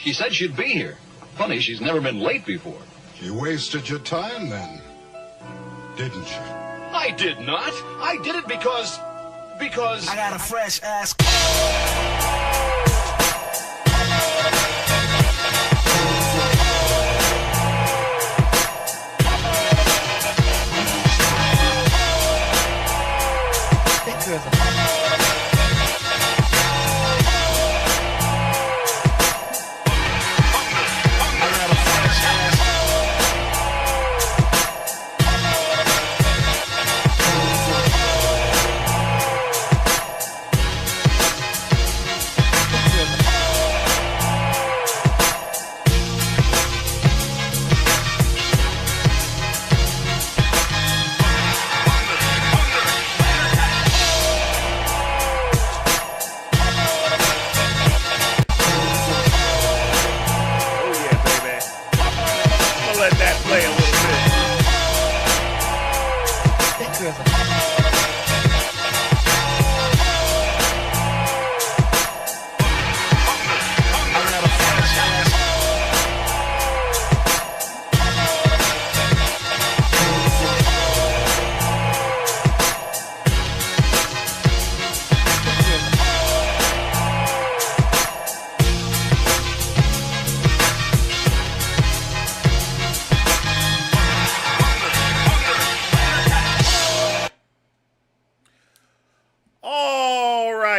She said she'd be here. Funny, she's never been late before. You wasted your time then, didn't you? I did not. I did it because I got a fresh ass.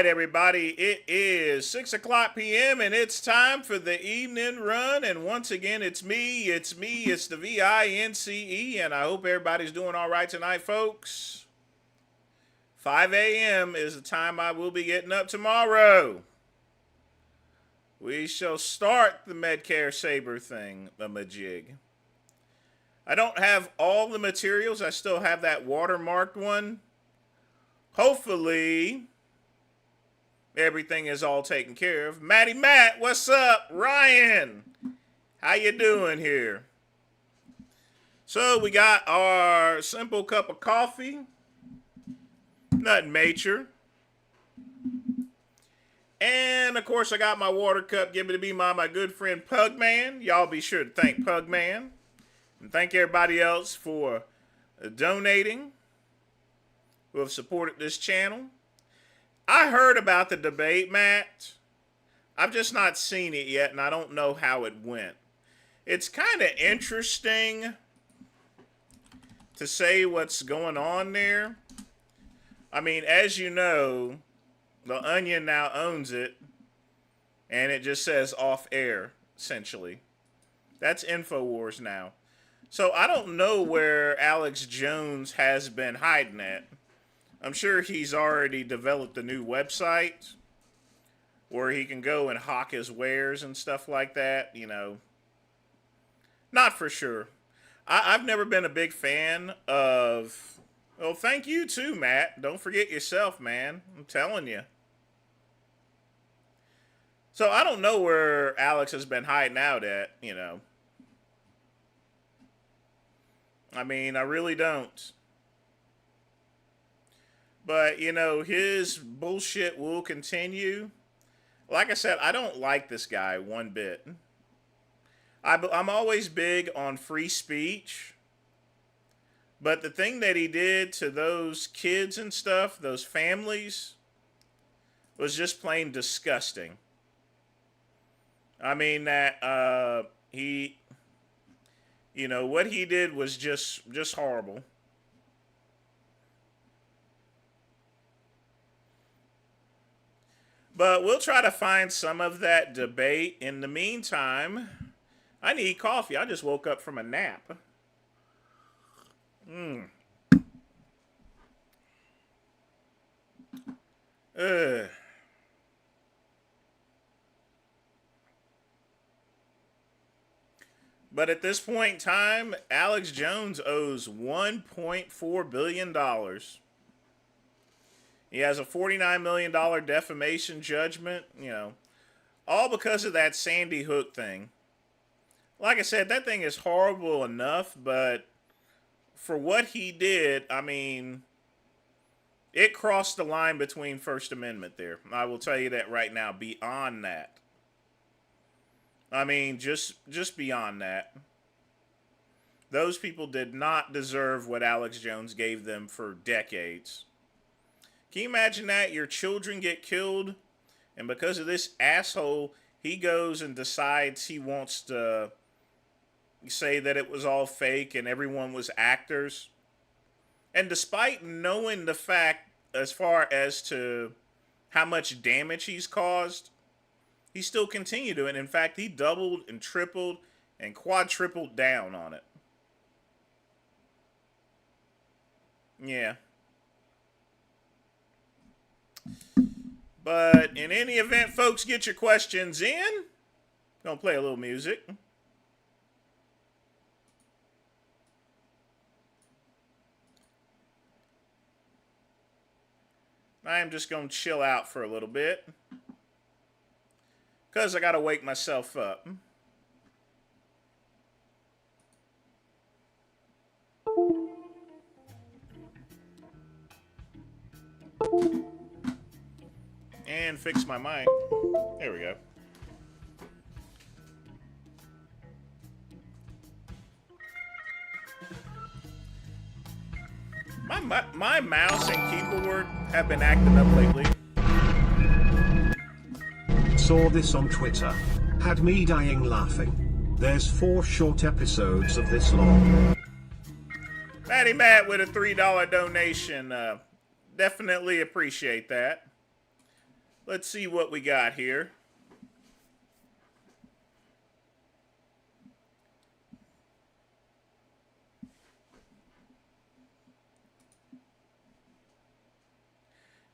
Everybody, it is 6 p.m. and it's time for the evening run. And once again, it's the VINCE, and I hope everybody's doing all right tonight, folks. 5 a.m. is the time I will be getting up tomorrow. We shall start the Medcare Saber thing, the majig. I don't have all the materials. I still have that watermarked one. Hopefully everything is all taken care of. Matty Matt, what's up? Ryan, how you doing here? So we got our simple cup of coffee. Nothing major. And, of course, I got my water cup given to me by my good friend Pugman. Y'all be sure to thank Pugman. And thank everybody else for donating, who have supported this channel. I heard about the debate, Matt. I've just not seen it yet, and I don't know how it went. It's kind of interesting to say what's going on there. I mean, as you know, The Onion now owns it, and it just says off air, essentially. That's InfoWars now. So I don't know where Alex Jones has been hiding at. I'm sure he's already developed a new website where he can go and hawk his wares and stuff like that, you know. Not for sure. I've never been a big fan of... Well, thank you too, Matt. Don't forget yourself, man. I'm telling you. So I don't know where Alex has been hiding out at, you know. I mean, I really don't. But, you know, his bullshit will continue. Like I said, I don't like this guy one bit. I'm always big on free speech. But the thing that he did to those kids and stuff, those families, was just plain disgusting. I mean, that he, you know, what he did was just horrible. But we'll try to find some of that debate. In the meantime, I need coffee. I just woke up from a nap. But at this point in time, Alex Jones owes $1.4 billion. He has a $49 million defamation judgment, you know, all because of that Sandy Hook thing. Like I said, that thing is horrible enough, but for what he did, I mean, it crossed the line between First Amendment there. I will tell you that right now, beyond that. I mean, just beyond that. Those people did not deserve what Alex Jones gave them for decades. Can you imagine that? Your children get killed, and because of this asshole, he goes and decides he wants to say that it was all fake and everyone was actors. And despite knowing the fact as far as to how much damage he's caused, he still continued to. And in fact, he doubled and tripled and quadrupled down on it. Yeah. But in any event, folks, get your questions in. Gonna play a little music. I am just gonna chill out for a little bit, because I gotta wake myself up. And fix my mic. There we go. My mouse and keyboard have been acting up lately. Saw this on Twitter. Had me dying laughing. There's 4 short episodes of this long. Matty Matt with a $3 donation. Definitely appreciate that. Let's see what we got here.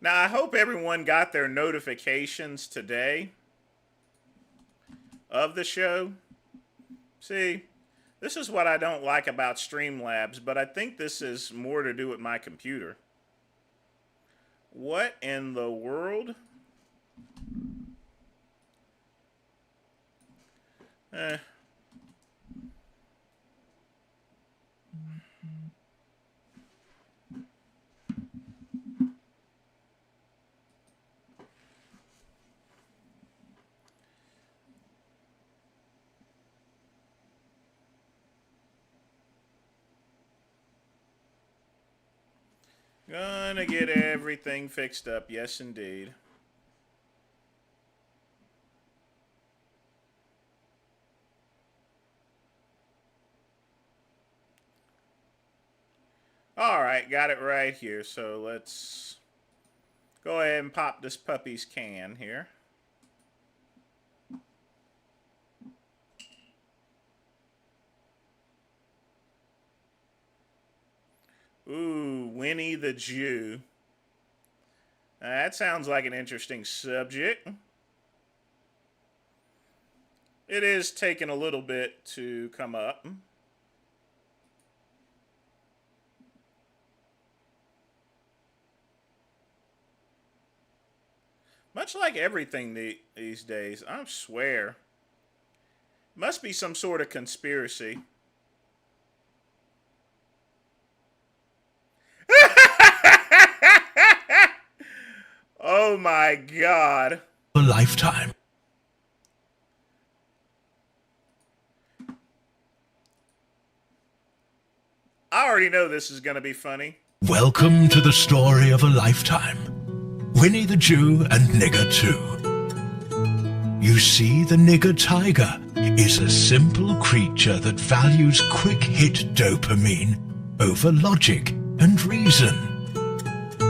Now, I hope everyone got their notifications today of the show. See, this is what I don't like about Streamlabs, but I think this is more to do with my computer. What in the world? Gonna get everything fixed up. Yes, indeed. All right, got it right here. So let's go ahead and pop this puppy's can here. Ooh, Winnie the Jew. That sounds like an interesting subject. It is taking a little bit to come up. Much like everything these days, I swear. Must be some sort of conspiracy. Oh my God. A lifetime. I already know this is going to be funny. Welcome to the story of a lifetime. Winnie the Jew and Nigger 2. You see, the nigger tiger is a simple creature that values quick-hit dopamine over logic and reason.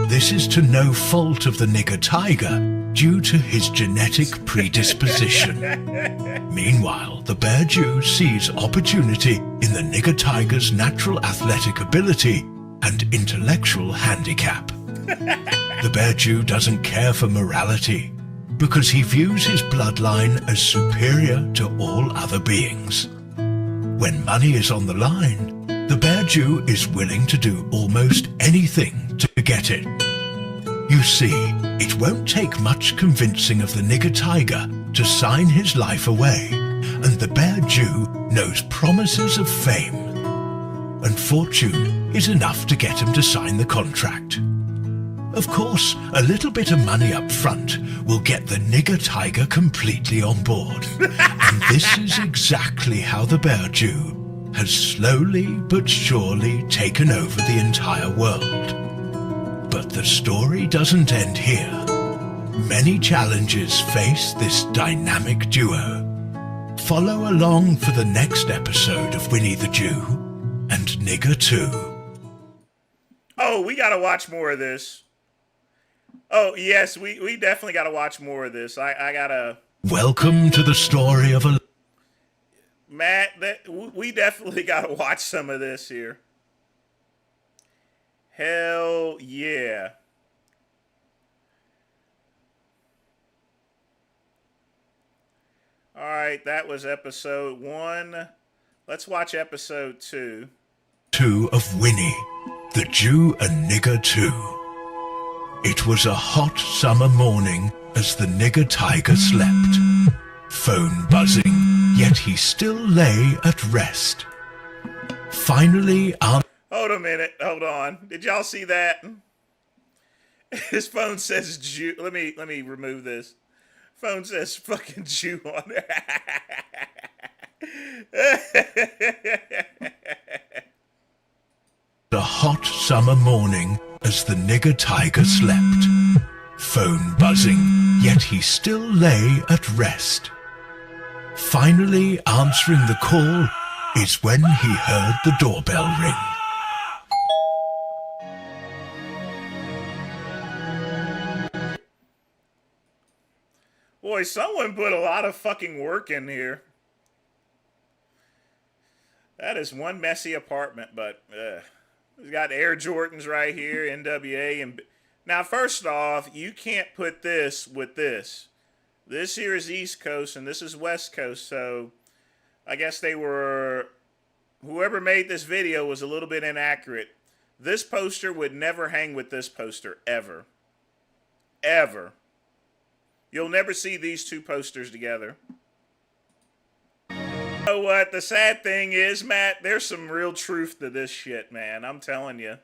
This is to no fault of the nigger tiger due to his genetic predisposition. Meanwhile, the bear Jew sees opportunity in the nigger tiger's natural athletic ability and intellectual handicap. The bear Jew doesn't care for morality because he views his bloodline as superior to all other beings. When money is on the line, the bear Jew is willing to do almost anything to get it. You see, it won't take much convincing of the nigger tiger to sign his life away, and the bear Jew knows promises of fame and fortune is enough to get him to sign the contract. Of course, a little bit of money up front will get the nigger tiger completely on board. And this is exactly how the Bear Jew has slowly but surely taken over the entire world. But the story doesn't end here. Many challenges face this dynamic duo. Follow along for the next episode of Winnie the Jew and Nigger 2. Oh, we gotta watch more of this. Oh, yes, we definitely gotta watch more of this. I gotta... Welcome to the story of a... Matt, we definitely gotta watch some of this here. Hell yeah. Alright, that was episode 1. Let's watch episode 2. 2 of Winnie, the Jew and Nigger 2. It was a hot summer morning as the nigger tiger slept. Phone buzzing, yet he still lay at rest. Finally, Hold a minute, hold on. Did y'all see that? His phone says Jew. Let me remove this. Phone says fucking Jew on there. A hot summer morning as the nigger tiger slept. Phone buzzing, yet he still lay at rest. Finally answering the call is when he heard the doorbell ring. Boy, someone put a lot of fucking work in here. That is one messy apartment, but we've got Air Jordans right here, NWA. And now, first off, you can't put this with this. This here is East Coast, and this is West Coast, so I guess they were... Whoever made this video was a little bit inaccurate. This poster would never hang with this poster, ever. Ever. You'll never see these two posters together. You know what? The sad thing is, Matt, there's some real truth to this shit, man. I'm telling you.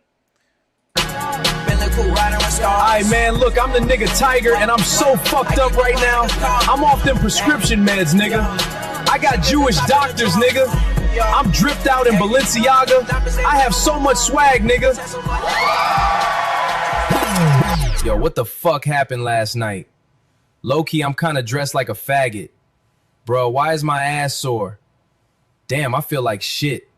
Alright, man, look, I'm the nigga Tiger, and I'm so fucked up right now. I'm off them prescription meds, nigga. I got Jewish doctors, nigga. I'm dripped out in Balenciaga. I have so much swag, nigga. Yo, what the fuck happened last night? Low-key, I'm kinda dressed like a faggot. Bro, why is my ass sore? Damn, I feel like shit.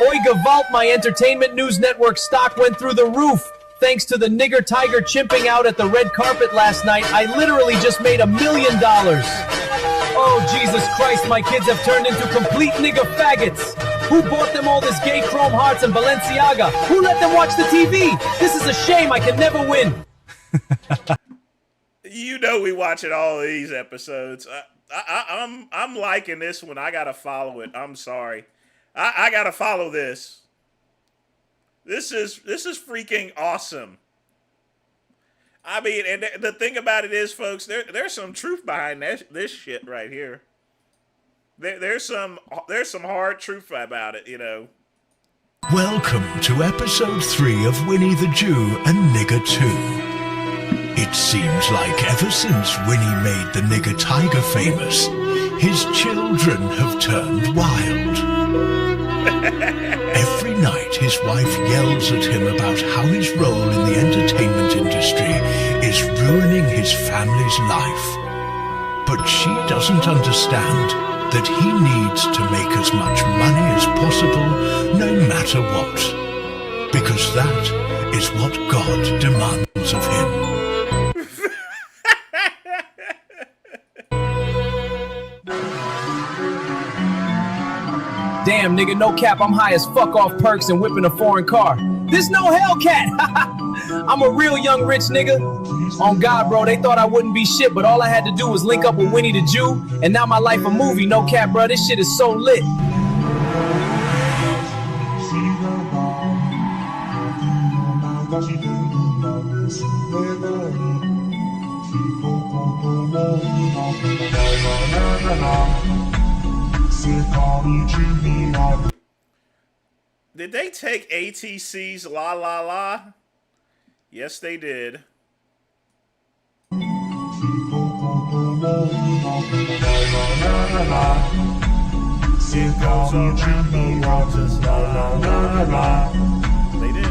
Oi, Gewalt, my entertainment news network stock went through the roof. Thanks to the nigger tiger chimping out at the red carpet last night, I literally just made $1 million. Oh, Jesus Christ, my kids have turned into complete nigger faggots. Who bought them all this gay chrome hearts and Balenciaga? Who let them watch the TV? This is a shame. I can never win. You know we watching all of these episodes. I'm liking this one. I gotta follow it. I'm sorry. I gotta follow this. This is freaking awesome. I mean, and the thing about it is, folks, there's some truth behind this shit right here. There's some hard truth about it, you know. Welcome to episode 3 of Winnie the Jew and Nigger 2. It seems like ever since Winnie made the nigger tiger famous, his children have turned wild. Every night his wife yells at him about how his role in the entertainment industry is ruining his family's life. But she doesn't understand that he needs to make as much money as possible, no matter what. Because that is what God demands of him. Damn, nigga, no cap, I'm high as fuck off perks and whipping a foreign car. This no Hellcat! I'm a real young rich nigga. On God, bro, they thought I wouldn't be shit, but all I had to do was link up with Winnie the Jew, and now my life a movie. No cap, bro, this shit is so lit. Did they take ATC's La La La? Yes, they did. It goes around the world just la la la la. They did.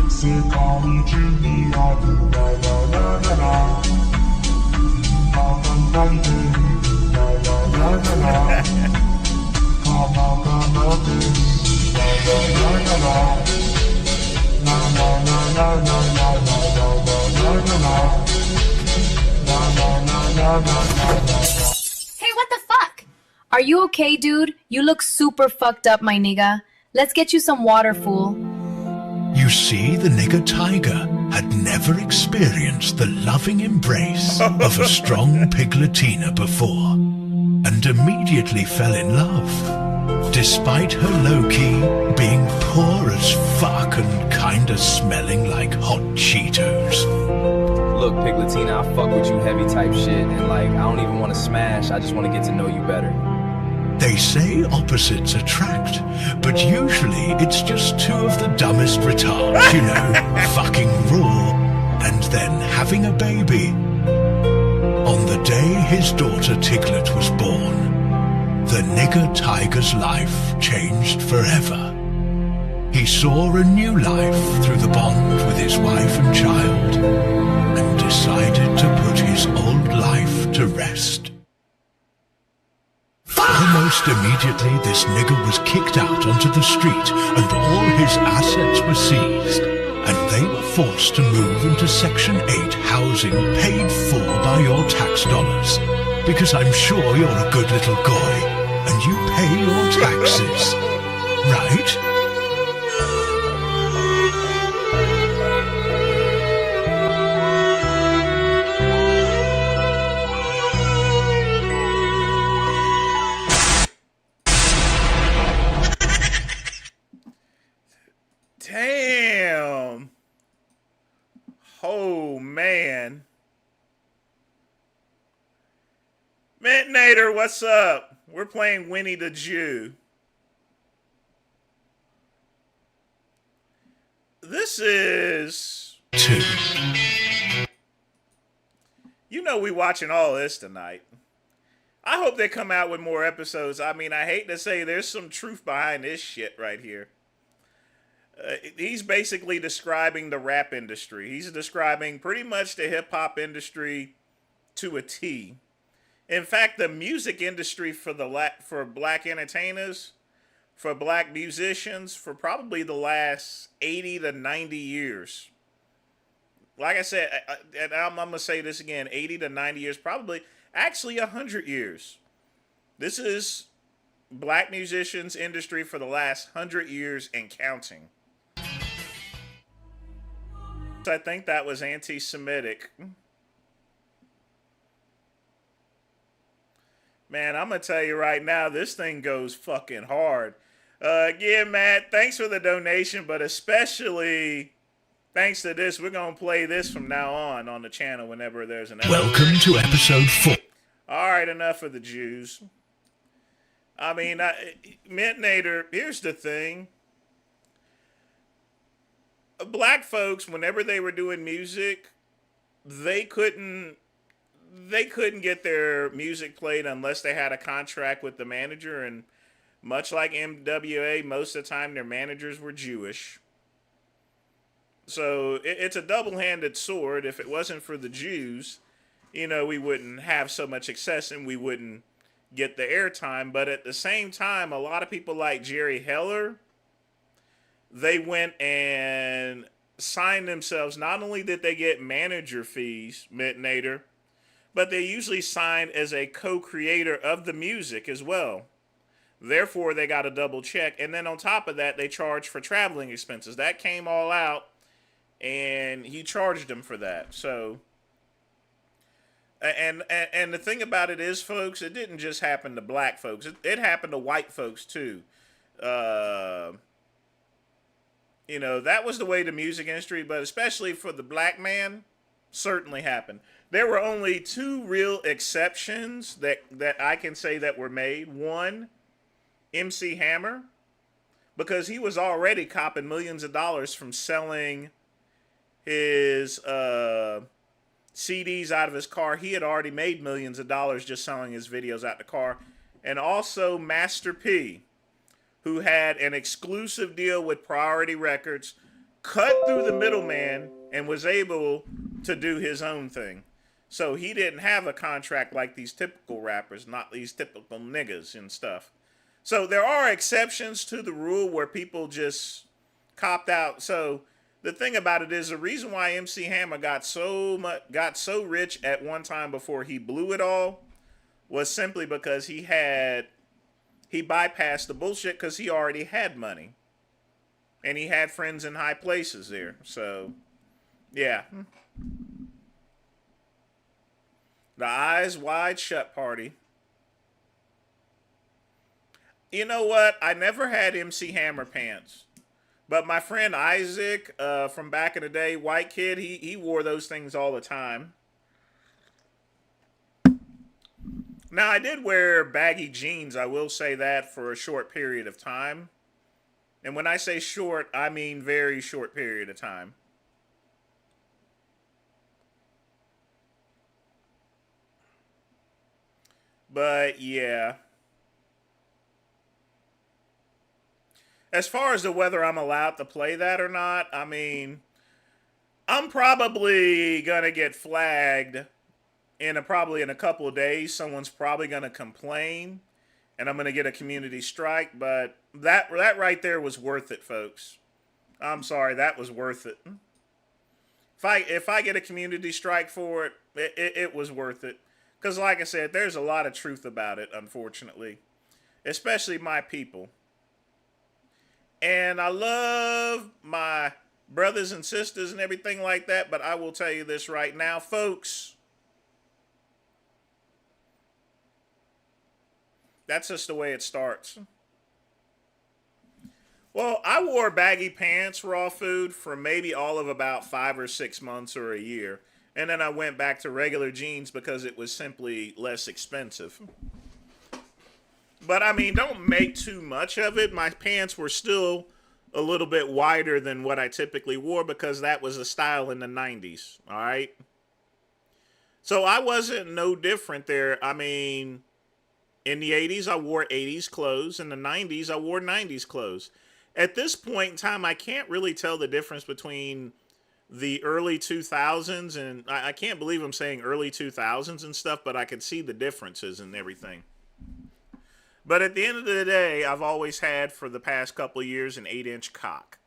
Hey, what the fuck? Are you okay, dude? You look super fucked up, my nigga. Let's get you some water, fool. You see, the nigger tiger had never experienced the loving embrace of a strong pigletina before, and immediately fell in love, despite her low-key being poor as fuck and kinda smelling like hot Cheetos. Look, Pigletina, I fuck with you heavy type shit, and like, I don't even want to smash, I just want to get to know you better. They say opposites attract, but usually it's just two of the dumbest retards, you know, fucking raw, and then having a baby. On the day his daughter Tiglet was born, the nigger tiger's life changed forever. He saw a new life through the bond with his wife and child, and decided to put his old life to rest. Almost immediately, this nigger was kicked out onto the street, and all his assets were seized, and they were forced to move into Section 8 housing paid for by your tax dollars, because I'm sure you're a good little goy, and you pay your taxes, right? Damn. Oh, man. Mintnator, what's up? We're playing Winnie the Jew. This is... Two. You know we watching all this tonight. I hope they come out with more episodes. I mean, I hate to say there's some truth behind this shit right here. He's basically describing the rap industry. He's describing pretty much the hip-hop industry to a T. In fact, the music industry for black entertainers, for black musicians, for probably the last 80 to 90 years. Like I said, and I'm going to say this again, 80 to 90 years, probably, actually 100 years. This is black musicians industry for the last 100 years and counting. I think that was anti-Semitic. Man, I'm going to tell you right now, this thing goes fucking hard. Yeah, Matt, thanks for the donation, but especially thanks to this, we're going to play this from now on the channel whenever there's an episode. Welcome to episode 4. All right, enough of the Jews. I mean, Mintnator, here's the thing. Black folks, whenever they were doing music, they couldn't get their music played unless they had a contract with the manager, and much like MWA, most of the time their managers were Jewish. So it's a double-handed sword. If it wasn't for the Jews, you know, we wouldn't have so much success and we wouldn't get the airtime. But at the same time, a lot of people like Jerry Heller, they went and signed themselves. Not only did they get manager fees, Mintnator, but they usually signed as a co-creator of the music as well. Therefore, they got a double check. And then on top of that, they charged for traveling expenses. That came all out, and he charged them for that. So, and the thing about it is, folks, it didn't just happen to black folks. It happened to white folks, too. You know, that was the way the music industry, but especially for the black man, certainly happened. There were only two real exceptions that I can say that were made. One, MC Hammer. because he was already copping millions of dollars from selling his CDs out of his car. He had already made millions of dollars just selling his videos out the car. And also Master P, who had an exclusive deal with Priority Records, cut through the middleman and was able to do his own thing. So he didn't have a contract like these typical rappers, not these typical niggas and stuff. So there are exceptions to the rule where people just copped out. So the thing about it is, the reason why MC Hammer got so rich at one time before he blew it all was simply because he bypassed the bullshit because he already had money. And he had friends in high places there. So, yeah. The Eyes Wide Shut party. You know what? I never had MC Hammer pants. But my friend Isaac from back in the day, white kid, he wore those things all the time. Now, I did wear baggy jeans, I will say that, for a short period of time. And when I say short, I mean very short period of time. But, yeah. As far as to whether I'm allowed to play that or not, I mean, I'm probably going to get flagged probably in a couple of days. Someone's probably going to complain, and I'm going to get a community strike. But that right there was worth it, folks. I'm sorry, that was worth it. If I get a community strike for it, it was worth it. Because like I said, there's a lot of truth about it, unfortunately. Especially my people. And I love my brothers and sisters and everything like that, but I will tell you this right now, folks. That's just the way it starts. Well, I wore baggy pants, raw food, for maybe all of about 5 or 6 months or a year. And then I went back to regular jeans because it was simply less expensive. But, I mean, don't make too much of it. My pants were still a little bit wider than what I typically wore because that was a style in the 90s, all right? So I wasn't no different there. I mean, in the 80s, I wore 80s clothes. In the 90s, I wore 90s clothes. At this point in time, I can't really tell the difference between the early 2000s, and I can't believe I'm saying early 2000s and stuff, but I can see the differences and everything. But at the end of the day, I've always had, for the past couple of years, an 8-inch cock.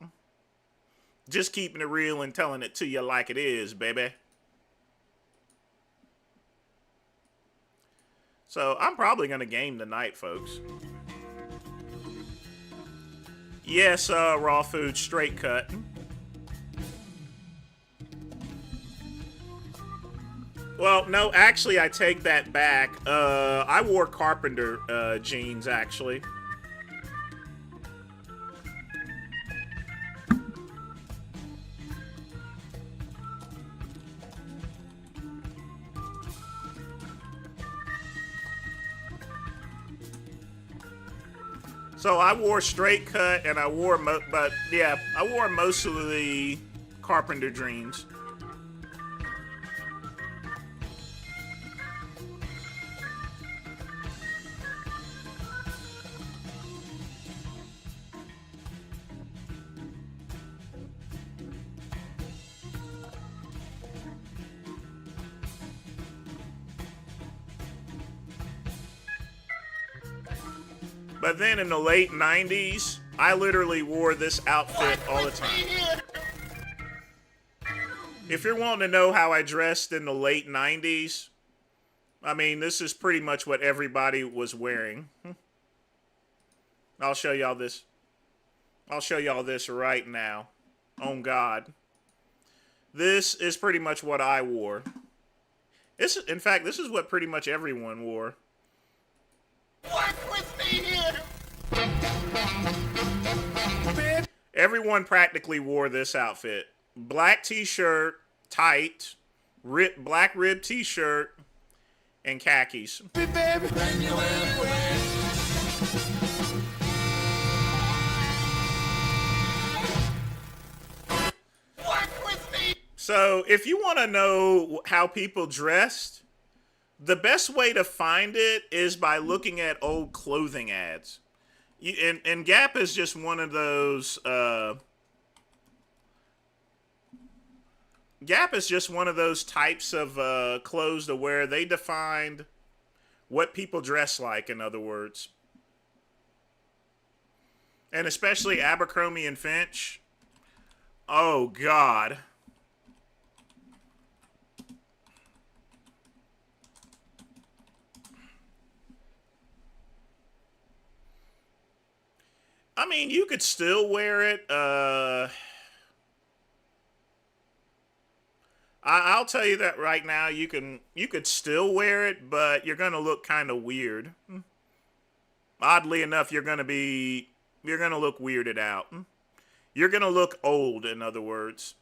Just keeping it real and telling it to you like it is, baby. So, I'm probably going to game tonight, folks. Yes, raw food, straight cut. Well, no, actually, I take that back. I wore carpenter jeans, actually. So I wore straight cut, and I wore, but yeah, I wore most of the carpenter jeans. But then in the late 90s, I literally wore this outfit all the time. If you're wanting to know how I dressed in the late 90s, I mean, this is pretty much what everybody was wearing. I'll show y'all this. I'll show y'all this right now. On God. This is pretty much what I wore. In fact, this is what pretty much everyone wore. Work with me here. Everyone practically wore this outfit. Black t-shirt, tight, black rib t-shirt, and khakis. So if you want to know how people dressed, the best way to find it is by looking at old clothing ads. And Gap is just one of those. Gap is just one of those types of clothes to where they defined what people dress like, in other words. And especially Abercrombie and Finch. Oh, God. I mean, you could still wear it. I'll tell you that right now. You could still wear it, but you're gonna look kind of weird. Oddly enough, you're gonna look weirded out. You're gonna look old, in other words.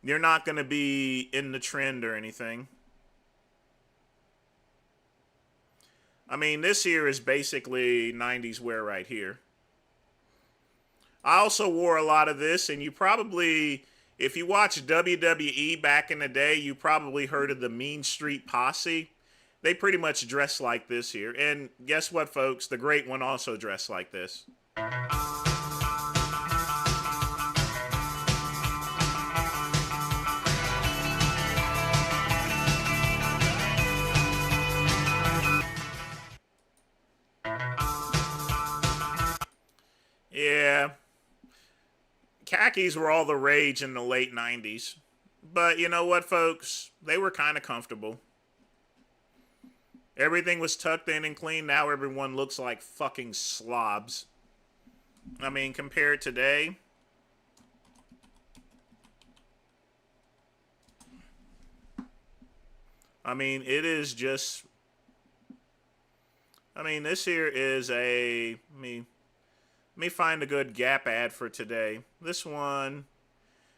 You're not gonna be in the trend or anything. I mean, this here is basically 90s wear right here. I also wore a lot of this, and you probably, if you watched WWE back in the day, you probably heard of the Mean Street Posse. They pretty much dress like this here. And guess what, folks? The Great One also dressed like this. Yeah. Khakis were all the rage in the late 90s. But you know what, folks? They were kind of comfortable. Everything was tucked in and clean. Now everyone looks like fucking slobs. I mean, compared today. I mean, it is just... I mean, this here is a... Let me find a good Gap ad for today. This one,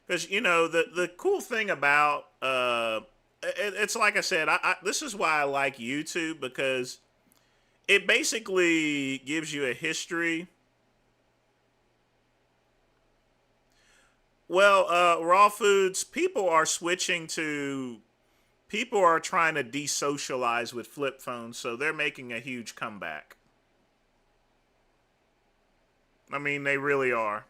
because you know the cool thing about it's like I said, this is why I like YouTube, because it basically gives you a history. Well, raw foods, people are trying to desocialize with flip phones, so they're making a huge comeback. I mean, they really are.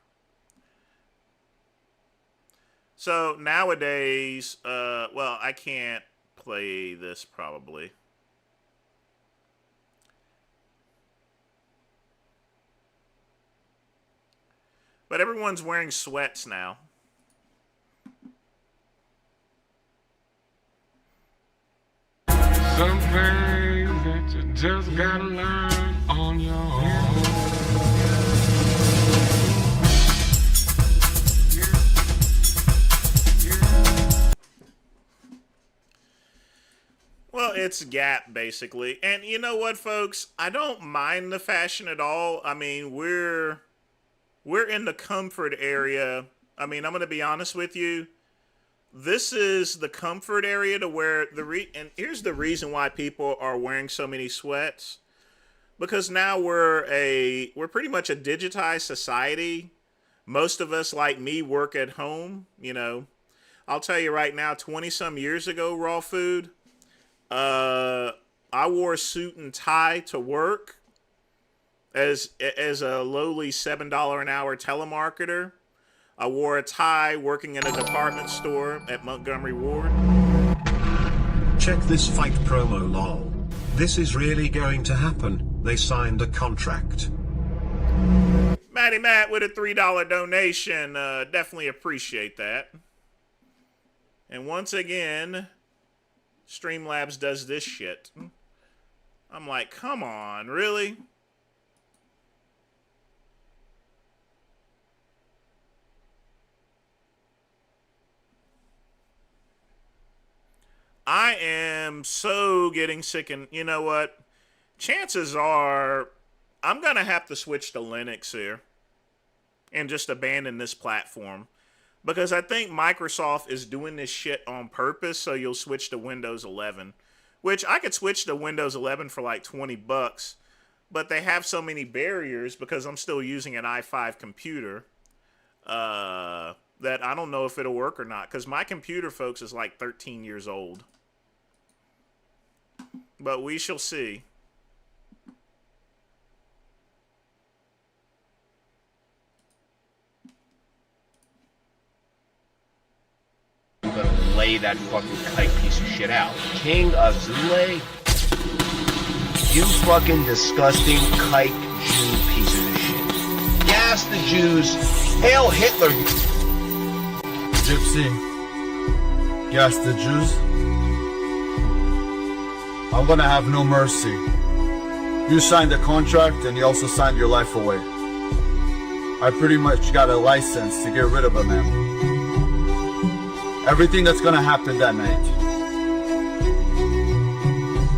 So nowadays, well, I can't play this probably. But everyone's wearing sweats now. Some things that you just gotta learn on your own. Well, it's Gap, basically. And you know what, folks? I don't mind the fashion at all. I mean, we're in the comfort area. I mean, I'm going to be honest with you. This is the comfort area to where and here's the reason why people are wearing so many sweats. Because now we're pretty much a digitized society. Most of us, like me, work at home, you know. I'll tell you right now, 20-some years ago, raw food, I wore a suit and tie to work as a lowly $7 an hour telemarketer. I wore a tie working in a department store at Montgomery Ward. Check this fight promo lol. This is really going to happen. They signed a contract. Matty Matt with a $3 donation. Definitely appreciate that. And once again, Streamlabs does this shit. I'm like, come on, really? I am so getting sick, and you know what? Chances are I'm going to have to switch to Linux here and just abandon this platform. Because I think Microsoft is doing this shit on purpose, so you'll switch to Windows 11. Which I could switch to Windows 11 for like $20, but they have so many barriers because I'm still using an i5 computer that that I don't know if it'll work or not, because my computer, folks, is like 13 years old. But we shall see. You better lay that fucking kite piece of shit out. King of Zule? You fucking disgusting kite Jew piece of shit. Gas the Jews. Hail Hitler. Gypsy. Gas the Jews. I'm gonna have no mercy. You signed a contract and you also signed your life away. I pretty much got a license to get rid of a man. Everything that's gonna happen that night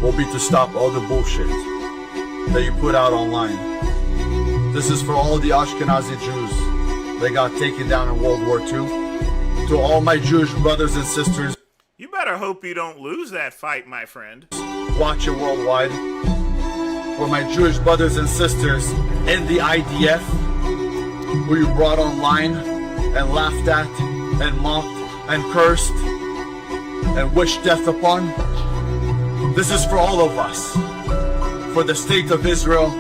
will be to stop all the bullshit that you put out online. This is for all the Ashkenazi Jews that got taken down in World War II. To all my Jewish brothers and sisters. You better hope you don't lose that fight, my friend. Watch it worldwide. For my Jewish brothers and sisters in the IDF, who you brought online and laughed at and mocked and cursed and wished death upon. This is for all of us. For the state of Israel.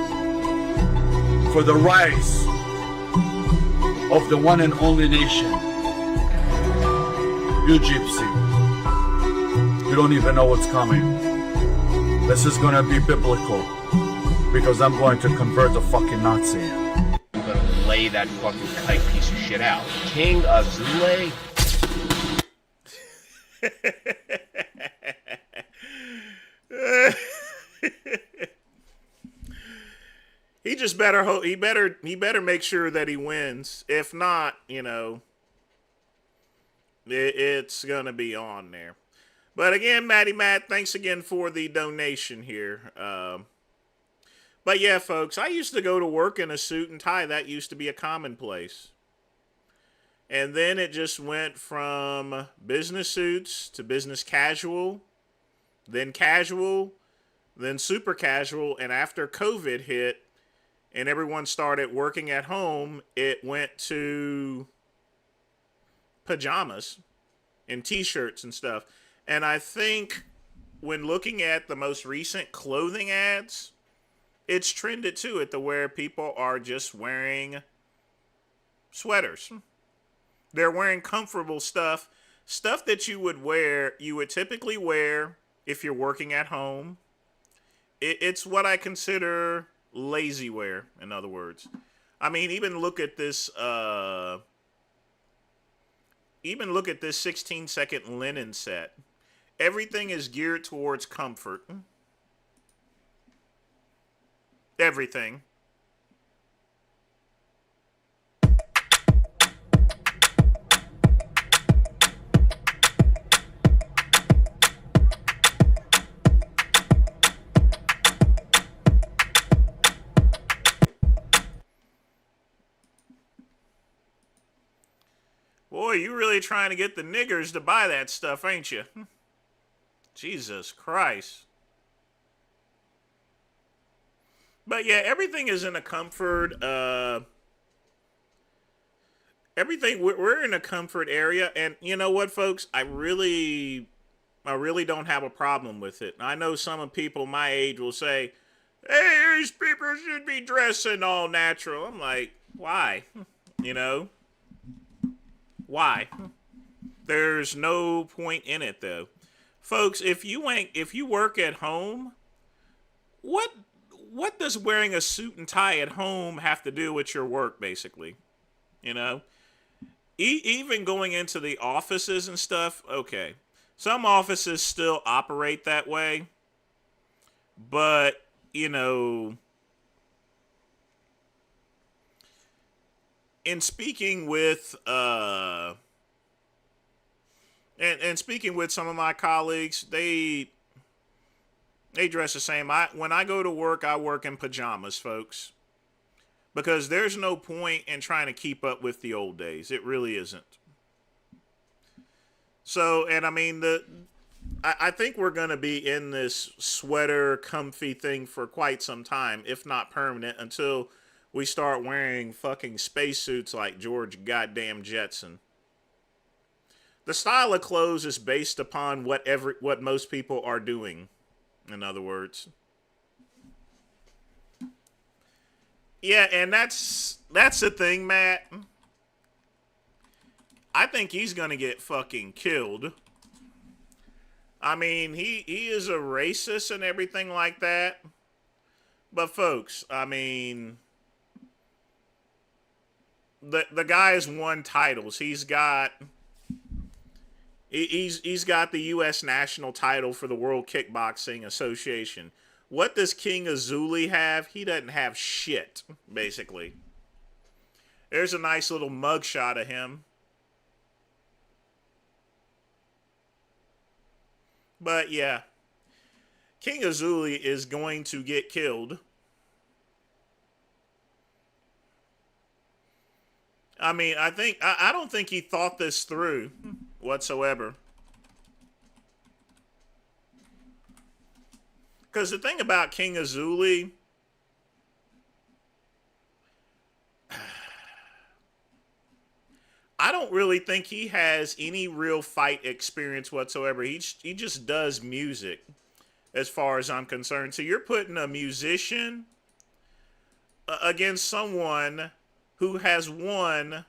For the rise of the one and only nation. You gypsy. You don't even know what's coming. This is gonna be biblical. Because I'm going to convert a fucking Nazi. You better lay that fucking kite piece of shit out. King of Zule? He just better hope he better make sure that he wins. If not, you know, it's gonna be on there. But again, Matty Matt, thanks again for the donation here. But yeah, folks, I used to go to work in a suit and tie. That used to be a commonplace. And then it just went from business suits to business casual, then super casual. And after COVID hit and everyone started working at home, it went to pajamas and t-shirts and stuff. And I think when looking at the most recent clothing ads, it's trended to it to where people are just wearing sweaters. They're wearing comfortable stuff that you would typically wear if you're working at home. It's what I consider lazy wear, in other words. I mean, even look at this 16-second linen set. Everything is geared towards comfort. Everything. Boy, you really trying to get the niggers to buy that stuff, ain't you? Jesus Christ. But yeah, everything is in a comfort, we're in a comfort area. And you know what, folks? I really don't have a problem with it. I know some people my age will say, hey, these people should be dressing all natural. I'm like, why? You know? Why? There's no point in it, though. Folks, if you work at home, what does wearing a suit and tie at home have to do with your work, basically? You know? Even going into the offices and stuff, okay. Some offices still operate that way. But, you know, in speaking with and speaking with some of my colleagues, they dress the same. When I go to work, I work in pajamas, folks. Because there's no point in trying to keep up with the old days. It really isn't. So, and I mean, I think we're going to be in this sweater, comfy thing for quite some time, if not permanent, until we start wearing fucking spacesuits like George goddamn Jetson. The style of clothes is based upon what most people are doing, in other words. Yeah, and that's the thing, Matt. I think he's gonna get fucking killed. I mean, he is a racist and everything like that. But folks, I mean, the guy has won titles. He's got the U.S. national title for the World Kickboxing Association. What does King Azuli have? He doesn't have shit, basically. There's a nice little mugshot of him. But yeah, King Azuli is going to get killed. I mean, I don't think he thought this through whatsoever. Because the thing about King Azuli, I don't really think he has any real fight experience whatsoever. He just does music, as far as I'm concerned. So you're putting a musician against someone who has won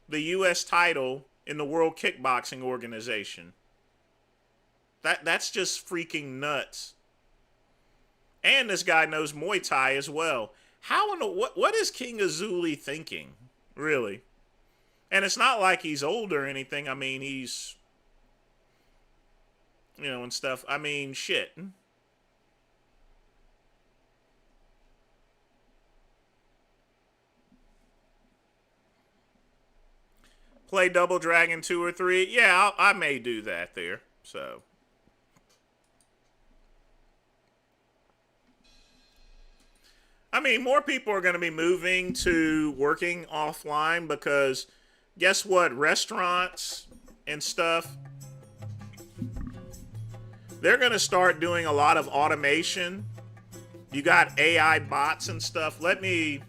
the U.S. title in the World Kickboxing Organization. That's just freaking nuts. And this guy knows Muay Thai as well. How in the what is King Azuli thinking, really? And it's not like he's old or anything. I mean, he's, you know, and stuff. I mean, shit. Play Double Dragon 2 or 3? Yeah, I may do that there. So. I mean, more people are going to be moving to working offline because guess what? Restaurants and stuff, they're going to start doing a lot of automation. You got AI bots and stuff. Let me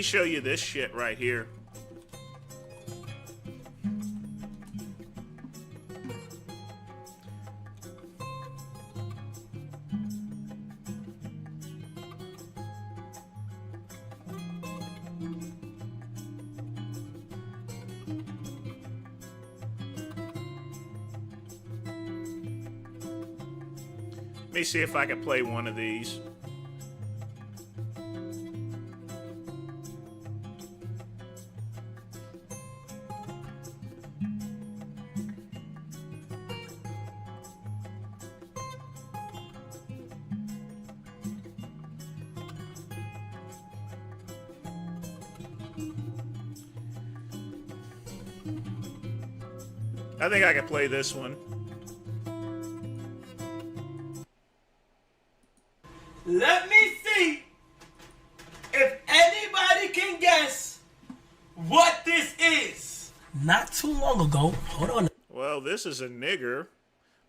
show you this shit right here. Let me see if I can play one of these. I think I can play this one. Let me see if anybody can guess what this is. Not too long ago, hold on. Well, this is a nigger,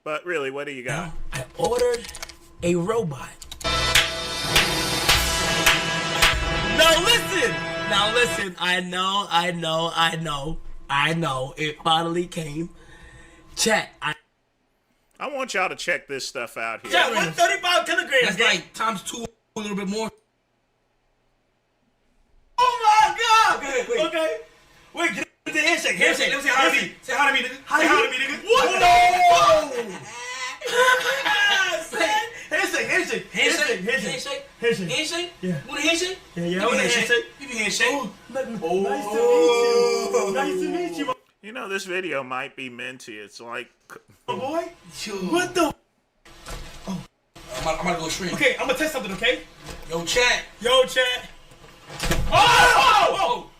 but really, what do you got? I ordered a robot. Now listen. I know. It finally came. Chat. I want y'all to check this stuff out here. Yeah, 135 kilograms. That's like times 2, a little bit more. Oh my God! Okay. Wait, get the handshake. Let me say hi to me. Say hi to me, nigga. Say hi to me, nigga. What the fuck? Handshake. Yeah. Want a handshake? Yeah. I want a handshake. Give me a handshake. Nice to meet you. You know, this video might be minty. It's like... Oh, boy? What the... Oh. I'm gonna go stream. Okay, I'm gonna test something, okay? Yo, chat. Oh!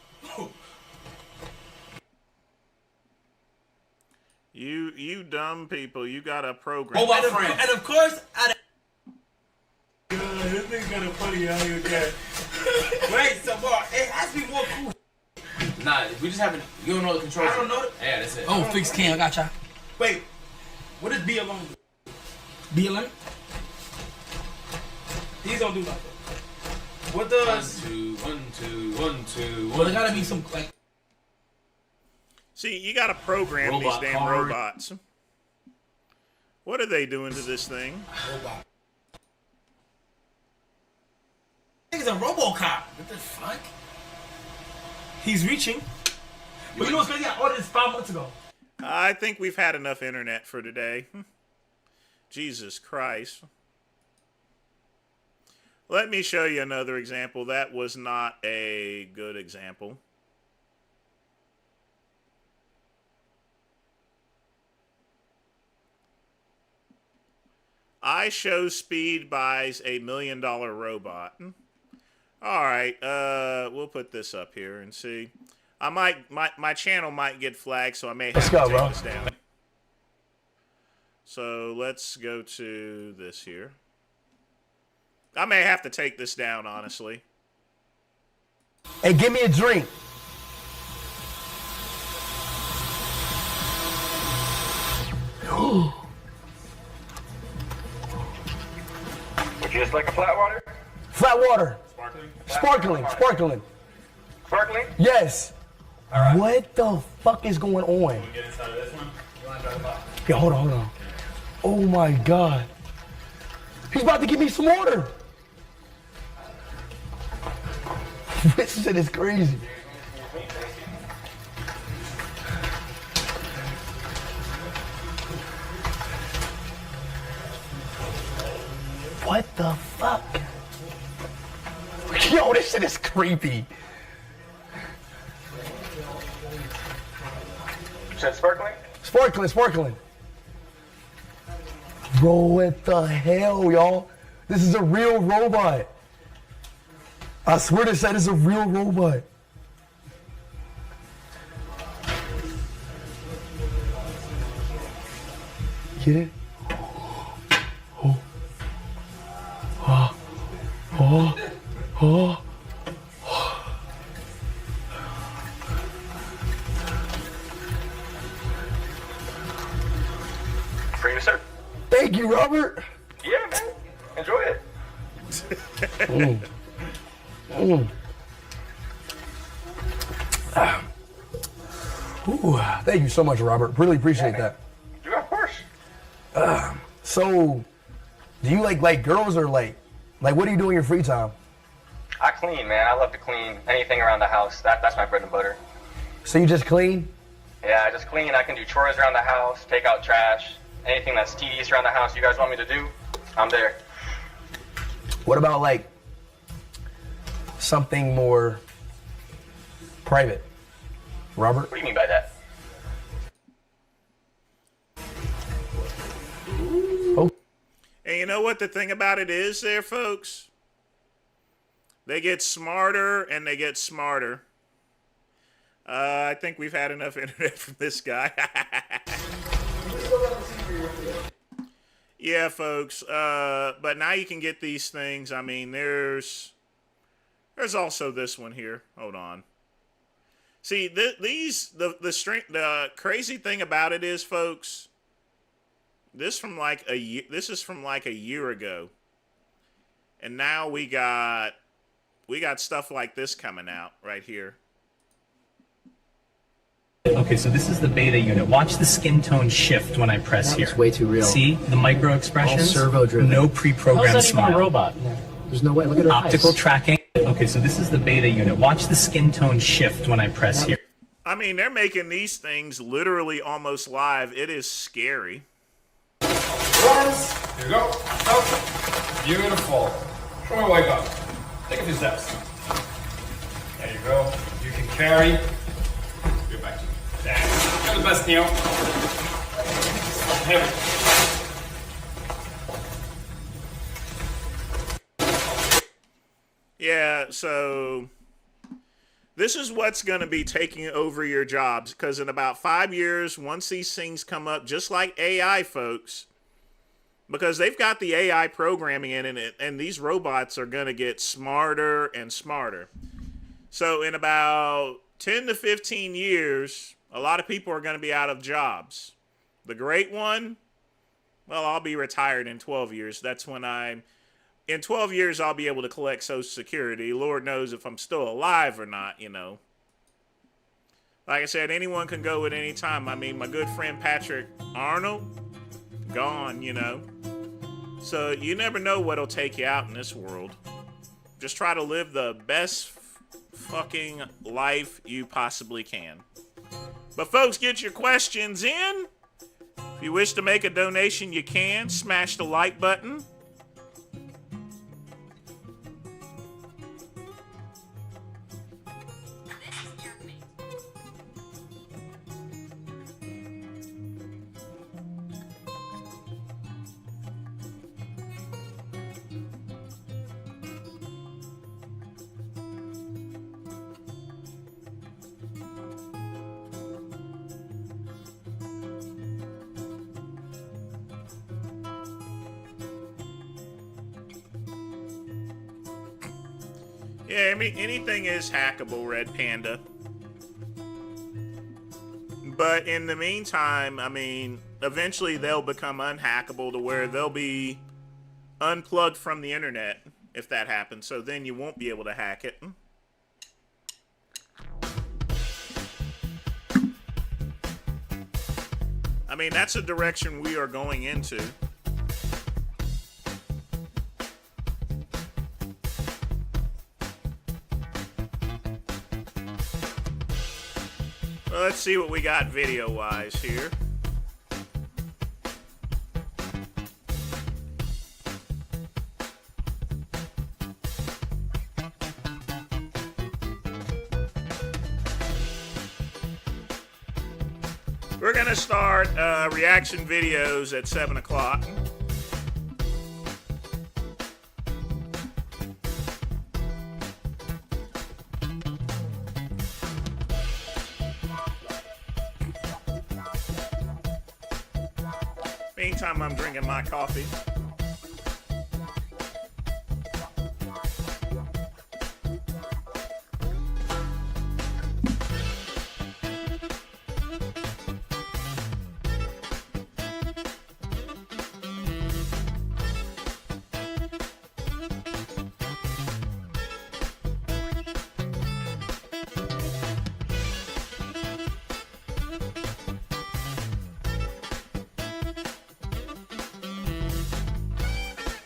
You dumb people. You got a program. Oh, and of course, this thing's kind of funny how you get. Wait, so far, it has to be more cool. Nah, we just haven't. You don't know the controls. I don't know. Yeah, that's it. Oh, fixed cam. I gotcha. Wait, what does B alone do? B alone? These don't do nothing. What does? 1, 2, 1, 2, 1, 2. Well, there gotta be some like. See, you gotta program Robot these damn card. robots. What are they doing to this thing? Robot. He's a RoboCop. What the fuck? He's reaching. But you know what's crazy? I ordered this 5 months ago. I think we've had enough internet for today. Jesus Christ. Let me show you another example. That was not a good example. I Show Speed buys $1 million robot. All right, we'll put this up here and see. I might, my channel might get flagged, so I may have to take this down. So let's go to this here. I may have to take this down, honestly. Hey, give me a drink. Would you just like a flat water? Flat water. Sparkling? Sparkling. Sparkling. Sparkling? Yes. What the fuck is going on? Get inside of this one. You want to drive by? Yeah, hold on. Oh my God. He's about to give me some water. This shit is crazy. What the fuck? Yo, this shit is creepy. You said sparkling? Sparkling. Bro, what the hell, y'all? This is a real robot. I swear to God, it's a real robot. Get it? Oh. For you, sir. Thank you, Robert. Yeah, man. Enjoy it. Ooh, thank you so much, Robert. Really appreciate that. Yeah, of course. So, do you like girls or like what do you do in your free time? I clean, man. I love to clean anything around the house. That's my bread and butter. So you just clean? Yeah, I just clean. I can do chores around the house, take out trash, anything that's tedious around the house you guys want me to do, I'm there. What about like something more private, Robert? What do you mean by that? Oh. And you know what the thing about it is there, folks? They get smarter and they get smarter. I think we've had enough internet from this guy. Yeah, folks. But now you can get these things. I mean, there's also this one here. Hold on. See, the crazy thing about it is, folks, this is from like a year ago. And now we got stuff like this coming out right here. Okay, so this is the beta unit. Watch the skin tone shift when I press here. It's way too real. See the micro expressions? All servo-driven. No pre-programmed How's that even smile. a robot? There's no way. Look at her Optical eyes. tracking. Okay, so this is the beta unit. Watch the skin tone shift when I press here. I mean, they're making these things literally almost live. It is scary. Here you go. Oh, beautiful. Show me wake up. Take a few steps. There you go. You can carry. Get back to me. You're the best, Neo. Heavy. Yeah, so this is what's going to be taking over your jobs, because in about 5 years, once these things come up, just like AI, folks, because they've got the AI programming in it, and these robots are going to get smarter and smarter. So in about 10 to 15 years, a lot of people are going to be out of jobs. The great one, well, I'll be retired in 12 years. That's when in 12 years, I'll be able to collect Social Security. Lord knows if I'm still alive or not, you know. Like I said, anyone can go at any time. I mean, my good friend Patrick Arnold, gone, you know. So you never know what'll take you out in this world. Just try to live the best fucking life you possibly can. But folks, get your questions in. If you wish to make a donation, you can. Smash the like button. Yeah, I mean, anything is hackable, Red Panda. But in the meantime, I mean, eventually they'll become unhackable to where they'll be unplugged from the internet if that happens. So then you won't be able to hack it. I mean, that's a direction we are going into. Well, let's see what we got video-wise here. We're going to start reaction videos at 7 o'clock. Meantime, I'm drinking my coffee.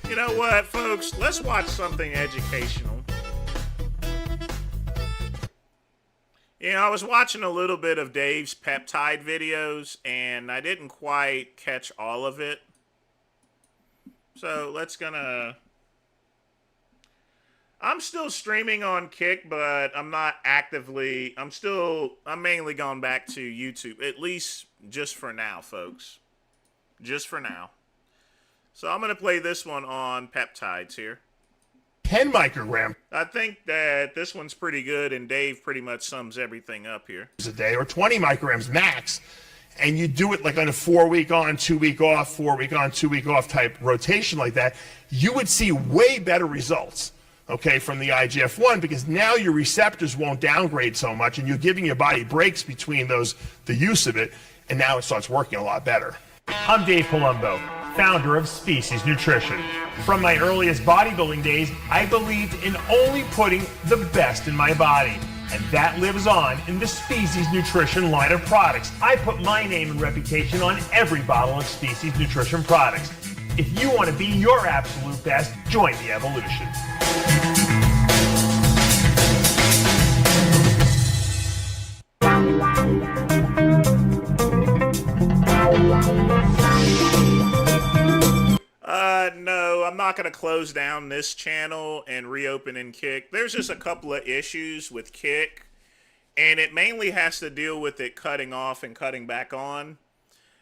You know what, folks? Let's watch something educational. You know, I was watching a little bit of Dave's peptide videos, and I didn't quite catch all of it. So, I'm still streaming on Kick, but I'm not actively... I'm mainly going back to YouTube. At least just for now, folks. Just for now. So I'm going to play this one on peptides here. 10 microgram. I think that this one's pretty good, and Dave pretty much sums everything up here. A day, or 20 micrograms max, and you do it like on a 4-week on, 2-week off, 4-week on, 2-week off type rotation like that, you would see way better results, okay, from the IGF-1, because now your receptors won't downgrade so much, and you're giving your body breaks between the use of it, and now it starts working a lot better. I'm Dave Palumbo, founder of Species Nutrition. From my earliest bodybuilding days, I believed in only putting the best in my body. And that lives on in the Species Nutrition line of products. I put my name and reputation on every bottle of Species Nutrition products. If you want to be your absolute best, join the evolution. No, I'm not going to close down this channel and reopen in Kick. There's just a couple of issues with Kick, and it mainly has to deal with it cutting off and cutting back on.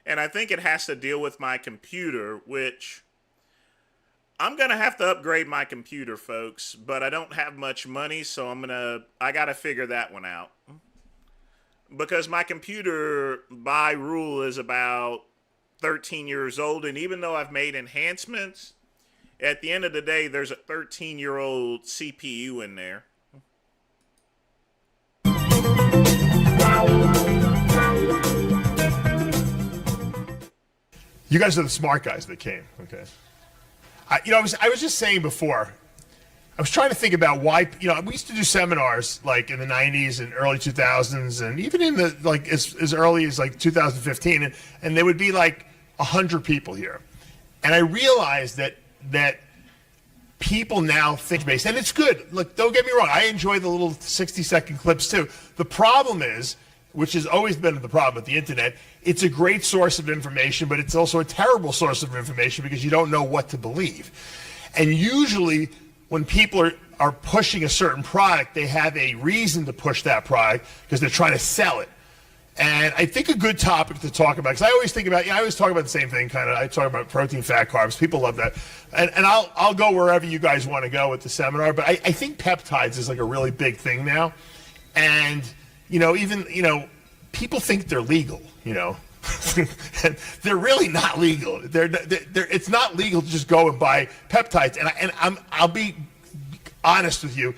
And I think it has to deal with my computer, which I'm going to have to upgrade my computer, folks, but I don't have much money, so I got to figure that one out. Because my computer, by rule, is about 13 years old, and even though I've made enhancements, at the end of the day, there's a 13-year-old CPU in there. You guys are the smart guys that came, okay? I was just saying before, I was trying to think about why, we used to do seminars like in the 90s and early 2000s and even in the like as early as like 2015 and there would be like 100 people here. And I realized that people now think based, and it's good. Look, don't get me wrong, I enjoy the little 60-second clips too. The problem is, which has always been the problem with the internet, it's a great source of information, but it's also a terrible source of information because you don't know what to believe. And usually when people are pushing a certain product, they have a reason to push that product because they're trying to sell it. And I think a good topic to talk about, because I always think about, I always talk about the same thing, kind of. I talk about protein, fat, carbs. People love that. And I'll go wherever you guys want to go with the seminar. But I think peptides is like a really big thing now. And, even, people think they're legal, and they're really not legal. It's not legal to just go and buy peptides. And I'll be honest with you.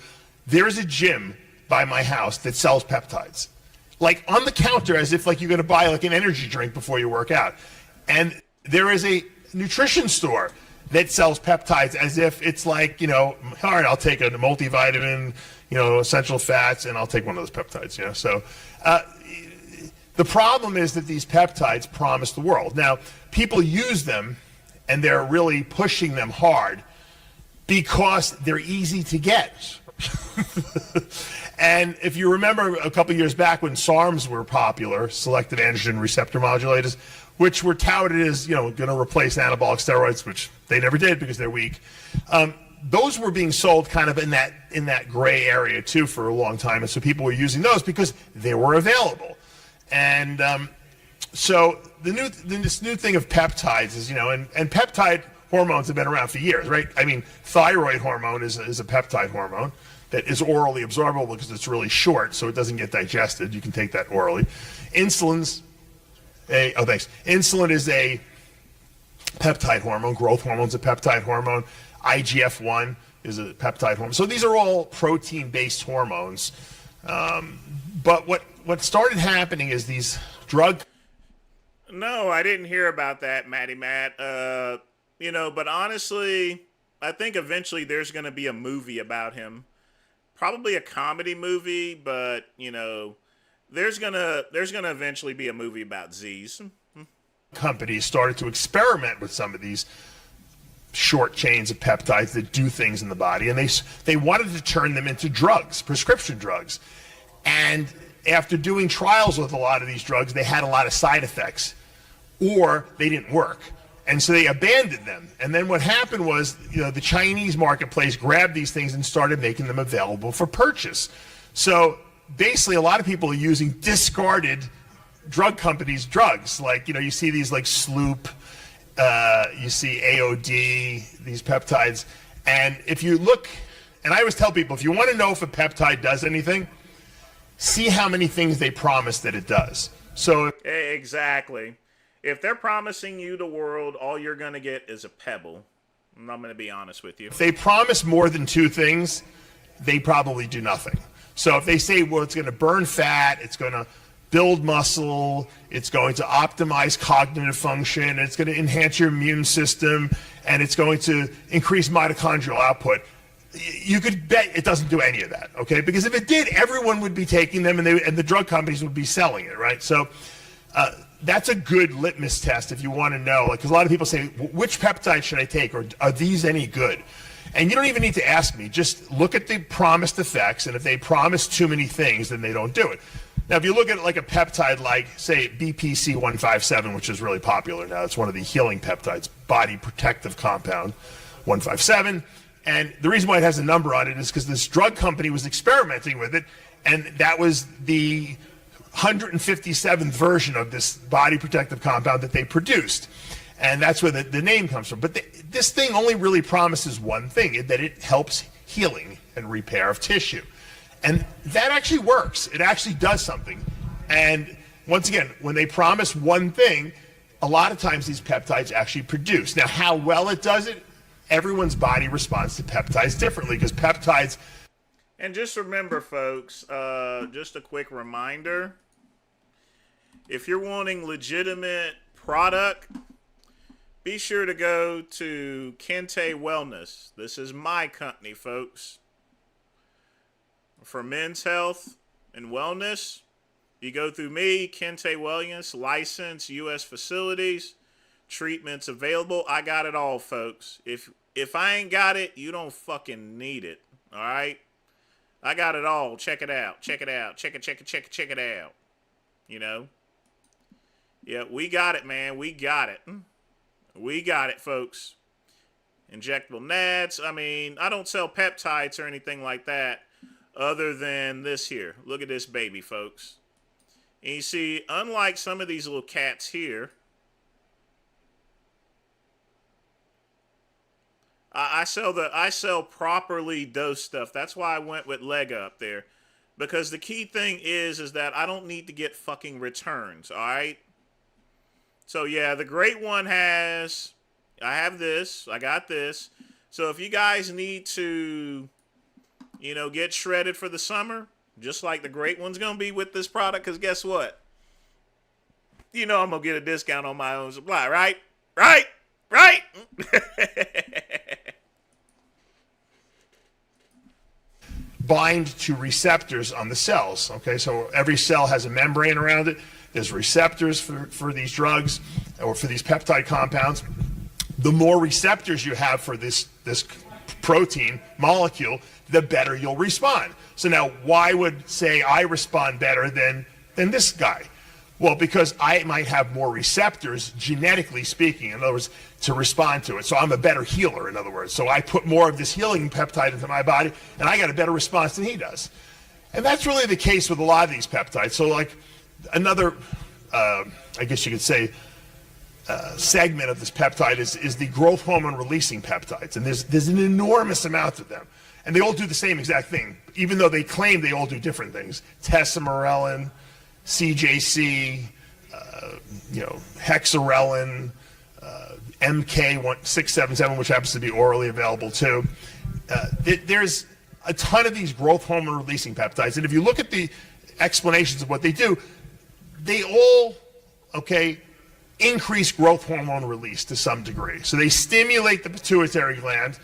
There is a gym by my house that sells peptides, like on the counter, as if like you're going to buy like an energy drink before you work out. And there is a nutrition store that sells peptides as if it's like, all right, I'll take a multivitamin, essential fats, and I'll take one of those peptides. So the problem is that these peptides promise the world. Now, people use them, and they're really pushing them hard because they're easy to get. And if you remember a couple years back when SARMs were popular, selective androgen receptor modulators, which were touted as, going to replace anabolic steroids, which they never did because they're weak. Those were being sold kind of in that gray area too for a long time, and so people were using those because they were available. And so this new thing of peptides is, and peptide hormones have been around for years, right? I mean, thyroid hormone is a peptide hormone that is orally absorbable because it's really short, so it doesn't get digested. You can take that orally. Insulin is a peptide hormone. Growth hormone's a peptide hormone. IGF-1 is a peptide hormone. So these are all protein-based hormones. But what started happening is these drug... No, I didn't hear about that, Matty Matt. But honestly, I think eventually there's going to be a movie about him. Probably a comedy movie, but, there's gonna eventually be a movie about Z's. Companies started to experiment with some of these short chains of peptides that do things in the body, and they wanted to turn them into drugs, prescription drugs. And after doing trials with a lot of these drugs, they had a lot of side effects, or they didn't work. And so they abandoned them. And then what happened was, the Chinese marketplace grabbed these things and started making them available for purchase. So basically, a lot of people are using discarded drug companies' drugs. Like, you see these like Sloop, you see AOD, these peptides. And if you look, and I always tell people, if you want to know if a peptide does anything, see how many things they promise that it does. So exactly. If they're promising you the world, all you're going to get is a pebble. I'm going to be honest with you. If they promise more than two things, they probably do nothing. So if they say, well, it's going to burn fat, it's going to build muscle, it's going to optimize cognitive function, it's going to enhance your immune system, and it's going to increase mitochondrial output, you could bet it doesn't do any of that, okay? Because if it did, everyone would be taking them, and the drug companies would be selling it, right? So that's a good litmus test if you want to know. Because a lot of people say, which peptide should I take, or are these any good? And you don't even need to ask me. Just look at the promised effects, and if they promise too many things, then they don't do it. Now, if you look at like a peptide like, say, BPC-157, which is really popular now, it's one of the healing peptides, body protective compound 157. And the reason why it has a number on it is because this drug company was experimenting with it, and that was the 157th version of this body protective compound that they produced. And that's where the name comes from. But this thing only really promises one thing, that it helps healing and repair of tissue. And that actually works. It actually does something. And once again, when they promise one thing, a lot of times these peptides actually produce. Now, how well it does it, everyone's body responds to peptides differently, because peptides... And just remember, folks, just a quick reminder, if you're wanting legitimate product, be sure to go to Kente Wellness. This is my company, folks. For men's health and wellness, you go through me, Kente Wellness, licensed U.S. facilities, treatments available. I got it all, folks. If I ain't got it, you don't fucking need it. All right? I got it all. Check it out. Check it out. Check it out. You know? Yeah, we got it, man. We got it. We got it, folks. Injectable NADs. I mean, I don't sell peptides or anything like that other than this here. Look at this baby, folks. And you see, unlike some of these little cats here, I sell properly dosed stuff. That's why I went with Lega up there. Because the key thing is that I don't need to get fucking returns, all right? So, yeah, the great one has, I have this, I got this. So if you guys need to, you know, get shredded for the summer, just like the great one's going to be with this product, because guess what? You know I'm going to get a discount on my own supply, right? Right? Right? Bind to receptors on the cells. Okay, so every cell has a membrane around it. There's receptors for these drugs or for these peptide compounds. The more receptors you have for this protein molecule, the better you'll respond. So now, why would say I respond better than this guy? Well, because I might have more receptors, genetically speaking, in other words, to respond to it. So I'm a better healer, in other words. So I put more of this healing peptide into my body, and I got a better response than he does. And that's really the case with a lot of these peptides. So like another, I guess you could say, segment of this peptide is the growth hormone releasing peptides. And there's an enormous amount of them. And they all do the same exact thing, even though they claim they all do different things. Tesamorelin, CJC, hexarelin, MK677, which happens to be orally available too. There's a ton of these growth hormone releasing peptides. And if you look at the explanations of what they do, they all, increase growth hormone release to some degree. So they stimulate the pituitary gland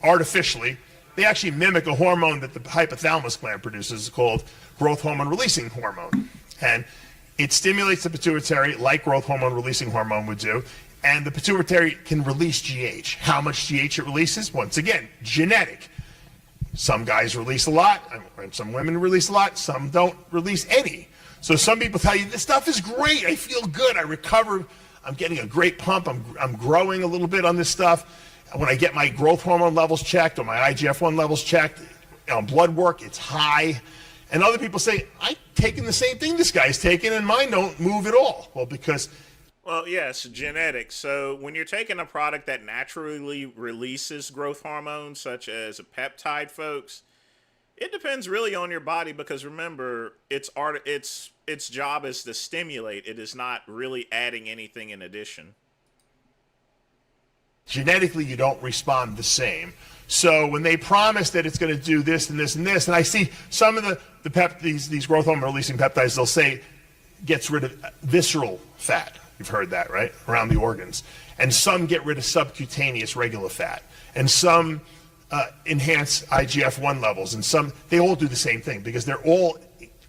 artificially. They actually mimic a hormone that the hypothalamus gland produces called growth hormone releasing hormone. And it stimulates the pituitary like growth hormone releasing hormone would do. And the pituitary can release GH. How much GH it releases? Once again, genetic. Some guys release a lot, and some women release a lot, some don't release any. So some people tell you, this stuff is great, I feel good, I recover, I'm getting a great pump, I'm growing a little bit on this stuff. When I get my growth hormone levels checked or my IGF-1 levels checked, on blood work, it's high. And other people say, I'm taking the same thing this guy's taking and mine don't move at all. Well, yes, genetics. So when you're taking a product that naturally releases growth hormones, such as a peptide, folks, it depends really on your body because remember, its job is to stimulate. It is not really adding anything in addition. Genetically, you don't respond the same. So when they promise that it's going to do this and this and this, and I see some of these growth hormone releasing peptides, they'll say gets rid of visceral fat. You've heard that, right? Around the organs. And some get rid of subcutaneous regular fat. And some enhance IGF-1 levels. And some, they all do the same thing because they're all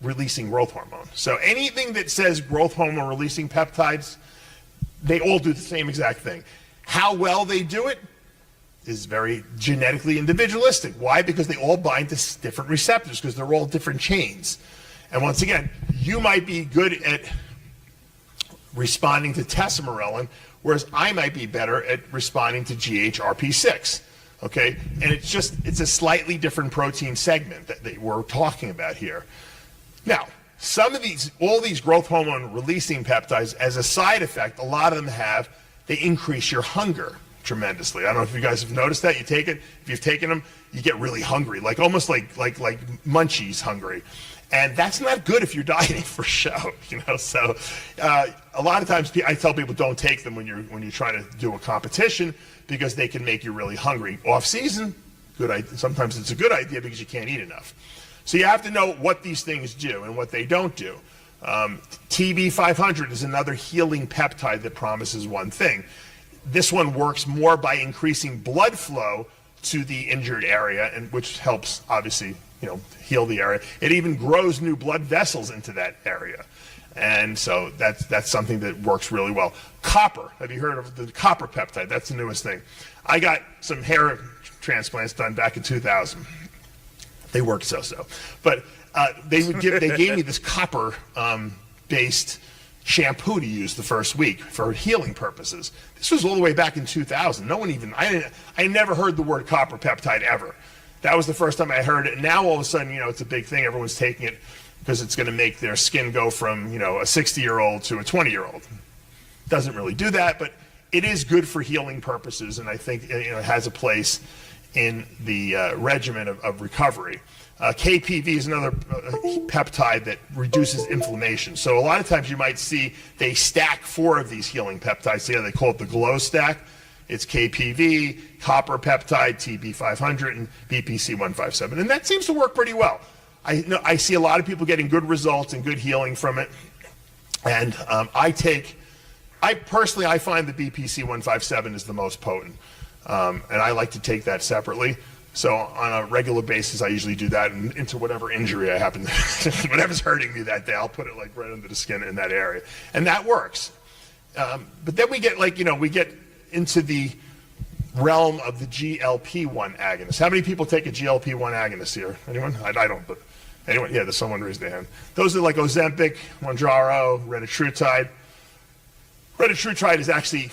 releasing growth hormone. So anything that says growth hormone releasing peptides, they all do the same exact thing. How well they do it is very genetically individualistic. Why? Because they all bind to different receptors because they're all different chains. And once again, you might be good at responding to tesamorelin, whereas I might be better at responding to GHRP6. Okay? And it's a slightly different protein segment that we're talking about here. Now, all these growth hormone releasing peptides, as a side effect, a lot of them they increase your hunger tremendously. I don't know if you guys have noticed that. You take it, if you've taken them, you get really hungry, almost like munchies hungry. And that's not good if you're dieting for show, So a lot of times I tell people don't take them when you're trying to do a competition because they can make you really hungry. Off season, sometimes it's a good idea because you can't eat enough. So you have to know what these things do and what they don't do. TB500 is another healing peptide that promises one thing. this one works more by increasing blood flow to the injured area, and which helps obviously, heal the area. It even grows new blood vessels into that area. And so that's something that works really well. Copper, have you heard of the copper peptide? That's the newest thing. I got some hair transplants done back in 2000. They worked so-so. But they gave me this copper based shampoo to use the first week for healing purposes. This was all the way back in 2000. I never heard the word copper peptide ever. That was the first time I heard it. And now all of a sudden, it's a big thing. Everyone's taking it because it's going to make their skin go from, a 60-year-old to a 20-year-old. Doesn't really do that, but it is good for healing purposes, and I think it has a place in the regimen of recovery. KPV is another peptide that reduces inflammation. So a lot of times you might see they stack 4 of these healing peptides together. They call it the glow stack. It's KPV, copper peptide, TB500, and BPC157. And that seems to work pretty well. I see a lot of people getting good results and good healing from it. And I find the BPC157 is the most potent. And I like to take that separately. So on a regular basis, I usually do that into whatever injury I happen to, whatever's hurting me that day, I'll put it like right under the skin in that area. And that works. But then we get we get into the realm of the GLP-1 agonist. How many people take a GLP-1 agonist here? Anyone? I don't, but anyone? Yeah, there's someone raised their hand. Those are like Ozempic, Mounjaro, retatrutide. Retatrutide is actually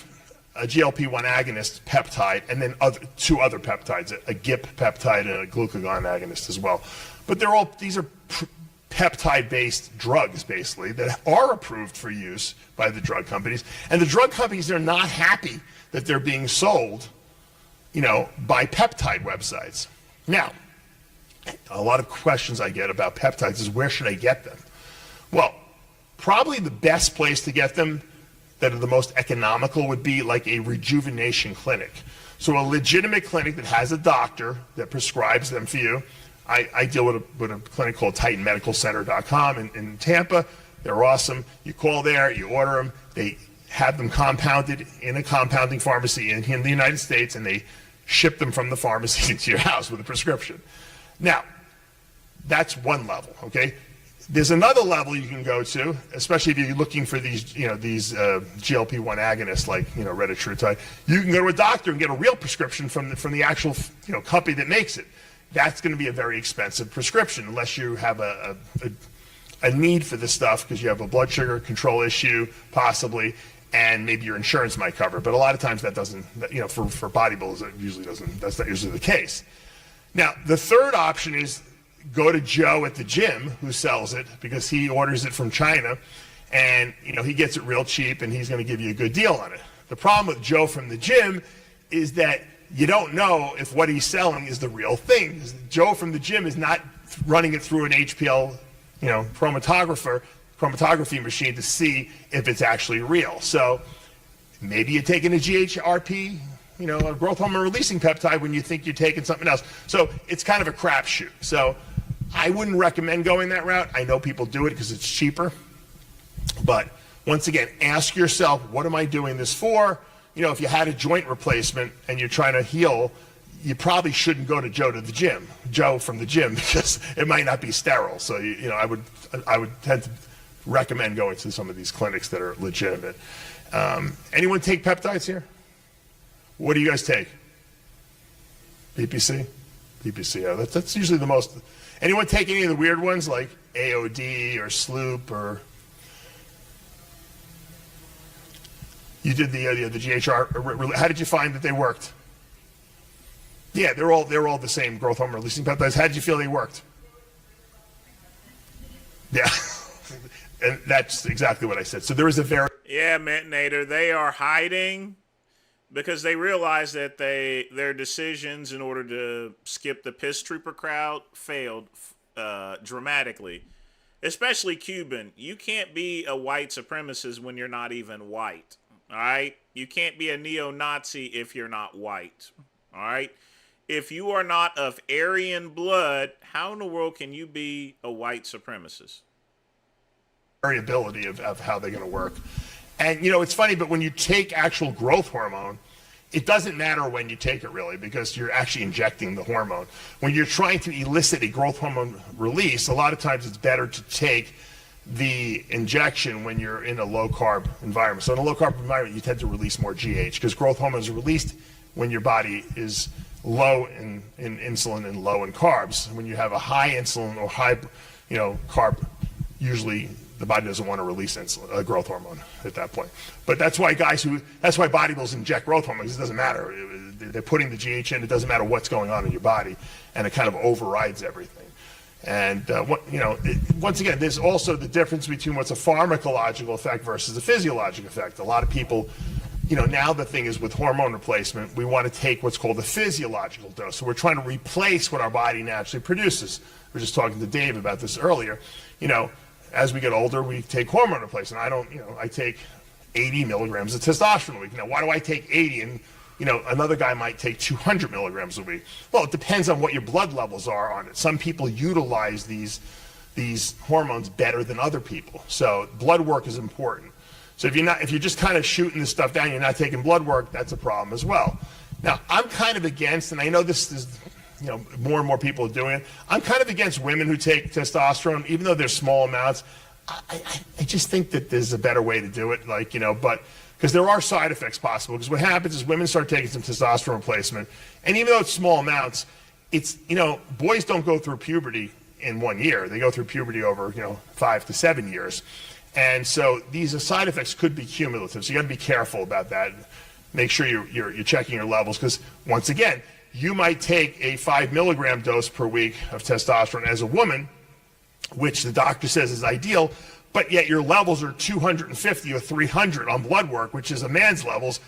a GLP-1 agonist peptide, and then 2 other peptides, a GIP peptide and a glucagon agonist as well. But these are peptide-based drugs, basically, that are approved for use by the drug companies. And the drug companies are not happy that they're being sold, by peptide websites. Now, a lot of questions I get about peptides is where should I get them? Well, probably the best place to get them that are the most economical would be like a rejuvenation clinic. So a legitimate clinic that has a doctor that prescribes them for you. I deal with a clinic called TitanMedicalCenter.com in Tampa. They're awesome. You call there, you order them. They have them compounded in a compounding pharmacy in the United States, and they ship them from the pharmacy to your house with a prescription. Now, that's one level, okay? There's another level you can go to, especially if you're looking for these GLP-1 agonists like, retatrutide. You can go to a doctor and get a real prescription from the actual, company that makes it. That's going to be a very expensive prescription unless you have a need for this stuff because you have a blood sugar control issue, possibly, and maybe your insurance might cover it. But a lot of times that doesn't, for bodybuilders, it usually doesn't. That's not usually the case. Now, the third option is go to Joe at the gym who sells it because he orders it from China, and he gets it real cheap, and he's going to give you a good deal on it. The problem with Joe from the gym is that you don't know if what he's selling is the real thing. Joe from the gym is not running it through an HPL, chromatography machine to see if it's actually real. So maybe you're taking a GHRP, a growth hormone releasing peptide when you think you're taking something else. So it's kind of a crapshoot. So I wouldn't recommend going that route. I know people do it because it's cheaper. But once again, ask yourself, what am I doing this for? If you had a joint replacement and you're trying to heal, you probably shouldn't go to Joe from the gym, because it might not be sterile. So I would tend to recommend going to some of these clinics that are legitimate. Anyone take peptides here? What do you guys take? BPC? BPC, yeah, that's usually the most. Anyone take any of the weird ones like AOD or Sloop or? You did the GHR. How did you find that they worked? Yeah, they're all the same growth hormone releasing peptides. How did you feel they worked? Yeah, and that's exactly what I said. So there is a very Nader, they are hiding because they realize that their decisions in order to skip the piss trooper crowd failed dramatically. Especially Cuban. You can't be a white supremacist when you're not even white. All right? You can't be a neo-Nazi if you're not white. All right? If you are not of Aryan blood, how in the world can you be a white supremacist? Variability of how they're going to work. And, you know, it's funny, but when you take actual growth hormone, it doesn't matter when you take it, really, because you're actually injecting the hormone. When you're trying to elicit a growth hormone release, a lot of times it's better to take the injection when you're in a low-carb environment. So in a low-carb environment, you tend to release more GH because growth hormones are released when your body is low in insulin and low in carbs. When you have a high insulin or high, you know, carb, usually the body doesn't want to release insulin, growth hormone at that point. But that's why that's why bodybuilders inject growth hormone, because it doesn't matter. They're putting the GH in. It doesn't matter what's going on in your body, and it kind of overrides everything. And once again, there's also the difference between what's a pharmacological effect versus a physiological effect. A lot of people, you know, now the thing is with hormone replacement, we want to take what's called a physiological dose. So we're trying to replace what our body naturally produces. We were just talking to Dave about this earlier. You know, as we get older, we take hormone replacement. I take 80 milligrams of testosterone a week. Now, why do I take 80 and, you know, another guy might take 200 milligrams a week? Well, it depends on what your blood levels are on it. Some people utilize these hormones better than other people. So blood work is important. So if you're just kind of shooting this stuff down, you're not taking blood work, that's a problem as well. Now, I'm kind of against, and I know this is, you know, more and more people are doing it. I'm kind of against women who take testosterone, even though they're small amounts. I just think that there's a better way to do it, like, you know, but because there are side effects possible. Because what happens is women start taking some testosterone replacement, and even though it's small amounts, it's, you know, boys don't go through puberty in 1 year. They go through puberty over, you know, 5 to 7 years. And so these side effects could be cumulative. So you got to be careful about that. Make sure you're checking your levels, because once again, you might take a 5 milligram dose per week of testosterone as a woman, which the doctor says is ideal, but yet your levels are 250 or 300 on blood work, which is a man's levels.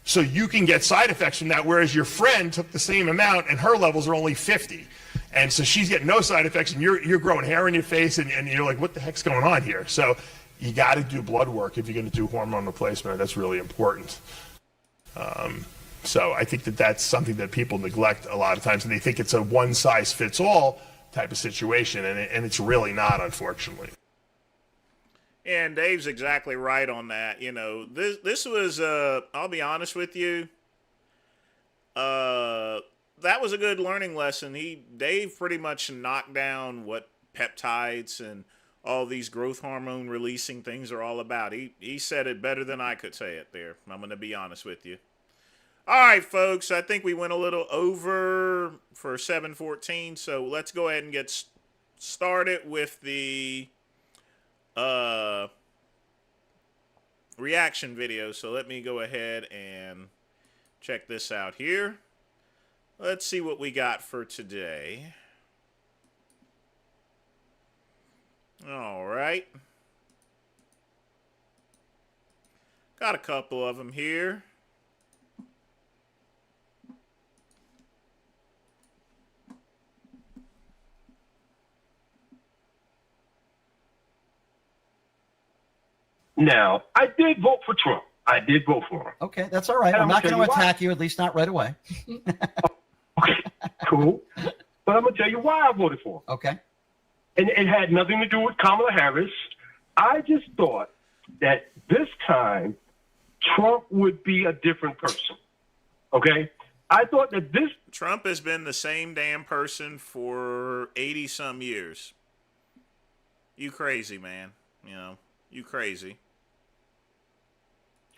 So you can get side effects from that, whereas your friend took the same amount and her levels are only 50. And so she's getting no side effects, and you're growing hair in your face, and you're like, what the heck's going on here? So you got to do blood work if you're going to do hormone replacement. That's really important. So I think that that's something that people neglect a lot of times, and they think it's a one-size-fits-all type of situation, and it's really not, unfortunately. And Dave's exactly right on that. You know, this was, I'll be honest with you, that was a good learning lesson. Dave pretty much knocked down what peptides and all these growth hormone releasing things are all about. He said it better than I could say it there. I'm going to be honest with you. All right, folks, I think we went a little over for 7:14, so let's go ahead and get started with the reaction video. So let me go ahead and check this out here. Let's see what we got for today. All right. Got a couple of them here. Now, I did vote for Trump. I did vote for him. Okay, that's all right. And I'm not going to attack why. you, at least not right away. Okay, cool. But I'm going to tell you why I voted for him. Okay. And it had nothing to do with Kamala Harris. I just thought that this time Trump would be a different person. Okay? I thought that this... Trump has been the same damn person for 80-some years. You crazy, man. You know, you crazy.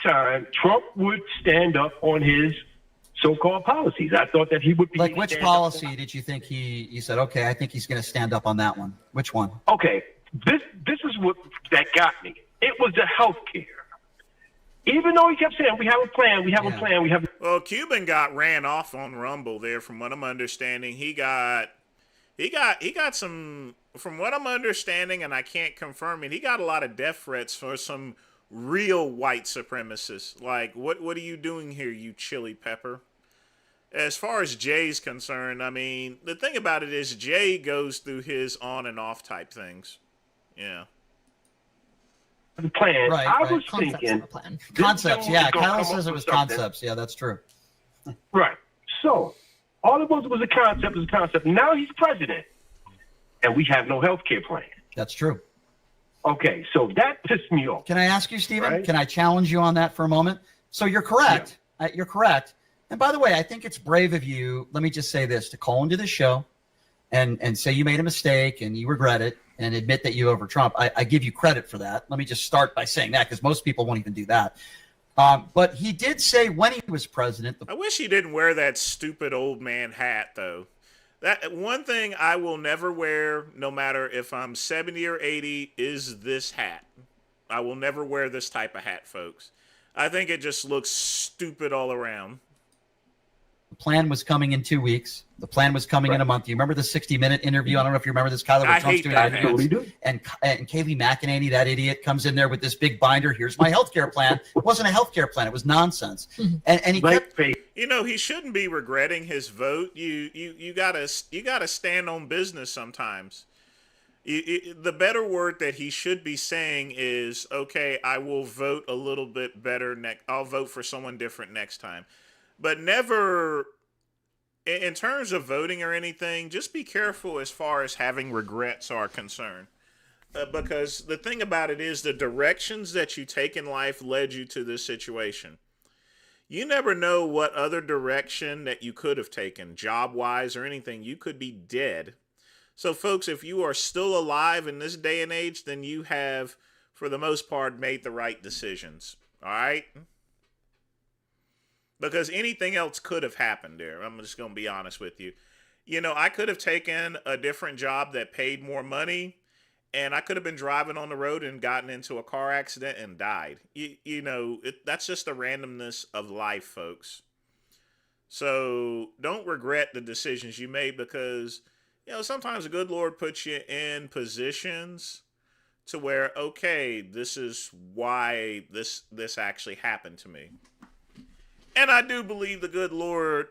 Time Trump would stand up on his so-called policies. I thought that he would be... Like which policy did you think you said, okay, I think he's going to stand up on that one? Which one? Okay, this is what that got me. It was the health care. Even though he kept saying, we have a plan, we have a plan, we have... Well, Cuban got ran off on Rumble there, from what I'm understanding. He got some, from what I'm understanding, and I can't confirm it, he got a lot of death threats for some real white supremacists. Like, what are you doing here, you chili pepper? As far as Jay's concerned, I mean, the thing about it is Jay goes through his on and off type things. Yeah. The plan. Right, I right. was Concepts thinking... of a plan. Concepts, yeah. Kyle says it was concepts. Yeah, that's true. Right. So, all it was a concept, Now he's president, and we have no health care plan. That's true. Okay, so that pissed me off. Can I ask you, Stephen? Right? Can I challenge you on that for a moment? So you're correct. You're correct. And by the way, I think it's brave of you. Let me just say this: to call into the show and say you made a mistake and you regret it and admit that you over Trump. I give you credit for that. Let me just start by saying that because most people won't even do that. But he did say when he was president. I wish he didn't wear that stupid old man hat, though. That one thing I will never wear, no matter if I'm 70 or 80, is this hat. I will never wear this type of hat, folks. I think it just looks stupid all around. The plan was coming in 2 weeks. The plan was coming in a month. Do you remember the 60-minute interview? I don't know if you remember this, Kyler. I hate that hat. And Kayleigh McEnany, that idiot, comes in there with this big binder. Here's my healthcare plan. It wasn't a healthcare plan. It was nonsense. And he kept. You know, he shouldn't be regretting his vote. You gotta stand on business sometimes. The better word that he should be saying is, okay, I will vote a little bit better I'll vote for someone different next time. But never, in terms of voting or anything, just be careful as far as having regrets are concerned. Because the thing about it is the directions that you take in life led you to this situation. You never know what other direction that you could have taken, job-wise or anything. You could be dead. So, folks, if you are still alive in this day and age, then you have, for the most part, made the right decisions. All right? Because anything else could have happened there. I'm just going to be honest with you. You know, I could have taken a different job that paid more money, and I could have been driving on the road and gotten into a car accident and died. You know, that's just the randomness of life, folks. So don't regret the decisions you made because, you know, sometimes the good Lord puts you in positions to where, okay, this is why this actually happened to me. And I do believe the good Lord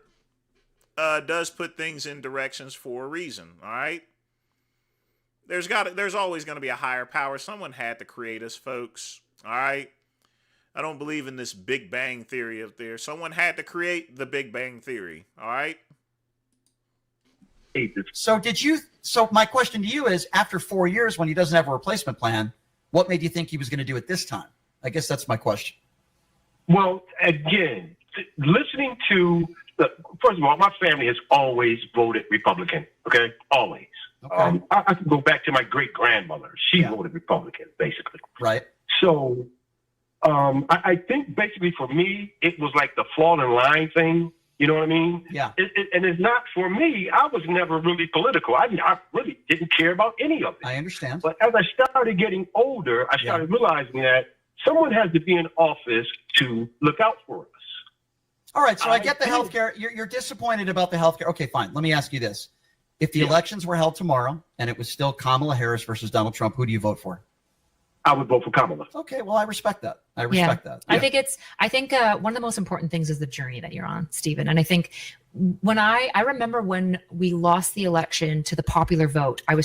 does put things in directions for a reason, all right? There's always going to be a higher power. Someone had to create us, folks, all right? I don't believe in this Big Bang Theory up there. Someone had to create the Big Bang Theory, all right? So my question to you is, after 4 years when he doesn't have a replacement plan, what made you think he was going to do it this time? I guess that's my question. Well, again, listening to first of all, my family has always voted Republican. Okay, always. Okay. I can go back to my great grandmother. She voted Republican, basically. Right. So, I think basically for me, it was like the fall in line thing. You know what I mean? Yeah. And it's not for me. I was never really political. I really didn't care about any of it. I understand. But as I started getting older, I started realizing that someone has to be in office to look out for us. All right, so I get the healthcare. You're disappointed about the healthcare. Okay, fine. Let me ask you this: if the elections were held tomorrow and it was still Kamala Harris versus Donald Trump, who do you vote for? I would vote for Kamala. Okay, well, I respect that. I respect that. I think one of the most important things is the journey that you're on, Stephen. And I think when I remember when we lost the election to the popular vote, I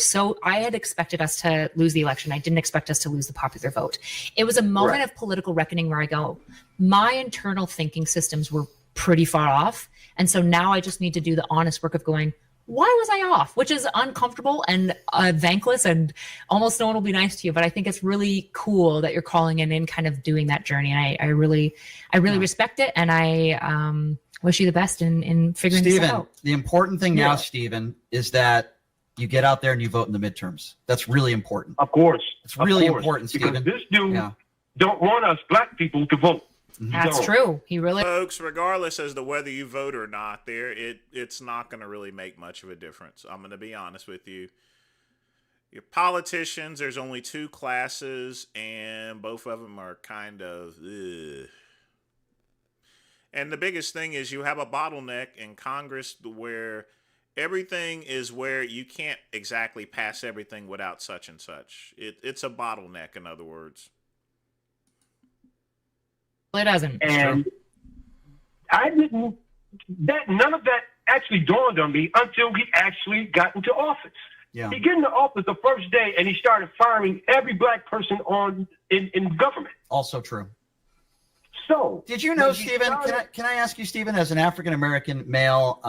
had expected us to lose the election. I didn't expect us to lose the popular vote. It was a moment of political reckoning where I go, my internal thinking systems were pretty far off. And so now I just need to do the honest work of going, why was I off? Which is uncomfortable and thankless, and almost no one will be nice to you. But I think it's really cool that you're calling in and kind of doing that journey. And I really respect it. And I wish you the best in figuring this out. The important thing now, Stephen, is that you get out there and you vote in the midterms. That's really important. Of course. It's really important, Stephen. Because this dude don't want us black people to vote. That's true. He really, folks, regardless as to whether you vote or not, it's not going to really make much of a difference. I'm going to be honest with you. Your politicians, there's only two classes, and both of them are kind of ugh. And the biggest thing is you have a bottleneck in Congress where everything is where you can't exactly pass everything without such and such. It's a bottleneck, in other words. It doesn't. And none of that actually dawned on me until he actually got into office. Yeah. He got into office the first day and he started firing every black person in government. Also true. So did you know, Stephen, can I ask you, Stephen, as an African-American male,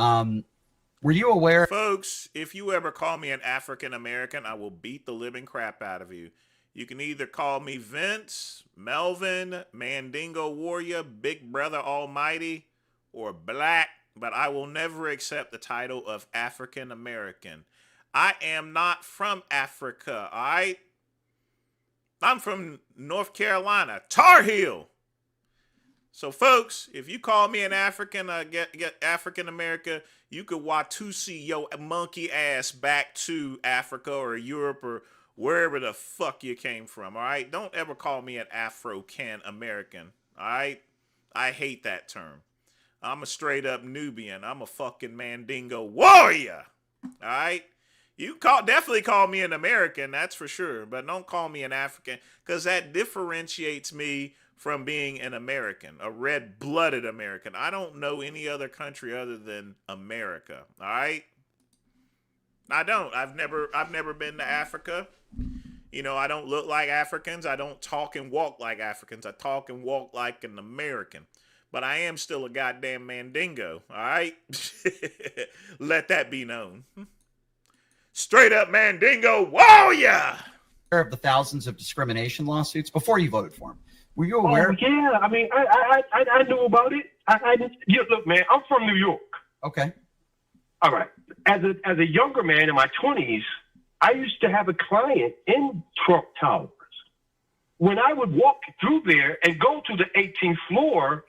were you aware? Folks, if you ever call me an African-American, I will beat the living crap out of you. You can either call me Vince, Melvin, Mandingo Warrior, Big Brother Almighty, or Black, but I will never accept the title of African American. I am not from Africa, all right? I'm from North Carolina, Tar Heel. So, folks, if you call me an African, get African American, you could Watusi your monkey ass back to Africa or Europe or wherever the fuck you came from, all right? Don't ever call me an Afro-Can American, all right? I hate that term. I'm a straight-up Nubian. I'm a fucking Mandingo warrior, all right? You definitely call me an American, that's for sure, but don't call me an African, because that differentiates me from being an American, a red-blooded American. I don't know any other country other than America, all right? I don't. I've never been to Africa. You know, I don't look like Africans. I don't talk and walk like Africans. I talk and walk like an American. But I am still a goddamn Mandingo, all right? Let that be known. Straight up Mandingo warrior! Of the thousands of discrimination lawsuits before you voted for him. Were you aware? Oh, yeah. I mean, I knew about it. Look, man, I'm from New York. Okay. All right. As a younger man in my 20s, I used to have a client in Trump Towers. When I would walk through there and go to the 18th floor,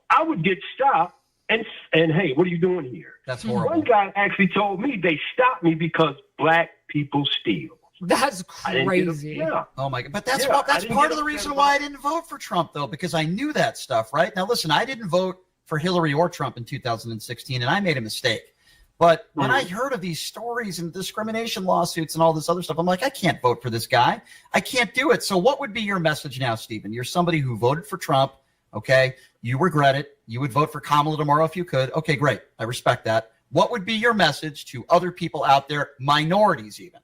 I would get stopped and hey, what are you doing here? That's horrible. One guy actually told me they stopped me because black people steal. That's crazy. Yeah. Oh my God! But that's part of the reason why I didn't vote for Trump, though, because I knew that stuff. Right now, listen, I didn't vote for Hillary or Trump in 2016, and I made a mistake. But when I heard of these stories and discrimination lawsuits and all this other stuff, I'm like, I can't vote for this guy. I can't do it. So, what would be your message now, Stephen? You're somebody who voted for Trump. Okay, you regret it. You would vote for Kamala tomorrow if you could. Okay, great. I respect that. What would be your message to other people out there, minorities even,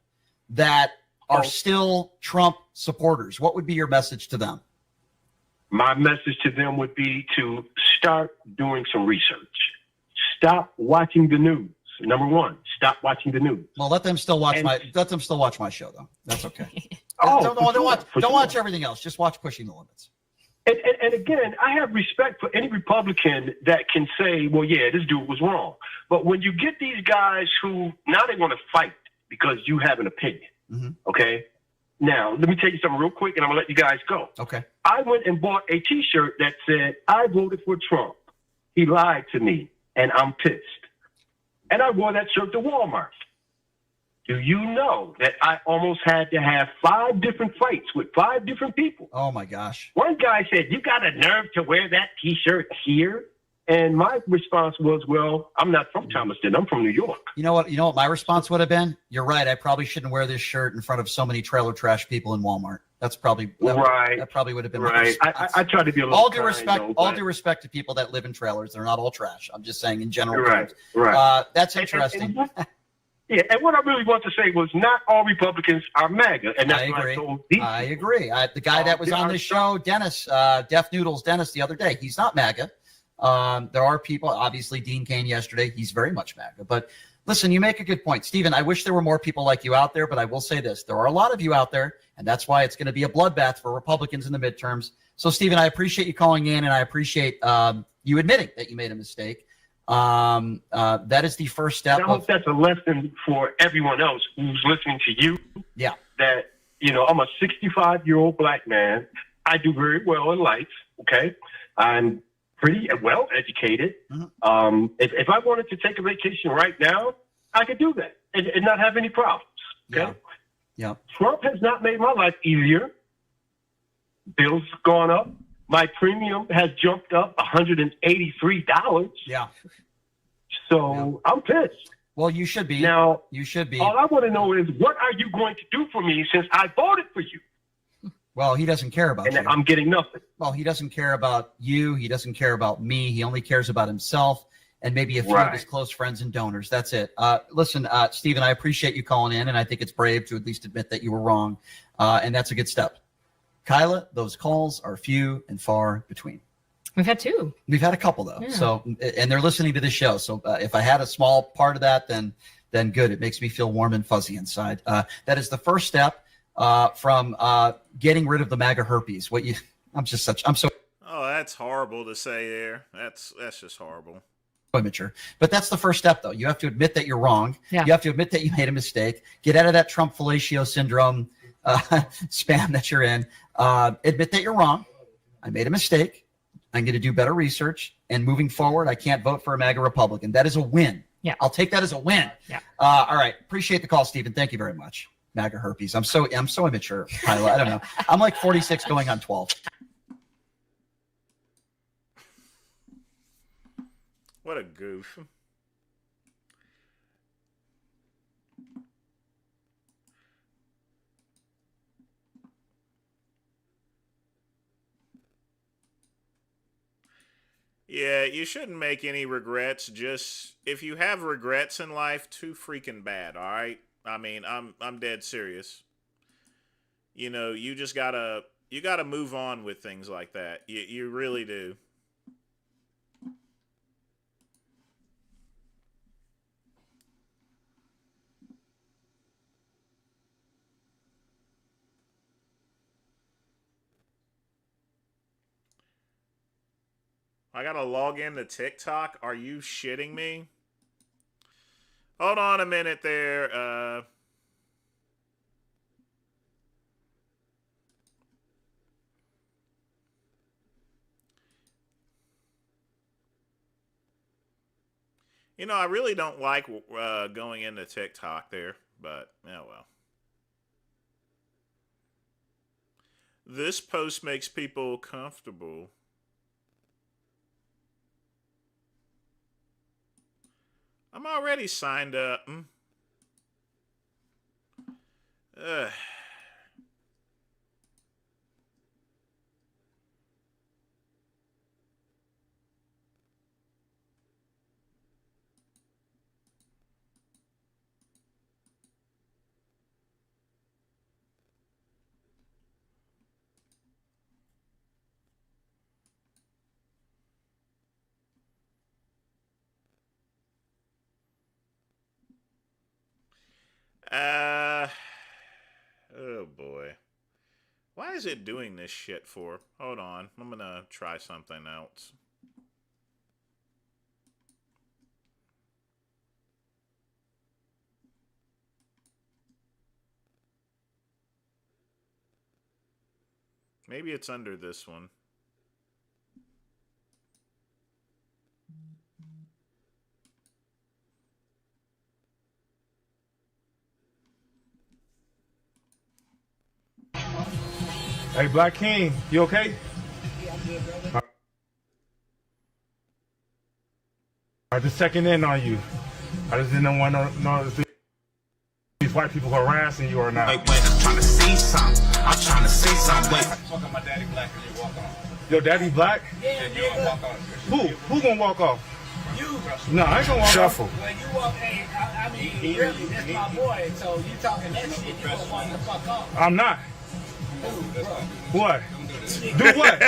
that are still Trump supporters? What would be your message to them? My message to them would be to start doing some research. Stop watching the news. Number one, stop watching the news. Well, let them still watch my show, though. That's okay. Don't watch everything else. Just watch Pushing the Limits. And again, I have respect for any Republican that can say, well, yeah, this dude was wrong. But when you get these guys who now they want to fight because you have an opinion, okay? Now, let me tell you something real quick, and I'm going to let you guys go. Okay. I went and bought a T-shirt that said, I voted for Trump. He lied to me, and I'm pissed. And I wore that shirt to Walmart. Do you know that I almost had to have 5 different fights with 5 different people? Oh, my gosh. One guy said, you got a nerve to wear that T-shirt here? And my response was, well, I'm not from Thomaston. I'm from New York. You know what my response would have been? You're right. I probably shouldn't wear this shirt in front of so many trailer trash people in Walmart. That's probably right. That probably would have been right. I try to be a little all due respect to people that live in trailers. They're not all trash. I'm just saying in general. Right. Terms. Right. That's interesting. Yeah, and what I really want to say was not all Republicans are MAGA, and that's I agree. what I told these. I agree. The guy that was on this show, Dennis, Deaf Noodles Dennis, the other day, he's not MAGA. There are people, obviously Dean Cain yesterday, he's very much MAGA. But listen, you make a good point. Stephen, I wish there were more people like you out there, but I will say this. There are a lot of you out there, and that's why it's going to be a bloodbath for Republicans in the midterms. So, Stephen, I appreciate you calling in, and I appreciate you admitting that you made a mistake. That is the first step. I hope that's a lesson for everyone else who's listening to you. Yeah. That, I'm a 65-year-old black man. I do very well in life. Okay. I'm pretty well educated. Mm-hmm. If I wanted to take a vacation right now, I could do that and not have any problems. Okay. Yeah. Trump has not made my life easier. Bills gone up. My premium has jumped up $183. Yeah. So I'm pissed. Well, you should be. Now, you should be. All I want to know is, what are you going to do for me since I voted for you? Well, he doesn't care about you. And I'm getting nothing. Well, he doesn't care about you. He doesn't care about me. He only cares about himself and maybe a few of his close friends and donors. That's it. Listen, Stephen, I appreciate you calling in, and I think it's brave to at least admit that you were wrong, and that's a good step. Kyla, those calls are few and far between. We've had 2. We've had a couple, though. Yeah. So, and they're listening to this show. So if I had a small part of that, then good. It makes me feel warm and fuzzy inside. That is the first step. from getting rid of the MAGA herpes. I'm so Oh, that's horrible to say there. That's just horrible. immature. But that's the first step, though. You have to admit that you're wrong. Yeah. You have to admit that you made a mistake. Get out of that Trump fellatio syndrome spam that you're in. Admit that you're wrong. I made a mistake. I'm going to do better research. And moving forward, I can't vote for a MAGA Republican. That is a win. Yeah. I'll take that as a win. Yeah. All right. Appreciate the call, Stephen. Thank you very much. MAGA herpes. I'm so immature, Kyla. I don't know. I'm like 46 going on 12. What a goof. Yeah, you shouldn't make any regrets. Just if you have regrets in life, too freaking bad, all right? I mean, I'm dead serious. You know, you just gotta move on with things like that. You really do. I gotta log into TikTok. Are you shitting me? Hold on a minute there. You know, I really don't like going into TikTok there, but oh well. This post makes people comfortable. I'm already signed up. Ugh. Oh boy. Why is it doing this shit for? Hold on. I'm gonna try something else. Maybe it's under this one. Hey, Black King, you okay? I'm just checking in on you. I just didn't want to know if these white people harassing you or not. Wait, I'm trying to see something. I'm trying to see something. Wait. Fucking my daddy black and you walk off. Your daddy black? Yeah, you gonna walk off. Who gonna walk off? You. No, I ain't gonna walk Shuffle. off. When you walk, hey, I mean, really, that's my boy. So you talking that shit, you gonna walk the fuck off. I'm not. What? Do what?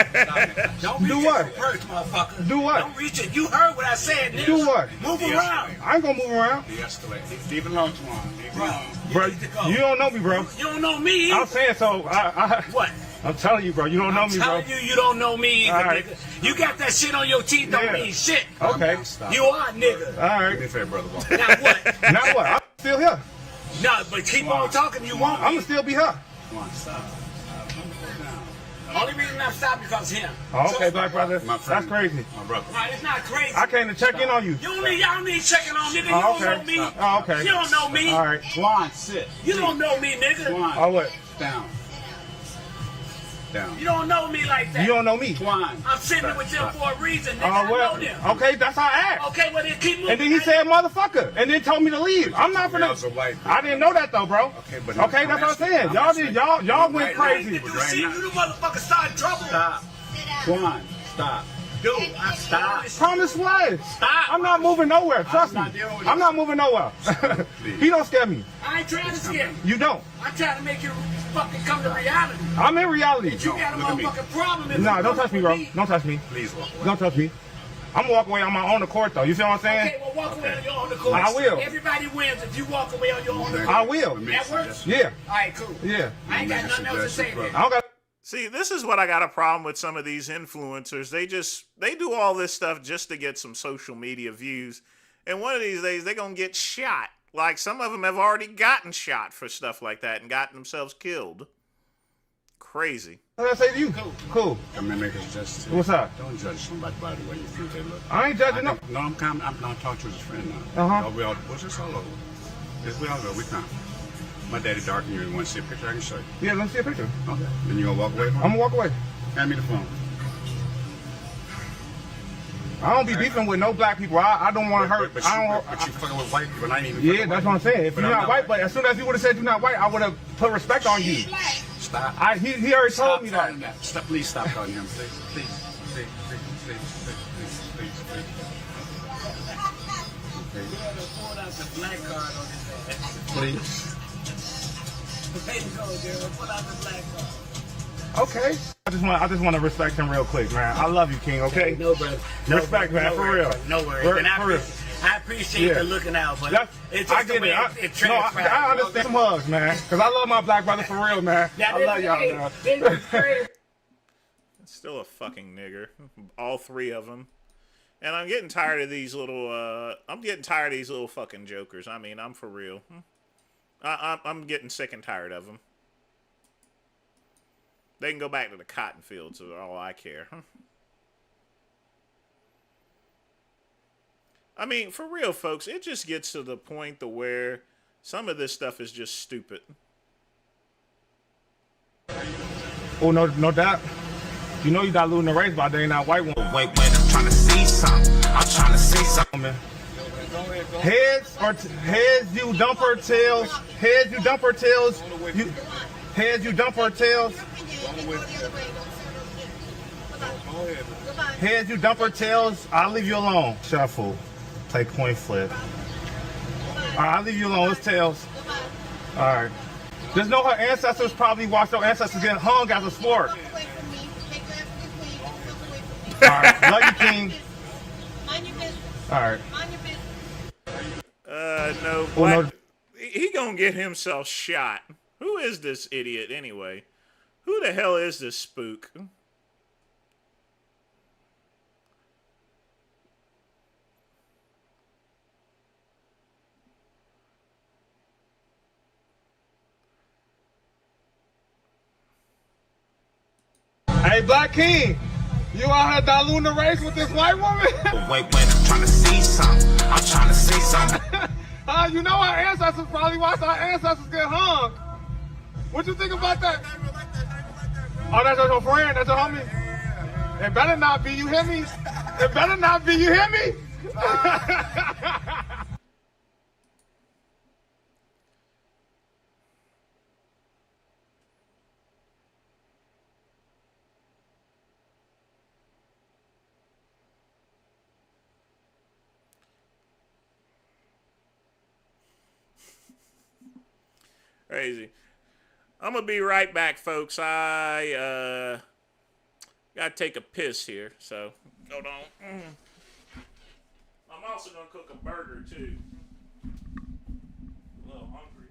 Don't reach Do what? your purse, motherfucker. Do what? Don't reach it. You heard what I said, nigga. Do what? Move around. I ain't gonna move around. Stephen Longewan. Bro, you don't know me, bro. You don't know me. I'm saying so. What? I'm telling you, bro. You don't know me, bro. I'm telling you, you don't know me either, right. nigga. You got that shit on your teeth, don't mean shit. Okay. You are, nigga. All right. Be fair, brother. Now what? Now what? I'm still here. No, but keep on talking. You won't. I'm gonna still be here. Come on, stop. Only reason I'm stopping because of him. Oh, okay, black brother. That's crazy. My brother. No, it's not crazy. I came to check in on you. Y'all need checking on, nigga. You Oh, don't okay. know me. Oh, okay. You don't know me. All right. Swan, sit. You don't know me, nigga. Swan. Oh, what? Down. You don't know me like that. You don't know me. Swan. I'm sitting with them for a reason, nigga. Oh, well, I know them. okay, that's how I act. Okay, well then keep moving. And then he said motherfucker, and then told me to leave. I'm not finna. I didn't know that though, bro. Okay, that's what I'm saying. Y'all went crazy. You see, you the motherfucker started trouble. Stop. Swan, stop. Dude, stop. Promise what? Stop. I'm not moving nowhere. Trust me. I'm not moving nowhere. He don't scare me. I ain't trying to scare you. You don't. I'm trying to make you fucking come to reality. I'm in reality. But you got a motherfucking problem. Nah, don't touch me, bro. Don't touch me. Please walk away. Don't touch me. I'm gonna walk away on my own accord, though. You see what I'm saying? Okay, well, walk away on your own accord. I will. Everybody wins if you walk away on your own accord. I will. That works? Yeah. All right, cool. Yeah. I ain't got nothing else to say then. I don't got. See, this is what I got a problem with some of these influencers. They do all this stuff just to get some social media views. And one of these days, they're going to get shot. Like, some of them have already gotten shot for stuff like that and gotten themselves killed. Crazy. What did I say to you? Cool. Come and make us just. What's up? Don't judge somebody by the way you think they look. I ain't judging them. No, I'm calm. I'm not talking to his friend now. Uh-huh. We all, what's this all over? Yes, we all know. We calm. My daddy dark and you want to see a picture? I can show you. Yeah, let me see a picture. Okay. Then you gonna walk away? I'm gonna walk away. Hand me the phone. I don't be beefing with no black people. I don't want to hurt. But you fucking with white people. I ain't even. Yeah, that's what I'm saying. If you're not white, but as soon as he would have said you're not white, I would have put respect on you. Stop. He already told me that. Stop. Please stop calling him. Please. Please. Okay. I just want to respect him real quick, man. I love you, King. Okay. No, brother. Respect, man. For real. No worries. I appreciate the looking out, but it's just the way it transpires. I understand some hugs, man. Because I love my black brother for real, man. I love y'all, man. Still a fucking nigger. All three of them. And I'm getting tired of these little, fucking jokers. I mean, I'm for real. I'm getting sick and tired of them. They can go back to the cotton fields, is all I care. I mean, for real, folks, it just gets to the point to where some of this stuff is just stupid. Oh, no doubt. You know you got losing the race by they ain't not white one. Wait, I'm trying to see something. I'm trying to see something. Heads, you dumper tails. Heads, you dumper tails. Heads, you dumper tails. Heads, you dumper tails. I'll leave you alone. Shuffle. Play coin flip. Alright, I'll leave you alone. It's tails. Alright. Just know her ancestors probably watched her ancestors get hung as a sport. Alright, love you, King. Alright. No, black, he gonna get himself shot. Who is this idiot anyway? Who the hell is this spook? Hey, Black King, you out here diluting the race with this white woman? Wait, I'm trying to see something. I'm trying to see something. You know our ancestors probably watched our ancestors get hung. What you think about that? Oh, that's your friend? That's your homie? It better not be, you hear me? It better not be, you hear me? Crazy. I'm gonna be right back, folks. I gotta take a piss here, so hold on. I'm also gonna cook a burger too. A little hungry.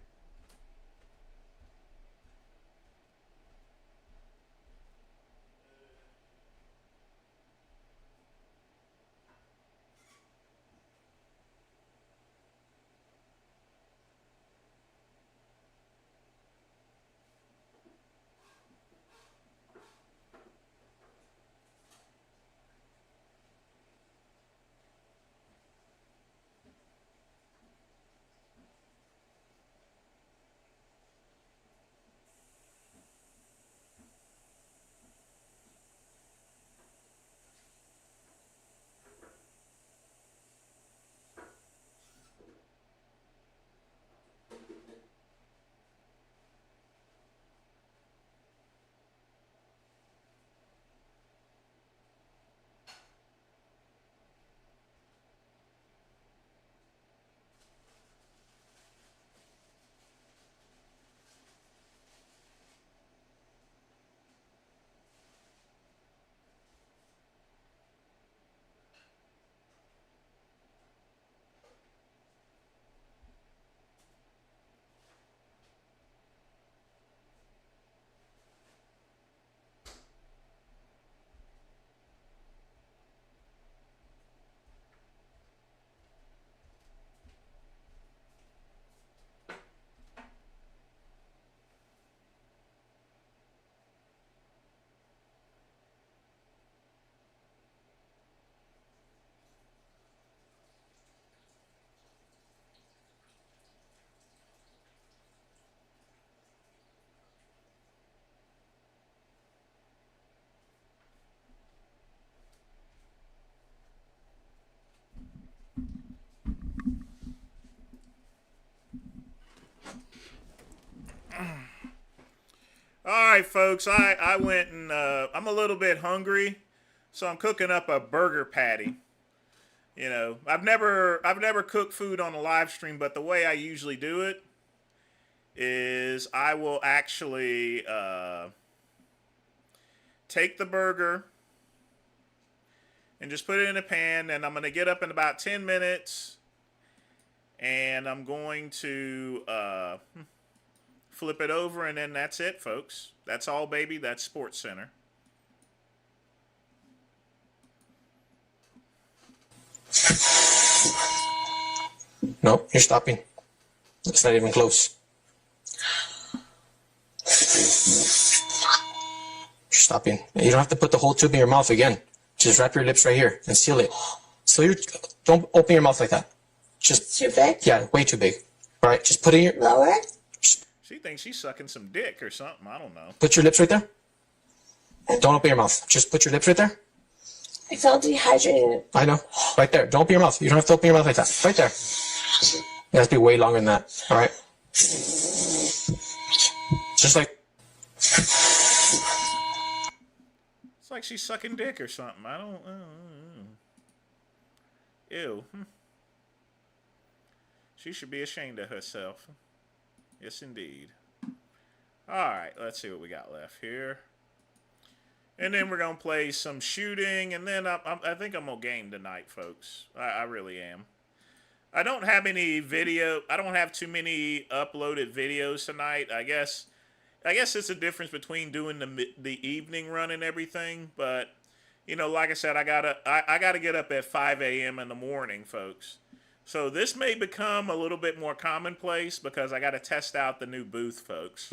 right, folks. I went and I'm a little bit hungry, so I'm cooking up a burger patty. You know, I've never cooked food on a live stream, but the way I usually do it is I will actually take the burger and just put it in a pan, and I'm going to get up in about 10 minutes, and I'm going to flip it over, and then that's it, folks. That's all, baby. That's Sports Center. No, you're stopping. It's not even close. You're stopping. You don't have to put the whole tube in your mouth again. Just wrap your lips right here and seal it. So you don't open your mouth like that. Just too big? Yeah, way too big. All right, just put it in your lower. She thinks she's sucking some dick or something. I don't know. Put your lips right there. Don't open your mouth. Just put your lips right there. I felt dehydrated. I know. Right there. Don't open your mouth. You don't have to open your mouth like that. Right there. It has to be way longer than that. All right. Just like. It's like she's sucking dick or something. I don't. Ew. She should be ashamed of herself. Yes, indeed. All right. Let's see what we got left here. And then we're going to play some shooting, and then I think I'm going to game tonight, folks. I really am. I don't have any video. I don't have too many uploaded videos tonight. I guess it's a difference between doing the evening run and everything, but, you know, like I said, I gotta get up at 5 a.m. in the morning, folks. So this may become a little bit more commonplace because I got to test out the new booth, folks.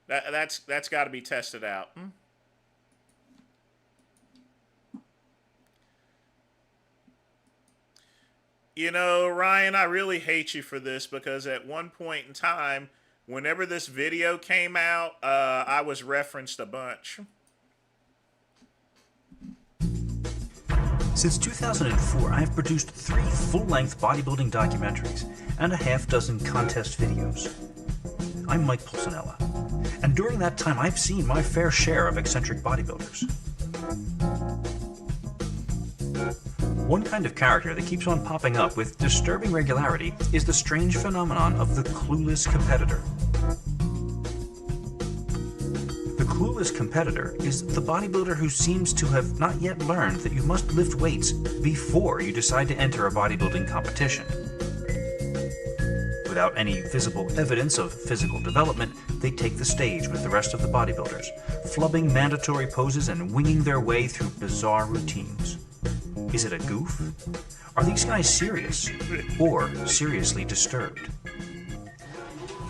That's got to be tested out. You know, Ryan, I really hate you for this because at one point in time, whenever this video came out, I was referenced a bunch. Since 2004, I have produced 3 full-length bodybuilding documentaries and a half-dozen contest videos. I'm Mike Pulcinella, and during that time I've seen my fair share of eccentric bodybuilders. One kind of character that keeps on popping up with disturbing regularity is the strange phenomenon of the clueless competitor. The clueless competitor is the bodybuilder who seems to have not yet learned that you must lift weights before you decide to enter a bodybuilding competition. Without any visible evidence of physical development, they take the stage with the rest of the bodybuilders, flubbing mandatory poses and winging their way through bizarre routines. Is it a goof? Are these guys serious? Or seriously disturbed?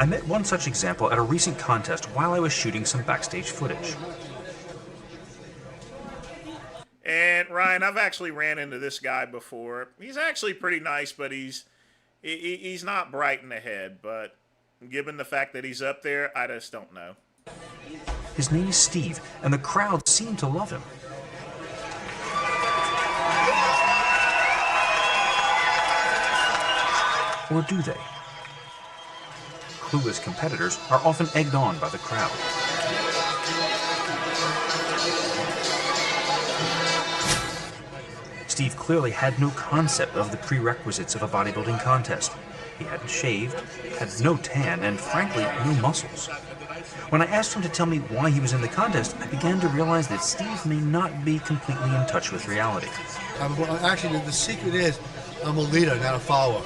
I met one such example at a recent contest while I was shooting some backstage footage. And Ryan, I've actually ran into this guy before. He's actually pretty nice, but he's not bright in the head. But given the fact that he's up there, I just don't know. His name is Steve, and the crowd seemed to love him. Or do they? Clueless competitors are often egged on by the crowd. Steve clearly had no concept of the prerequisites of a bodybuilding contest. He hadn't shaved, had no tan, and frankly, no muscles. When I asked him to tell me why he was in the contest, I began to realize that Steve may not be completely in touch with reality. Actually, the secret is I'm a leader, not a follower.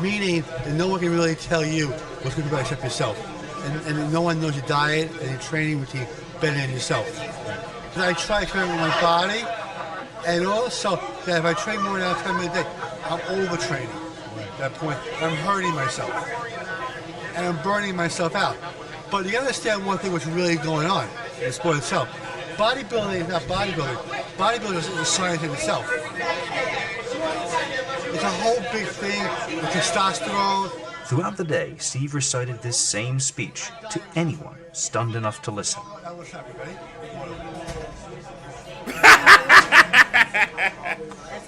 Meaning that no one can really tell you what's good about except yourself. And no one knows your diet and your training routine better than yourself. So I try to train with my body, and also that if I train more than 10 minutes a day, I'm overtraining at that point. I'm hurting myself. And I'm burning myself out. But you gotta understand one thing what's really going on in the sport itself. Bodybuilding is not bodybuilding. Bodybuilding is a science in itself. It's a whole big thing with testosterone. Throughout the day, Steve recited this same speech to anyone stunned enough to listen. That's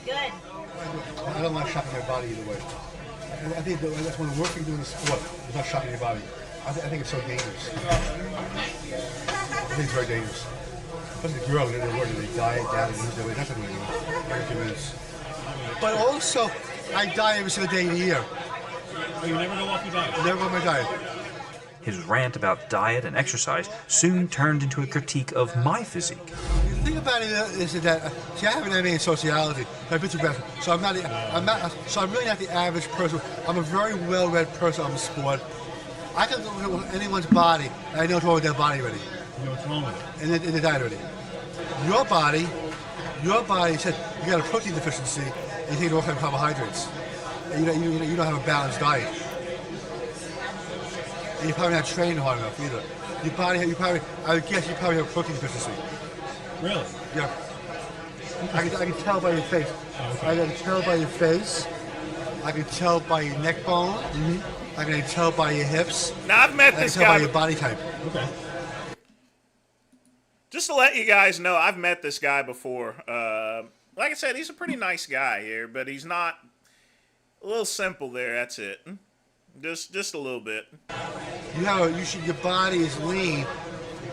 good. I don't like shocking my body either way. I think that's one of the worst things doing in the sport is not shocking your body. I think it's so dangerous. think it's very dangerous. Especially the girls, they're working, they diet down and lose their weight. That's what they're doing. Every 2 minutes. But also, I diet every single day of the year. Oh, you never go off your diet? Never go off my diet. His rant about diet and exercise soon turned into a critique of my physique. The thing about it is that see, I have an MA in sociology. I've been to basketball, so I'm really not the average person. I'm a very well-read person on the sport. I can look at anyone's body, and I know what's wrong with their body already. You know what's wrong with it? In the diet already. Your body said you got a protein deficiency, and you take all kinds of carbohydrates, and you don't have a balanced diet. And you're probably not training hard enough either. I would guess you probably have a protein deficiency. Really? Yeah. I can tell by your face. Oh, okay. I can tell by your face. I can tell by your neck bone. I can tell by your hips. Now, I've met this I can tell guy. by your body type. Okay. Just to let you guys know, I've met this guy before. Like I said, he's a pretty nice guy here, but he's not a little simple there. That's it. Just a little bit. Your body is lean,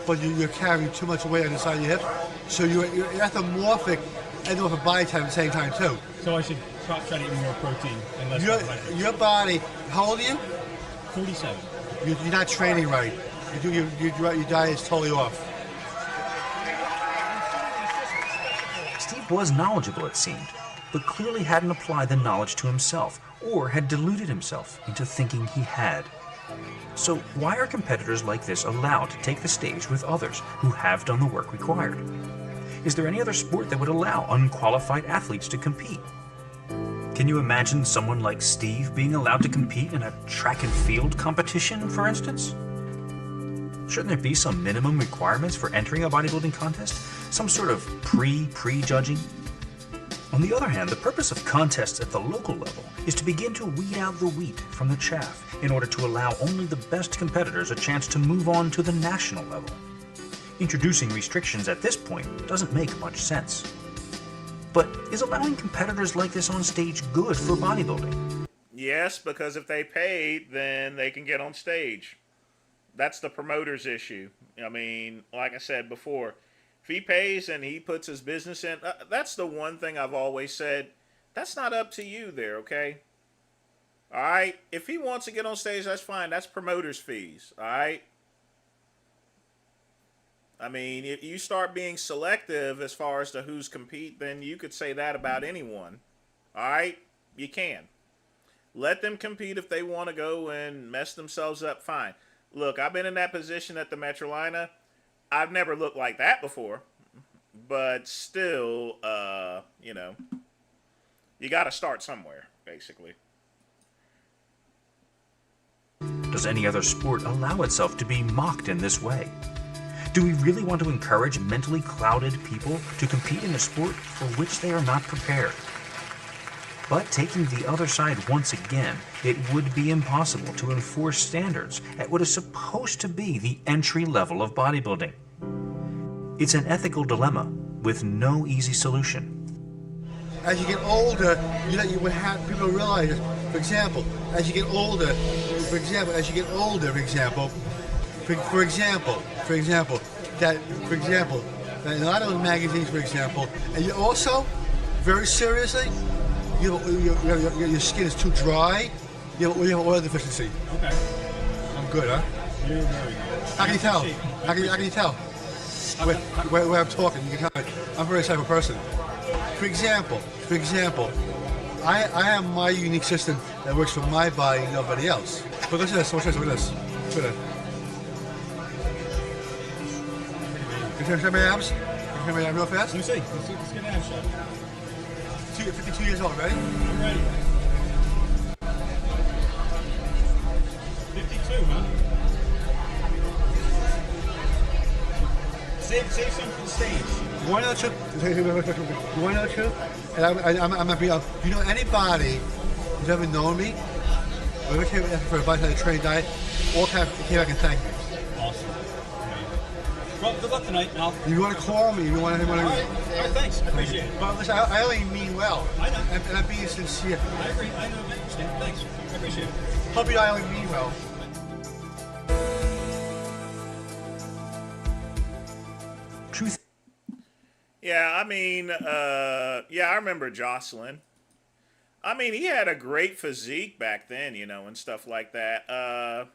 but you're carrying too much weight on the side of your hips, so you're ectomorphic and with a body type at the same time too. So I should try to eat more protein and less carbohydrates. Your body, how old are you? 47. You're not training right. Your diet is totally off. Steve was knowledgeable, it seemed, but clearly hadn't applied the knowledge to himself, or had deluded himself into thinking he had. So why are competitors like this allowed to take the stage with others who have done the work required? Is there any other sport that would allow unqualified athletes to compete? Can you imagine someone like Steve being allowed to compete in a track and field competition, for instance? Shouldn't there be some minimum requirements for entering a bodybuilding contest? Some sort of pre-judging? On the other hand, the purpose of contests at the local level is to begin to weed out the wheat from the chaff in order to allow only the best competitors a chance to move on to the national level. Introducing restrictions at this point doesn't make much sense. But is allowing competitors like this on stage good for bodybuilding? Yes, because if they paid, then they can get on stage. That's the promoter's issue. I mean, like I said before, if he pays and he puts his business in, that's the one thing I've always said. That's not up to you there, okay? All right? If he wants to get on stage, that's fine. That's promoter's fees, all right? I mean, if you start being selective as far as to who's compete, then you could say that about anyone, all right? You can. Let them compete if they want to go and mess themselves up, fine. Look, I've been in that position at the Metrolina. I've never looked like that before, but still, you know, you got to start somewhere, basically. Does any other sport allow itself to be mocked in this way? Do we really want to encourage mentally clouded people to compete in a sport for which they are not prepared? But taking the other side once again, it would be impossible to enforce standards at what is supposed to be the entry level of bodybuilding. It's an ethical dilemma with no easy solution. As you get older, you would have people realize this. For example, as you get older, that in a lot of those magazines, for example, and you also, very seriously, your skin is too dry. You have oil deficiency. Okay. I'm good, huh? You're very good. How can you tell? How can you tell? Where I'm talking, you can tell I'm a very type of person. For example, I have my unique system that works for my body and nobody else. But listen to this. Watch this. Look at this. Look at that. Can you show my abs? Can you show my abs real fast? Let me see. Let's get an ab shot. 52 years old, ready? I'm ready. 52, huh? Save some for the stage. You want to know the truth? You want to know the truth? And I'm gonna be honest. You know anybody who's ever known me, whoever came for advice on a trained diet, all came back and thanked me. Awesome. Well, good luck tonight, Al. You want to call me? You want to? All right, thanks. I appreciate it. But listen, I only mean well. I know. And I'm being sincere. I agree. I know. I understand. Thanks. I appreciate it. Hope you I only mean well. Yeah, I mean, yeah, I remember Jocelyn. I mean, he had a great physique back then, you know, and stuff like that. I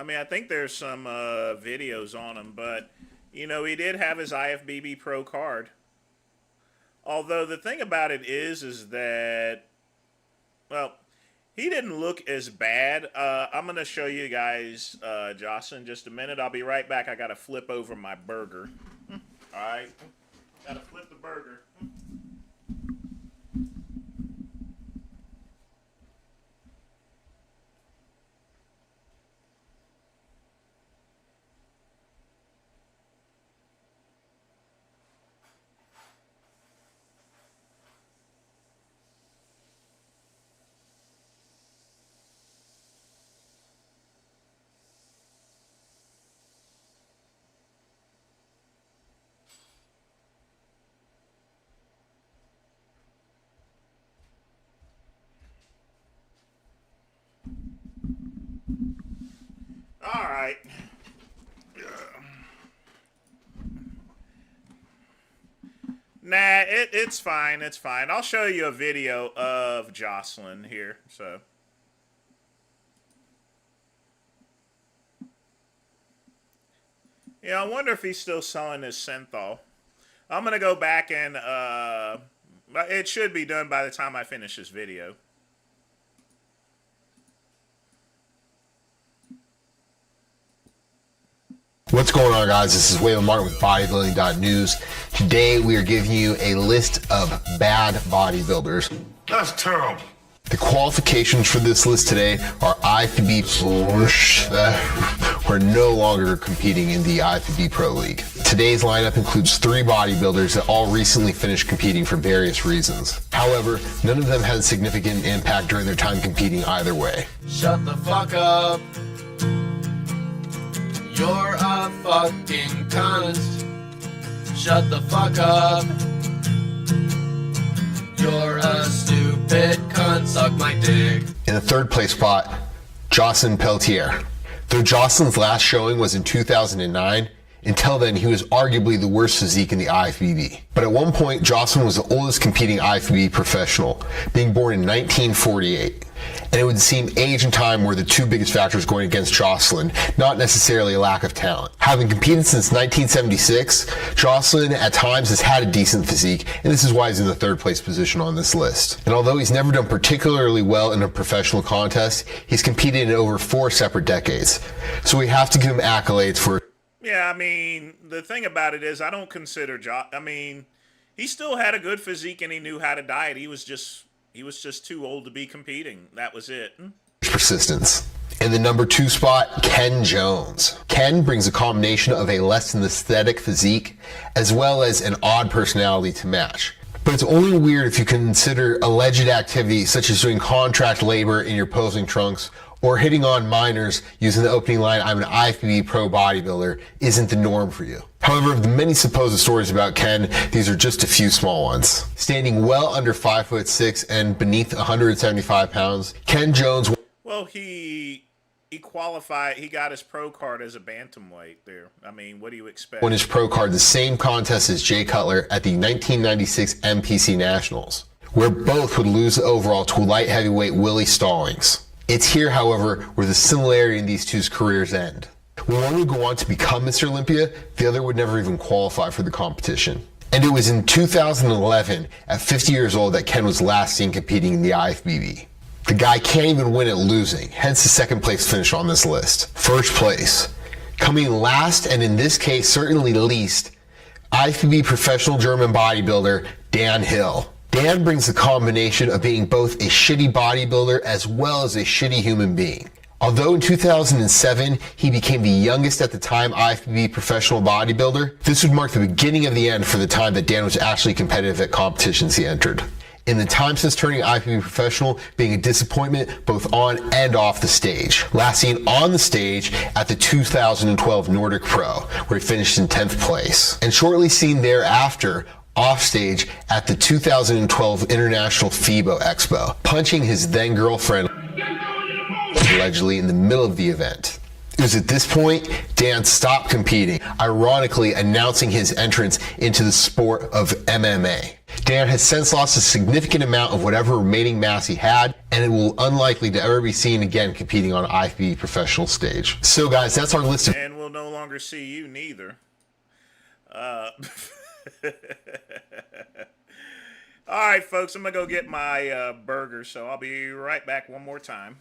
mean, I think there's some videos on him, but, you know, he did have his IFBB Pro card. Although the thing about it is that, well, he didn't look as bad. I'm going to show you guys Jocelyn in just a minute. I'll be right back. I got to flip over my burger. All right. Got to flip the burger. All right. Nah, it's fine. It's fine. I'll show you a video of Jocelyn here. So. Yeah, I wonder if he's still selling his Synthol. I'm going to go back and, it should be done by the time I finish this video. What's going on, guys? This is Waylon Martin with bodybuilding.news. Today we are giving you a list of bad bodybuilders. That's terrible. The qualifications for this list today are IFBB that were no longer competing in the IFBB Pro League. Today's lineup includes 3 bodybuilders that all recently finished competing for various reasons. However, none of them had significant impact during their time competing either way. Shut the fuck up. You're a fucking cunt. Shut the fuck up. You're a stupid cunt. Suck my dick. In the third place spot, Jocelyn Pelletier. Though Jocelyn's last showing was in 2009, until then he was arguably the worst physique in the IFBB. But at one point, Jocelyn was the oldest competing IFBB professional, being born in 1948. And it would seem age and time were the 2 biggest factors going against Jocelyn, not necessarily a lack of talent. Having competed since 1976, Jocelyn at times has had a decent physique, and this is why he's in the 3rd place position on this list. And although he's never done particularly well in a professional contest, he's competed in over 4 separate decades. So we have to give him accolades for... Yeah, I mean, the thing about it is I don't consider I mean, he still had a good physique and he knew how to diet. He was just too old to be competing. That was it. Persistence. In the number 2 spot, Ken Jones. Ken brings a combination of a less than aesthetic physique as well as an odd personality to match. But it's only weird if you consider alleged activity such as doing contract labor in your posing trunks or hitting on minors using the opening line, "I'm an IFBB pro bodybuilder," isn't the norm for you. However, of the many supposed stories about Ken, these are just a few small ones. Standing well under 5'6" and beneath 175 pounds, Ken Jones... Well, he qualified, he got his pro card as a bantamweight there. I mean, what do you expect? Won his pro card the same contest as Jay Cutler at the 1996 MPC Nationals, where both would lose the overall to light heavyweight Willie Stallings. It's here, however, where the similarity in these two's careers end. When one would go on to become Mr. Olympia, the other would never even qualify for the competition. And it was in 2011, at 50 years old, that Ken was last seen competing in the IFBB. The guy can't even win at losing, hence the 2nd place finish on this list. 1st place, coming last, and in this case certainly least, IFBB professional German bodybuilder Dan Hill. Dan brings the combination of being both a shitty bodybuilder as well as a shitty human being. Although in 2007, he became the youngest at the time IFBB professional bodybuilder, this would mark the beginning of the end for the time that Dan was actually competitive at competitions he entered. In the time since turning IFBB professional, being a disappointment both on and off the stage. Last seen on the stage at the 2012 Nordic Pro, where he finished in 10th place. And shortly seen thereafter offstage at the 2012 International FIBO Expo, punching his then girlfriend allegedly in the middle of the event. It was at this point Dan stopped competing, ironically announcing his entrance into the sport of MMA. Dan has since lost a significant amount of whatever remaining mass he had, and it will unlikely to ever be seen again competing on an IFBB professional stage. So guys, that's our list of... And we'll no longer see you neither. All right, folks, I'm going to go get my burger, so I'll be right back one more time.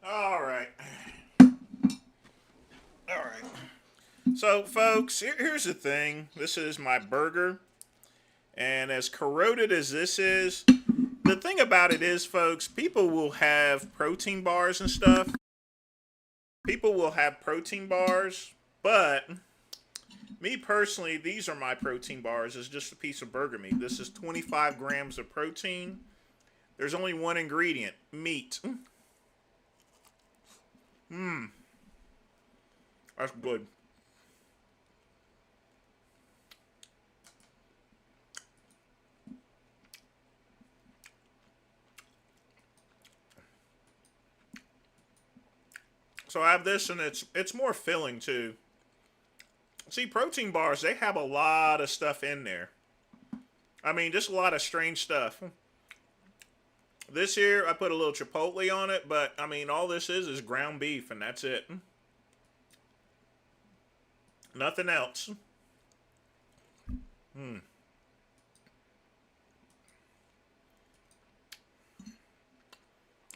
All right. So, folks, here's the thing. This is my burger. And as corroded as this is, the thing about it is, folks, people will have protein bars and stuff. People will have protein bars, but me personally, these are my protein bars. It's just a piece of burger meat. This is 25 grams of protein. There's only one ingredient, meat. That's good. So I have this, and it's more filling too. See, protein bars, they have a lot of stuff in there. I mean, just a lot of strange stuff. This here, I put a little chipotle on it, but I mean, all this is ground beef, and that's it. Nothing else. And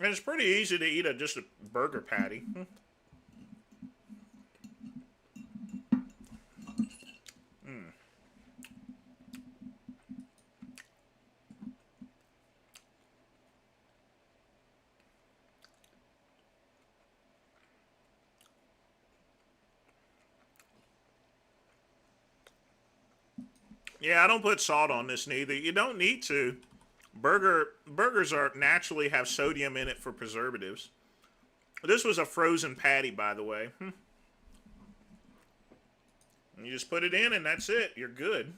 it's pretty easy to eat just a burger patty. Yeah, I don't put salt on this neither. You don't need to. Burgers are naturally have sodium in it for preservatives. This was a frozen patty, by the way. And you just put it in, and that's it. You're good.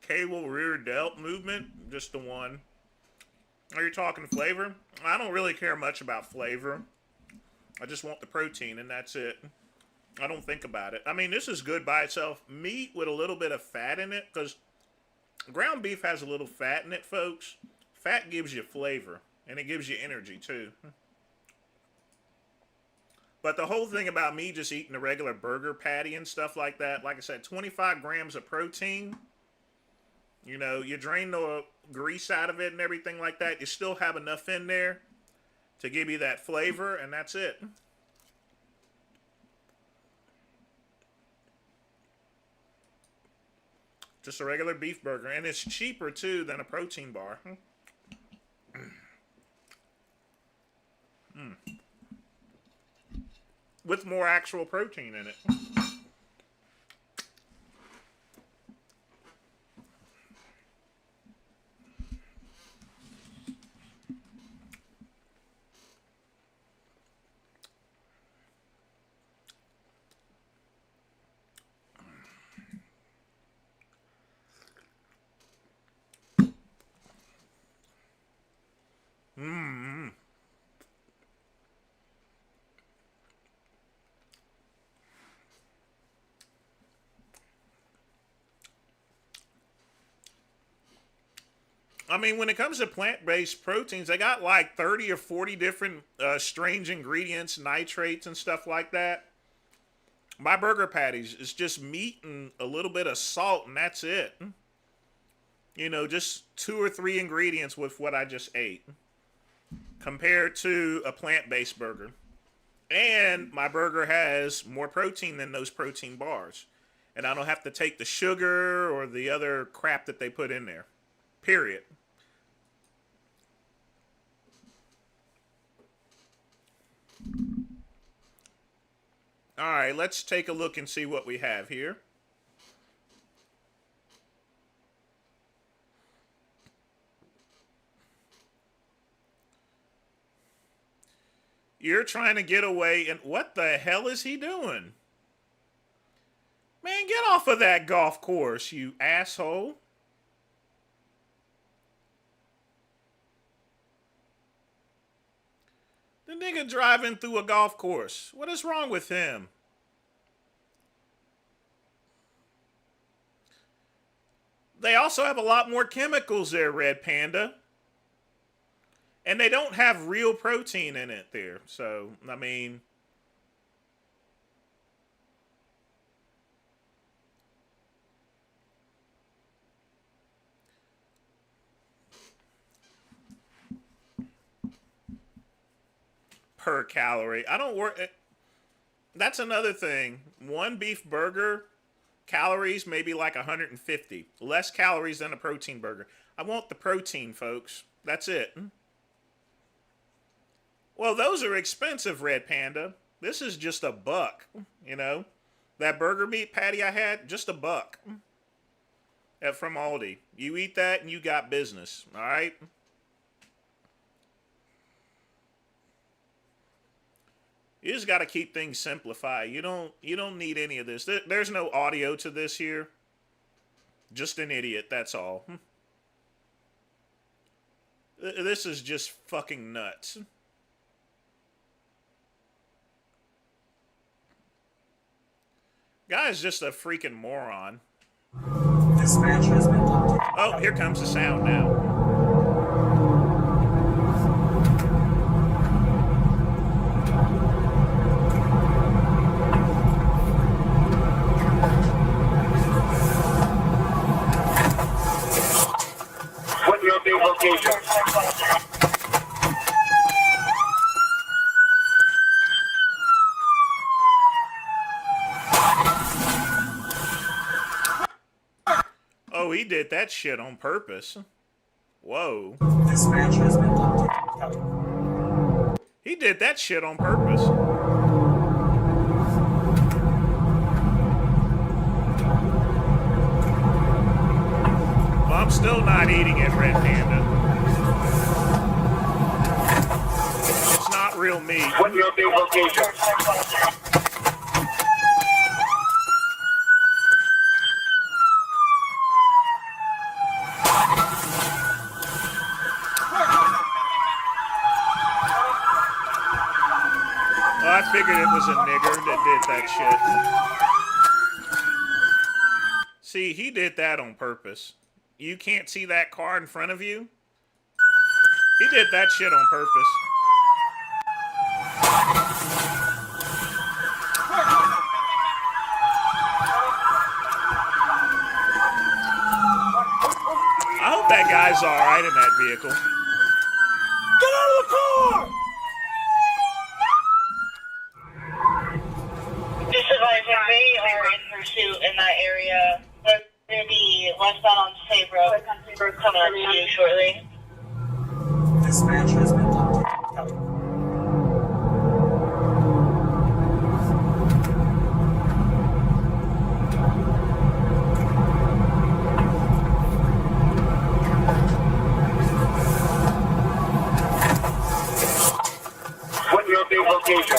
Cable rear delt movement, just the one. Are you talking flavor? I don't really care much about flavor. I just want the protein, and that's it. I don't think about it. I mean, this is good by itself. Meat with a little bit of fat in it, because ground beef has a little fat in it, folks. Fat gives you flavor, and it gives you energy, too. But the whole thing about me just eating a regular burger patty and stuff like that, like I said, 25 grams of protein. You know, you drain the grease out of it and everything like that. You still have enough in there to give you that flavor, and that's it. Just a regular beef burger, and it's cheaper too than a protein bar. With more actual protein in it. I mean, when it comes to plant-based proteins, they got like 30 or 40 different strange ingredients, nitrates, and stuff like that. My burger patties is just meat and a little bit of salt, and that's it. You know, just 2 or 3 ingredients with what I just ate. Compared to a plant-based burger. And my burger has more protein than those protein bars. And I don't have to take the sugar or the other crap that they put in there. Period. All right, let's take a look and see what we have here. You're trying to get away, and what the hell is he doing? Man, get off of that golf course, you asshole. The nigga driving through a golf course. What is wrong with him? They also have a lot more chemicals there, Red Panda. And they don't have real protein in it there. So, I mean... per calorie. I don't work. That's another thing. One beef burger, calories maybe like 150. Less calories than a protein burger. I want the protein, folks. That's it. Well, those are expensive, Red Panda. This is just a buck, you know. That burger meat patty I had, just a buck. From Aldi. You eat that and you got business, all right? You just got to keep things simplified. You don't need any of this. There's no audio to this here. Just an idiot, that's all. This is just fucking nuts. Guy's just a freaking moron. This match has been locked. Oh, here comes the sound now. What your big location? Oh, he did that shit on purpose. Whoa. This match has been locked. He did that shit on purpose. Well, I'm still not eating it, Red Panda. It's not real meat. What your big location? I figured it was a nigger that did that shit. See, he did that on purpose. You can't see that car in front of you? He did that shit on purpose. guy's all right in that vehicle. Get out of the car! Just advising they are in pursuit in that area. They're going to be westbound on State Road. We're coming up to you shortly. Dispatch has been done. What your big location?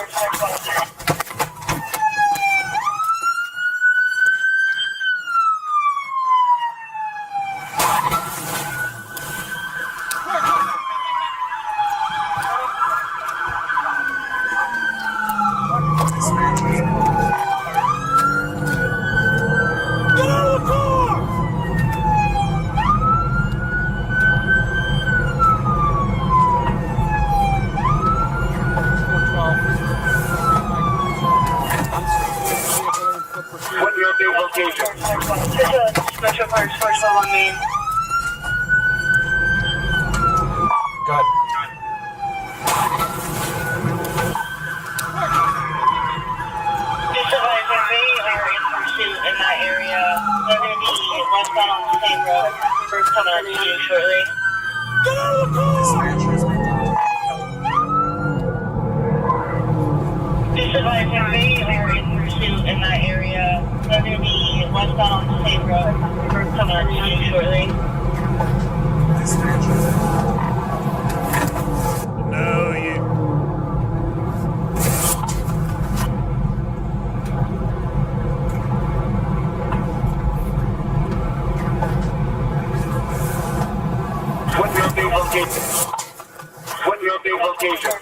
Get out of the car! What your big location? Metro Parks 412 on Main. Got Just advising they are in pursuit in that area. They're going to be westbound on State Road. We're coming up to you shortly. Get out of the car! Dispatch has been done. Just advising they are in pursuit in that area. They're going to be westbound on State Road. We're coming up to you shortly. Dispatch has been done. No, you. What your big location? What your big location?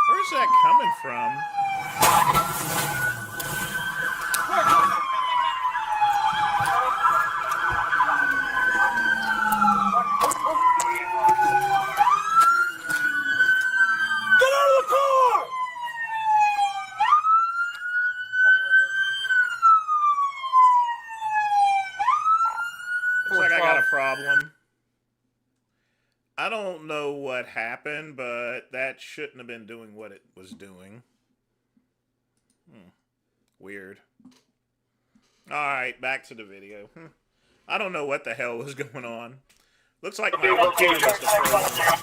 Where's that coming from? Get out of the car! Looks like I got a problem. I don't know what happened, but that shouldn't have been doing what it was doing. Weird. Alright, back to the video. I don't know what the hell was going on. Looks like my computer was the problem.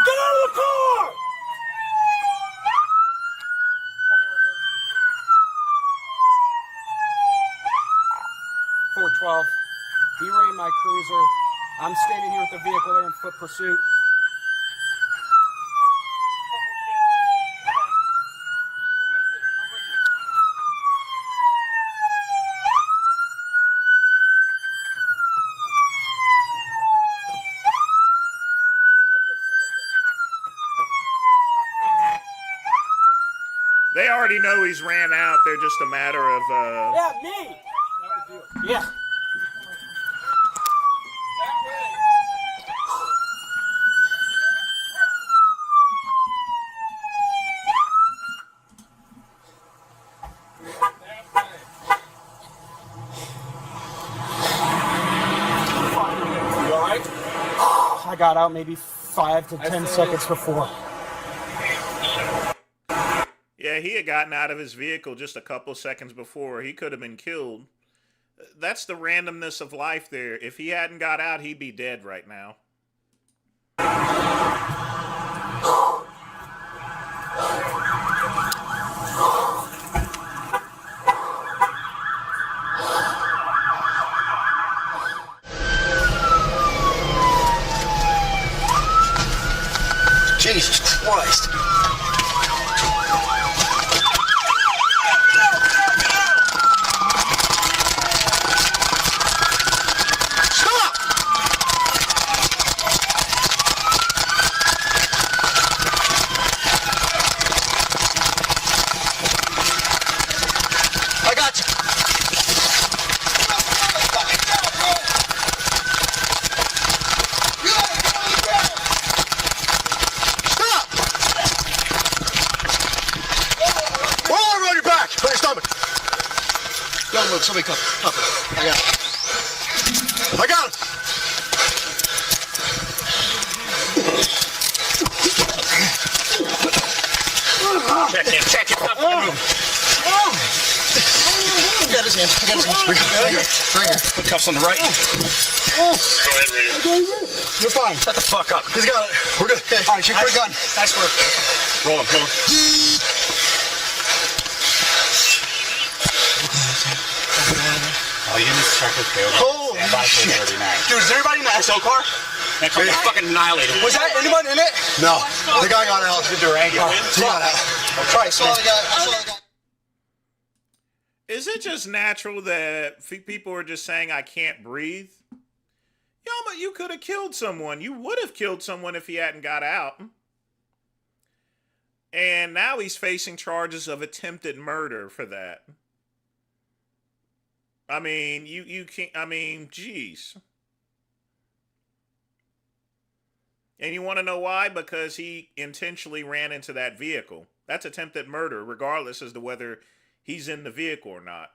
Get out of the car! 412. B-Ray, my cruiser. I'm standing here with the vehicle. They're in foot pursuit. They already know he's ran out. They're just a matter of, Yeah, me! Yeah. You alright? I got out maybe 5 to 10 seconds before. Yeah, he had gotten out of his vehicle just a couple seconds before. He could have been killed. That's the randomness of life there. If he hadn't got out, he'd be dead right now. Jesus Christ. Stop! Don't move. Somebody come. I got it. I got it. Check it. I got his hands. Right here. Put cuffs on the right. Go ahead, Regan. You're fine. Shut the fuck up. He's got it. We're good. Okay. All right, shoot for a gun. Nice work. Roll him. Oh, you didn't check his tail. Holy shit. Dude, is everybody in the SO car? That car got fucking annihilated. Was that anyone in it? No. The guy got out. The Durango. He got out. Try it, man. Is it just natural that people are just saying, I can't breathe? Yo, but you could have killed someone. You would have killed someone if he hadn't got out. And now he's facing charges of attempted murder for that. I mean, you can't, I mean, geez. And you want to know why? Because he intentionally ran into that vehicle. That's attempted murder, regardless as to whether he's in the vehicle or not.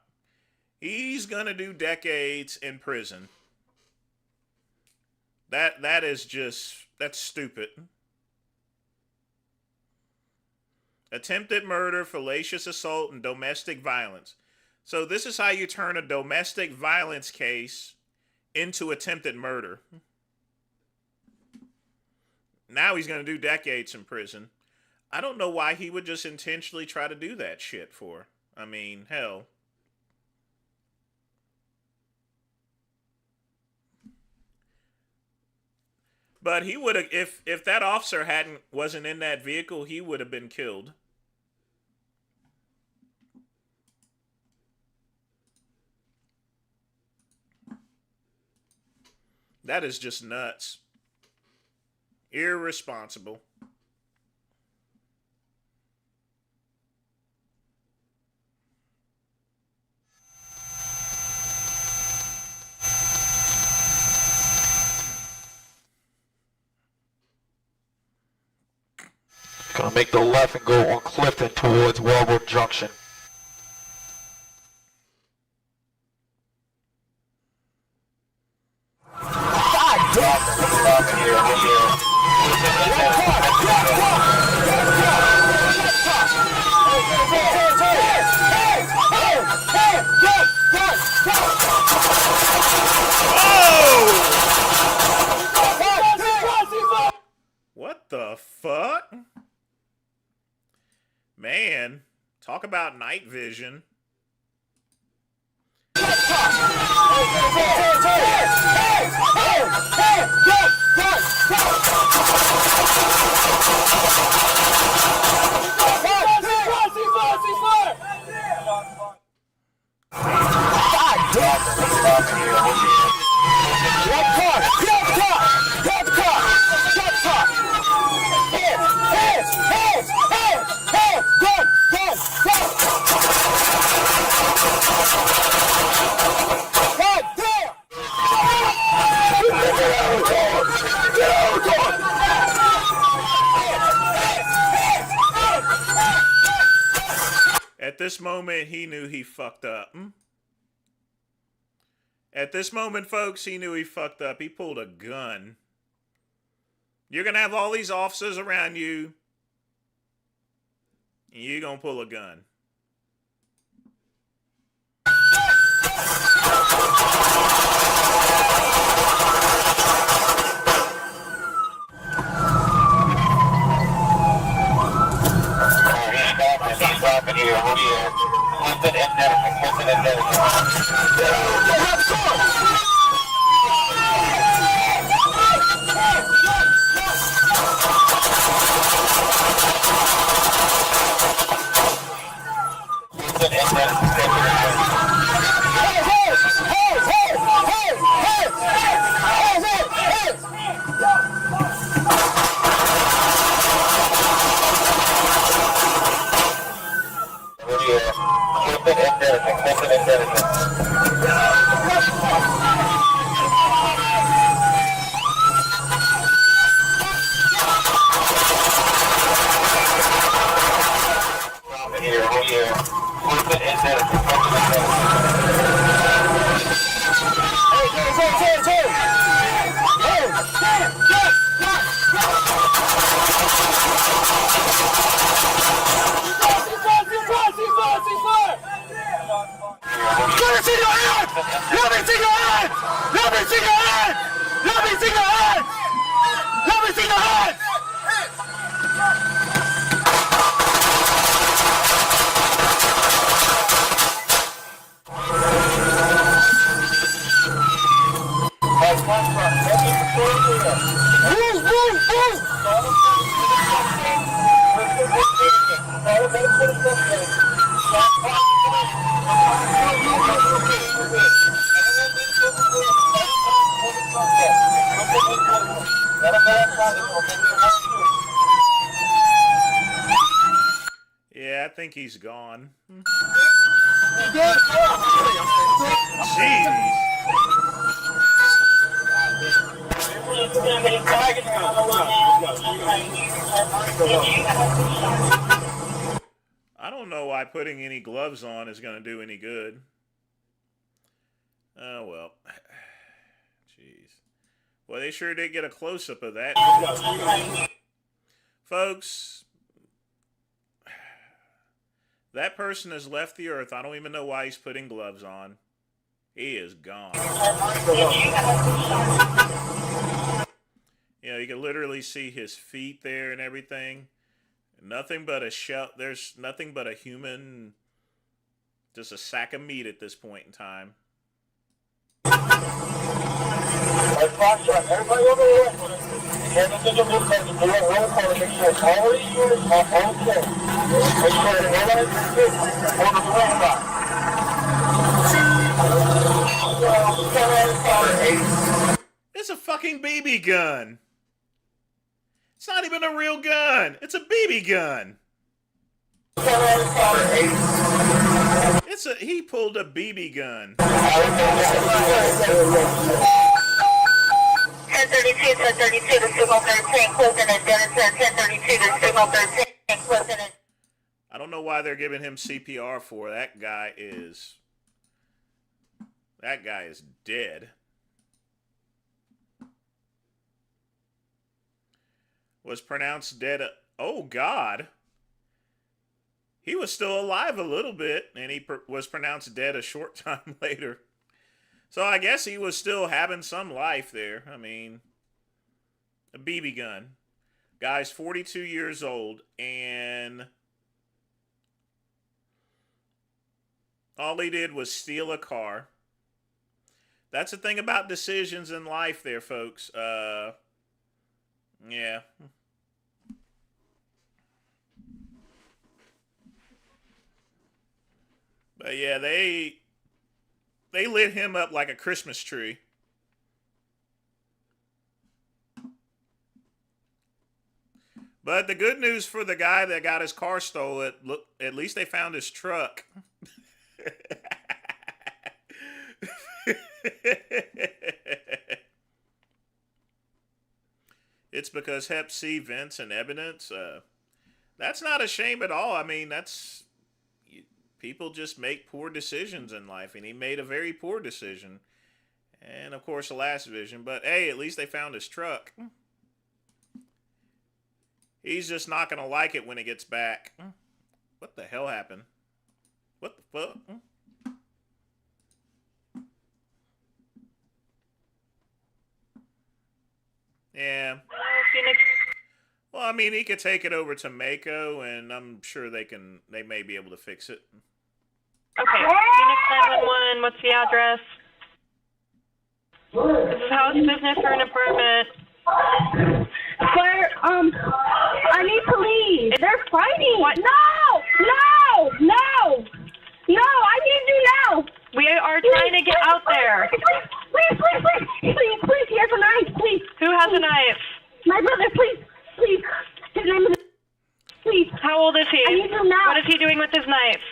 He's going to do decades in prison. That is just, that's stupid. Attempted murder, fallacious assault, and domestic violence. So this is how you turn a domestic violence case into attempted murder. Now he's going to do decades in prison. I don't know why he would just intentionally try to do that shit for. I mean, hell. But he would have, if that officer wasn't in that vehicle, he would have been killed. That is just nuts. Irresponsible. Gonna make the left and go on Clifton towards Wellbrook Junction. What the fuck? Man, talk about night vision. At this moment, he knew he fucked up. At this moment, folks, he knew he fucked up. He pulled a gun. You're going to have all these officers around you, and you're going to pull a gun. Stopping here. Clifton and here. me see your hands! Let me see your hands! Let me see your hands! Let me see your hands! Let me see your hands! Move, move, move! Yeah, I think he's gone. Jeez. I don't know why putting any gloves on is going to do any good. Oh, well. Jeez. Well, they sure did get a close-up of that. Folks, that person has left the earth. I don't even know why he's putting gloves on. He is gone. You know, you can literally see his feet there and everything. Nothing but a shell. There's nothing but a human, just a sack of meat at this point in time. Everybody over here. Everything you look at, do a roll call to make sure all these units are okay. Make sure that everybody's fit on the ground. It's a fucking BB gun. It's not even a real gun. It's a BB gun. He pulled a BB gun. 1032, 1032 to signal 13, closing at Denison, 1032 to signal 13, closing at... I don't know why they're giving him CPR for. That guy is dead. Was pronounced dead. Oh, God. He was still alive a little bit, and he was pronounced dead a short time later. So I guess he was still having some life there. I mean, a BB gun. Guy's 42 years old, and all he did was steal a car. That's the thing about decisions in life there, folks. Yeah. But yeah, they lit him up like a Christmas tree. But the good news for the guy that got his car stolen, look, at least they found his truck. It's because Hep C vents and evidence. That's not a shame at all. I mean, people just make poor decisions in life, and he made a very poor decision. And, of course, the last vision. But, hey, at least they found his truck. He's just not going to like it when he gets back. What the hell happened? What the fuck? Yeah. Well, I mean, he could take it over to Mako, and I'm sure they may be able to fix it. Okay, Phoenix 911, what's the address? This is house business or an apartment? Claire, I need police. They're fighting. What? No! No! No! No, I need you now. We are trying to get out there. Please, here's a knife, please. Who has a knife? My brother, please. His name is... Please. How old is he? I need you now. What is he doing with his knife?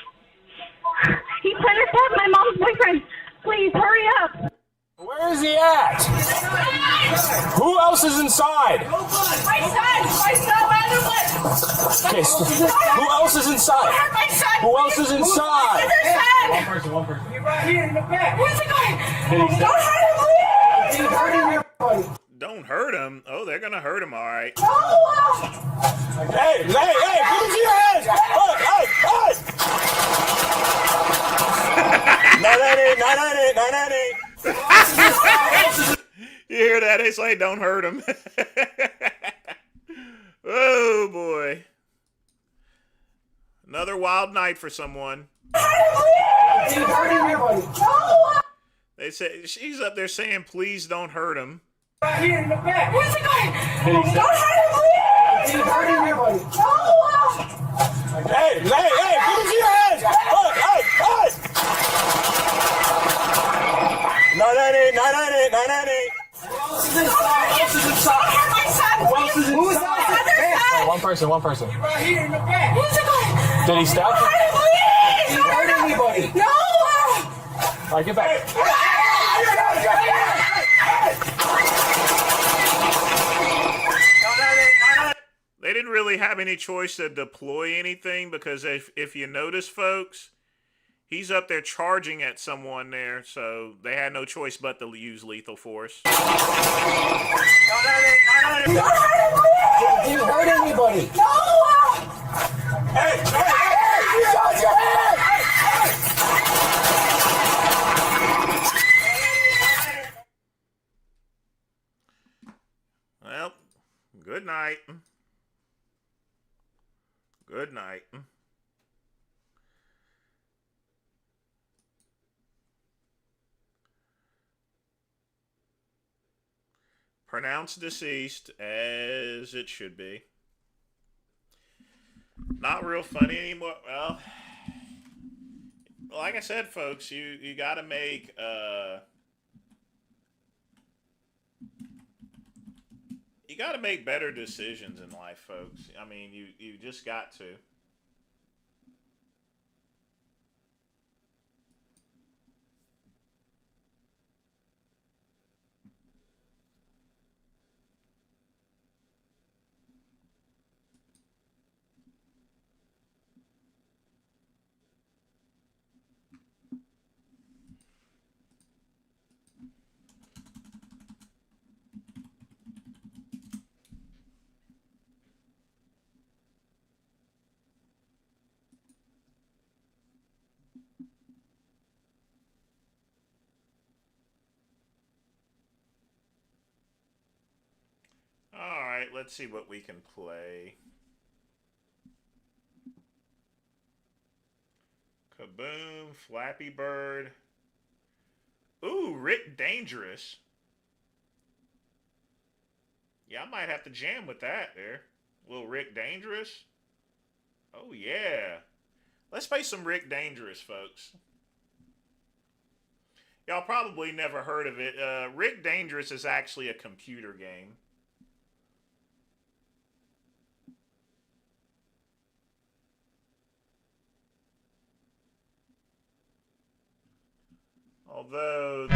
He's trying to stab my mom's boyfriend. Please, hurry up. Where is he at? Who else is inside? My son, Okay, so who else is inside? my son. Who else is inside? One person. You're right here in the back. Where's the guy? Don't hurt him, please. Don't hurt him. Oh, they're going to hurt him, all right. Hey, put him to your hands. Hey. You hear that? They say don't hurt him. Oh boy. Another wild night for someone. They say she's up there saying, "Please don't hurt him." Right here in the back. Where's it going? Don't hurt him, please! He's hurting everybody. No! Hey, give me your hands! Hey! 998! Who else is inside? Who else is inside? One person. He's right here in the back. Where's it going? Did he stab you? Please! He's hurting anybody. No! All right, get back. They didn't really have any choice to deploy anything because if you notice, folks, he's up there charging at someone there, so they had no choice but to use lethal force. Did you hurt anybody? No! Hey! Shut your head! Well, good night. Good night. Pronounced deceased, as it should be. Not real funny anymore. Well, like I said, folks, you got to make you got to make better decisions in life, folks. I mean, you just got to. Alright, let's see what we can play. Kaboom, Flappy Bird. Ooh, Rick Dangerous. Yeah, I might have to jam with that there. Little Rick Dangerous. Oh, yeah. Let's play some Rick Dangerous, folks. Y'all probably never heard of it. Rick Dangerous is actually a computer game. Although...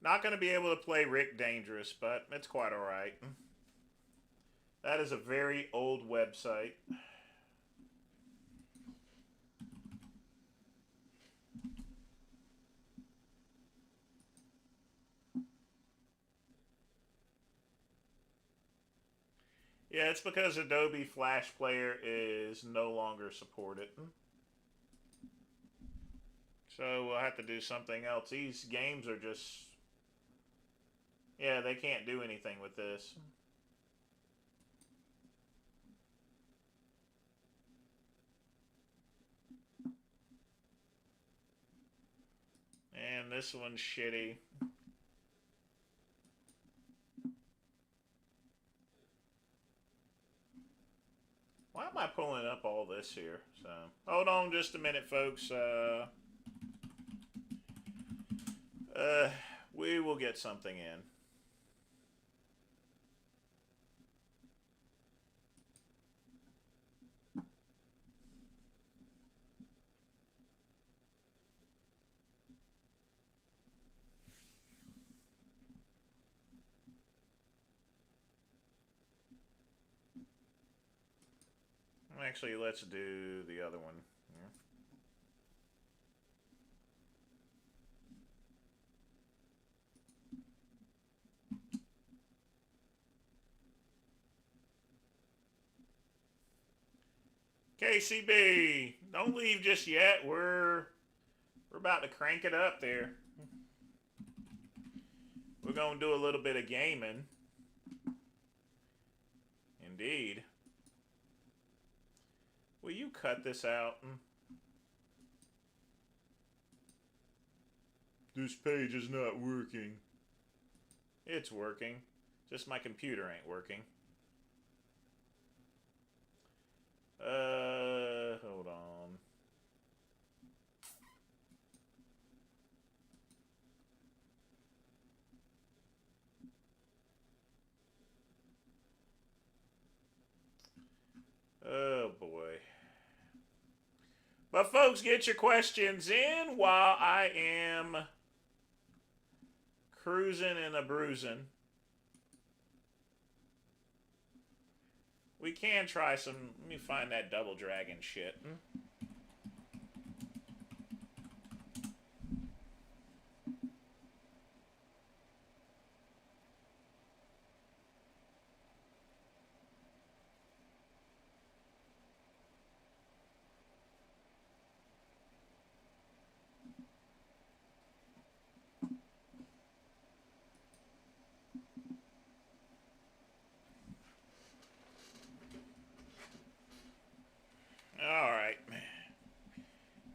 not gonna be able to play Rick Dangerous, but it's quite alright. That is a very old website. Yeah, it's because Adobe Flash Player is no longer supported. So we'll have to do something else. These games are just... yeah, they can't do anything with this. And this one's shitty. Why am I pulling up all this here? So, hold on just a minute, folks. We will get something in. Actually, let's do the other one. Yeah. KCB, don't leave just yet. We're about to crank it up there. We're gonna do a little bit of gaming. Indeed. Will you cut this out? This page is not working. It's working. Just my computer ain't working. Hold on. Oh boy. But folks, get your questions in while I am cruising and a bruising. We can try some. Let me find that double dragon shit. All right.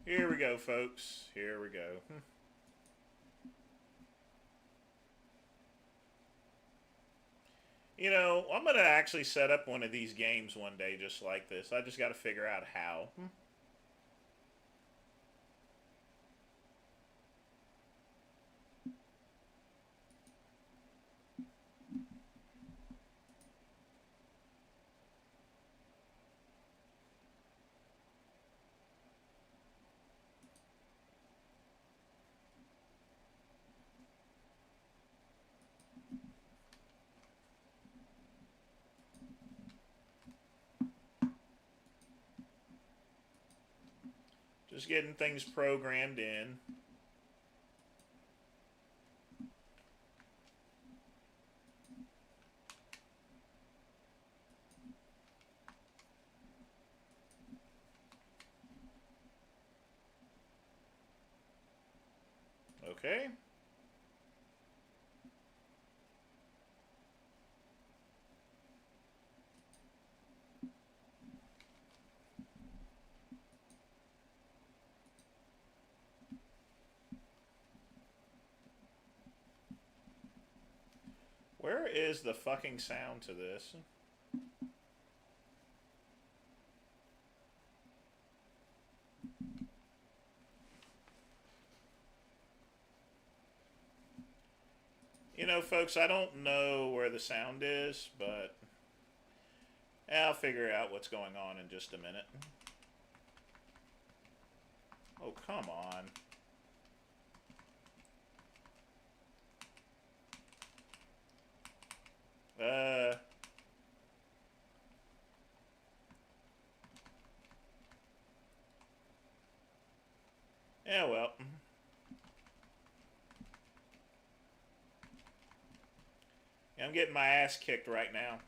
Here we go, folks. Here we go. You know, I'm going to actually set up one of these games one day just like this. I just got to figure out how. Just getting things programmed in. Okay. Where is the fucking sound to this? You know, folks, I don't know where the sound is, but I'll figure out what's going on in just a minute. Oh, come on. Yeah, well. Yeah, I'm getting my ass kicked right now.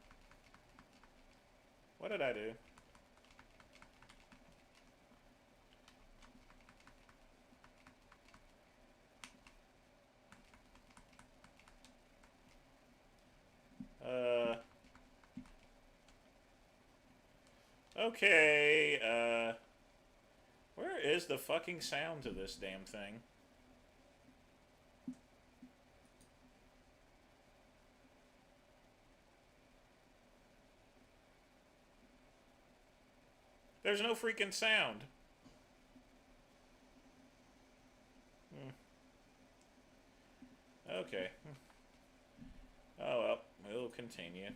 What did I do? Okay, where is the fucking sound to this damn thing? There's no freaking sound. Okay. Oh well, we'll continue.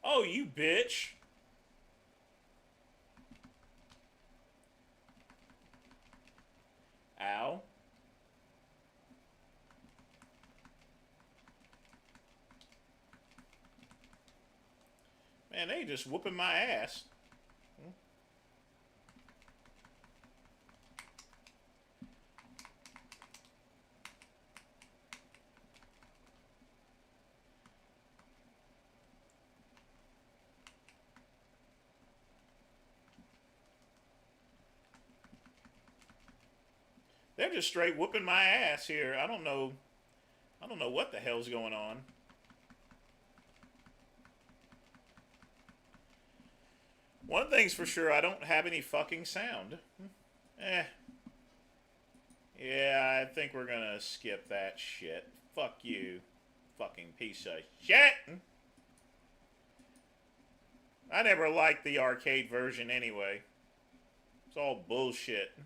Oh, you bitch! Ow. Man, they just whooping my ass. They're just straight whooping my ass here. I don't know what the hell's going on. One thing's for sure, I don't have any fucking sound. Yeah, I think we're gonna skip that shit. Fuck you, fucking piece of shit. I never liked the arcade version anyway. It's all bullshit.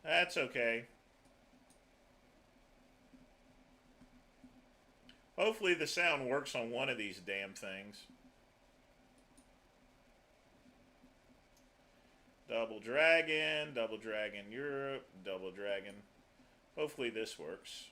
That's okay. Hopefully the sound works on one of these damn things. Double Dragon Europe, Double Dragon. Hopefully this works.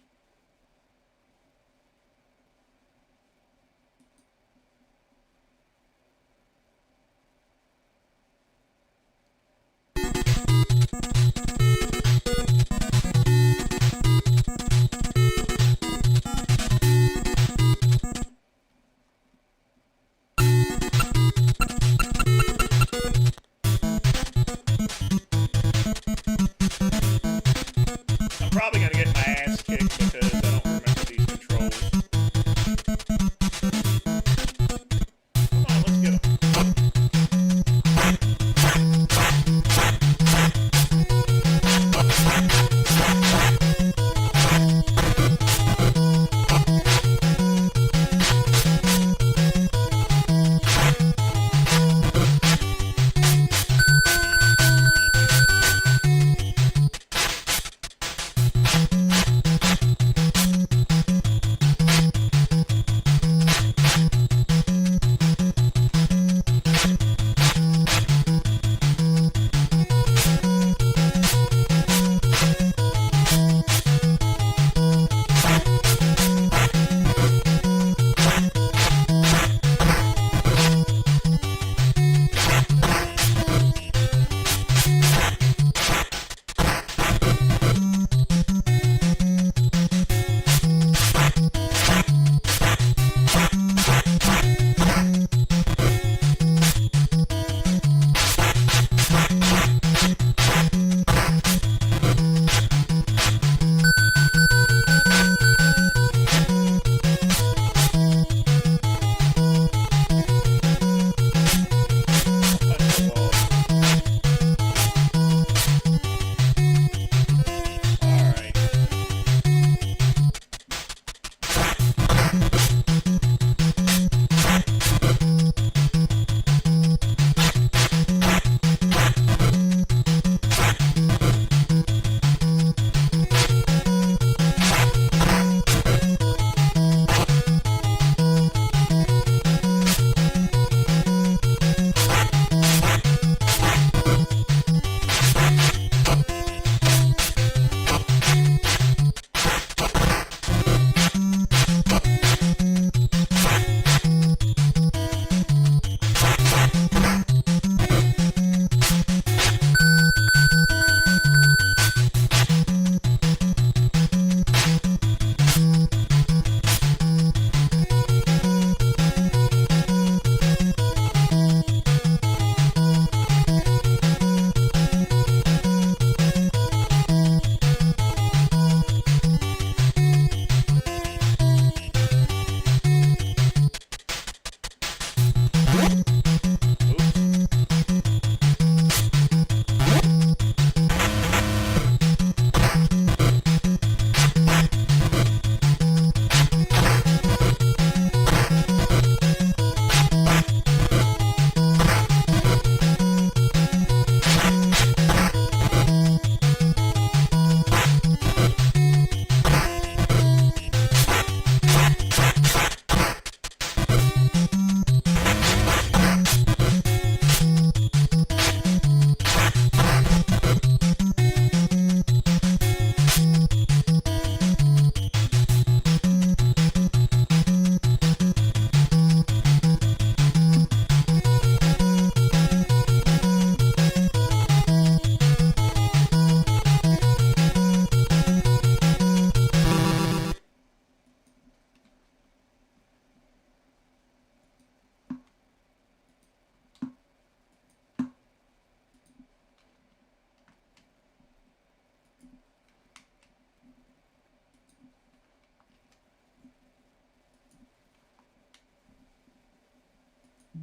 I'm probably gonna get my ass kicked. All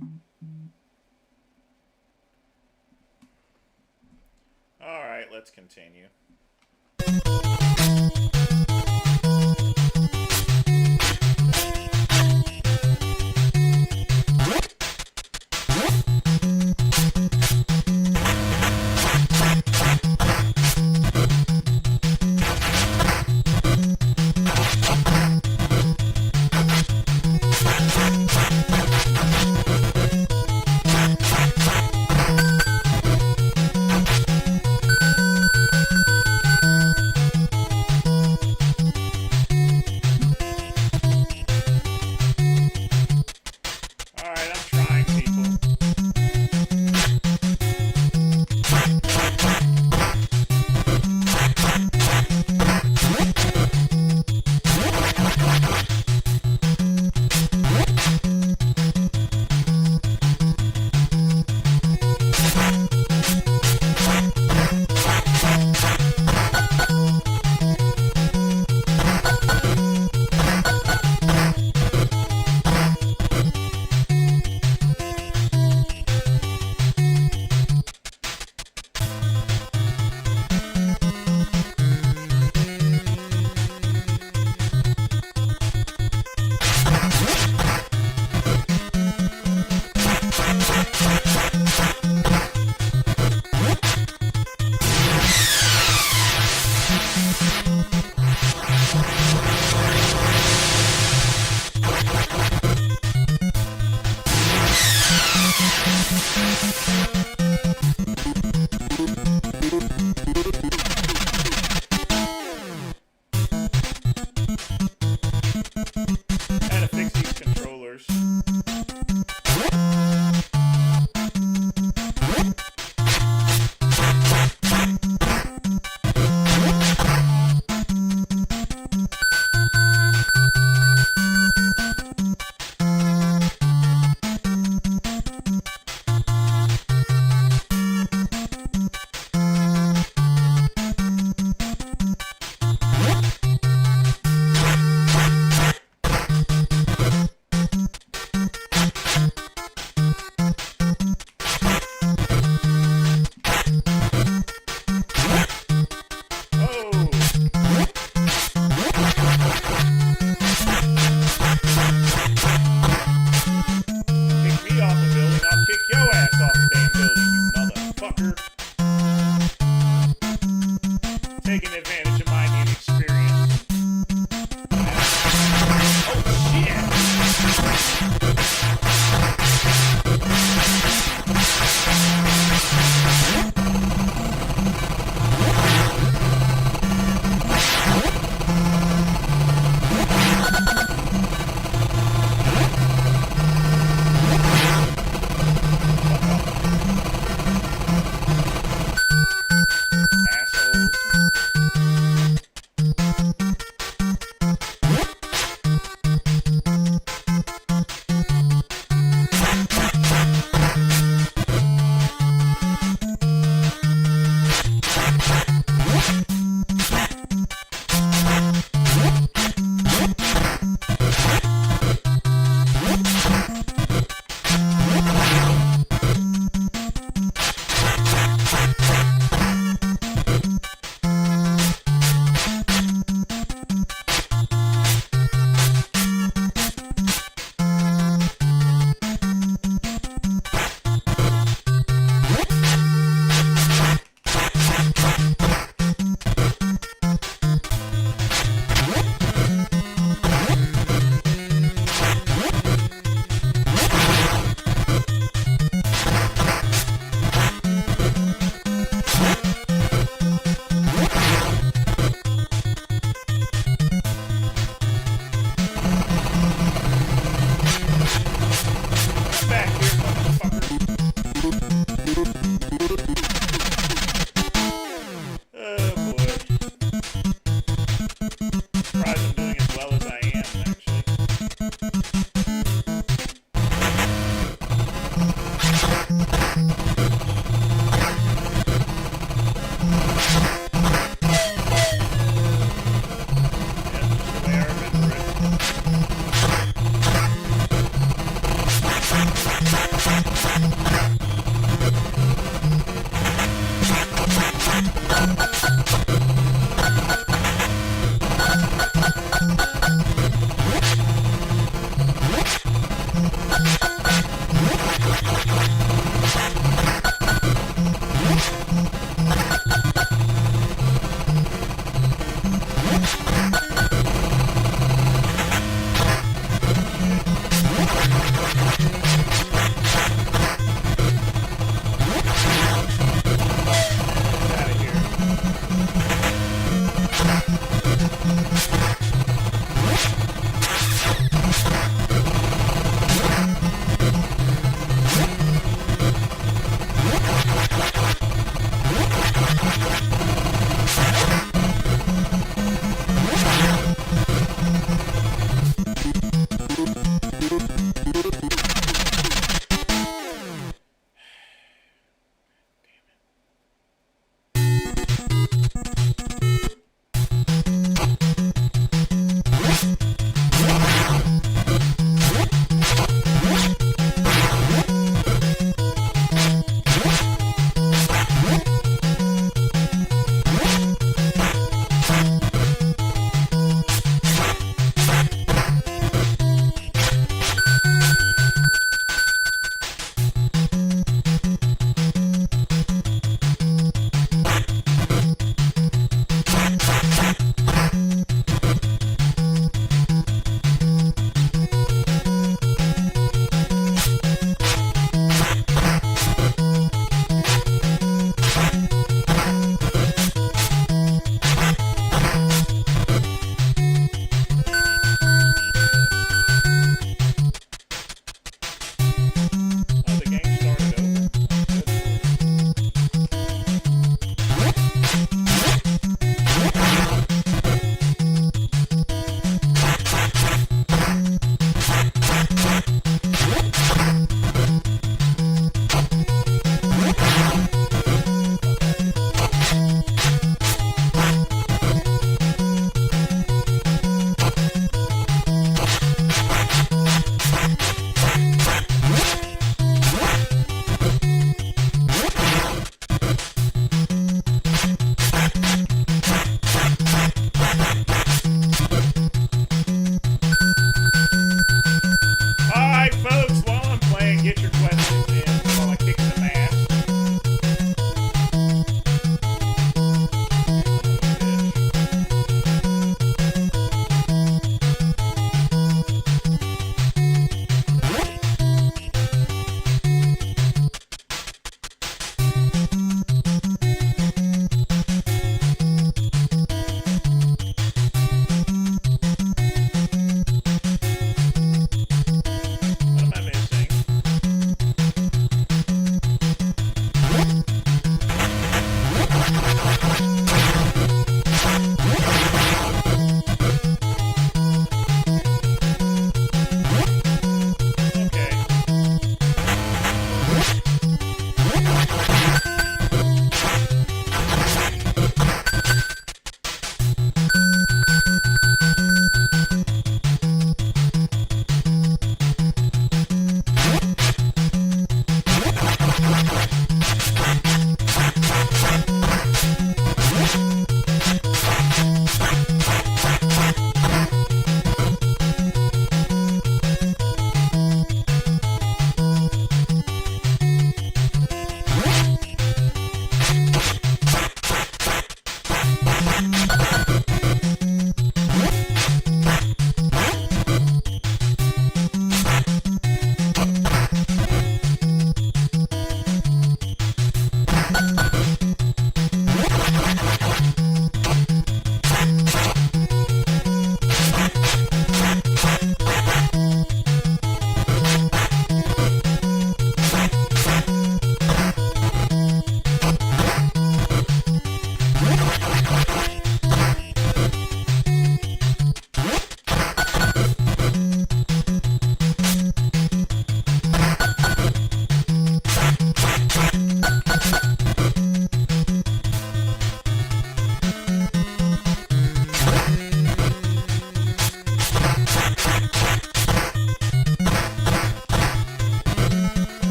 right, let's continue. How to fix these controllers. Taking advantage of my inexperience.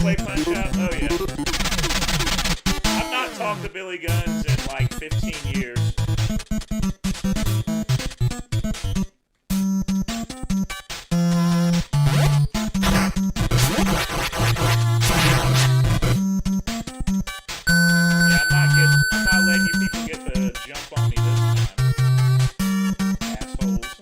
play Punch Out? Oh, yeah. I've not talked to Billy Guns in like 15 years. I'm not letting you people get the jump on me this time. Assholes.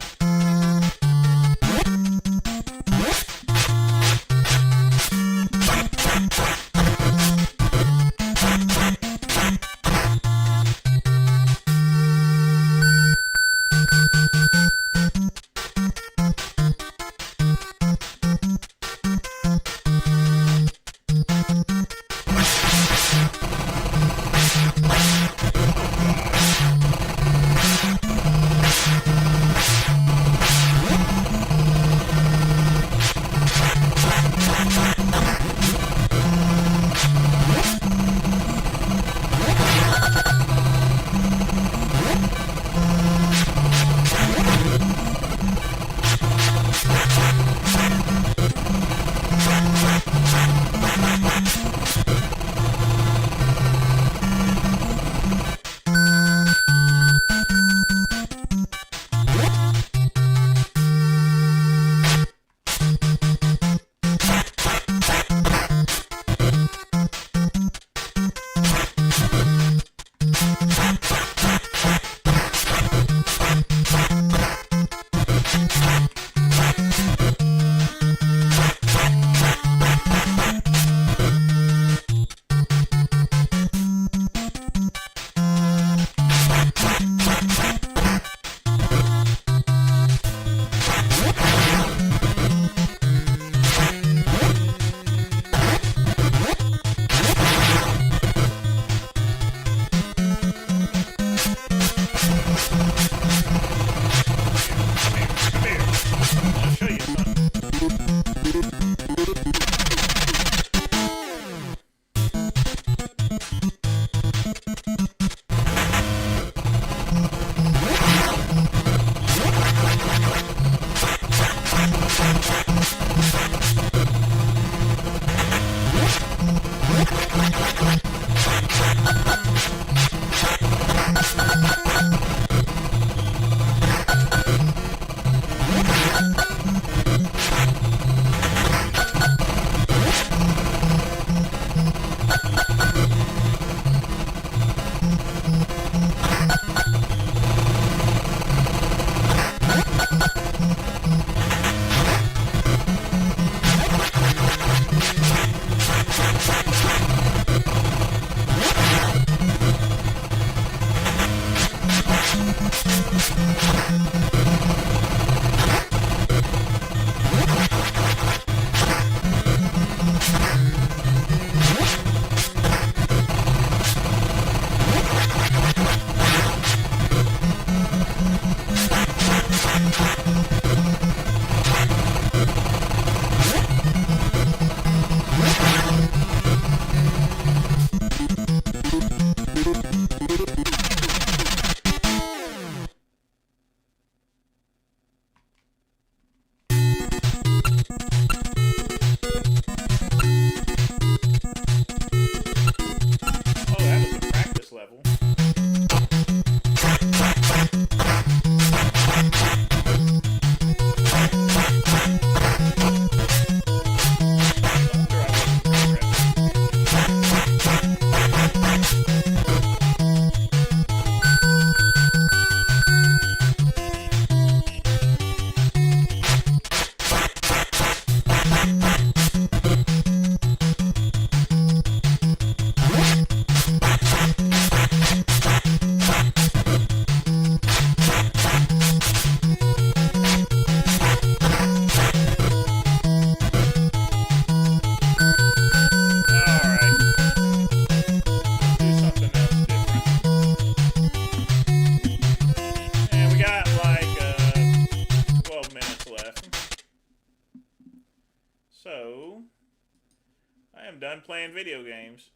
done playing video games.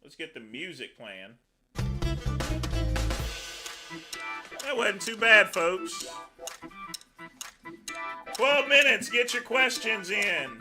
Let's get the music playing. That wasn't too bad, folks. 12 minutes, get your questions in.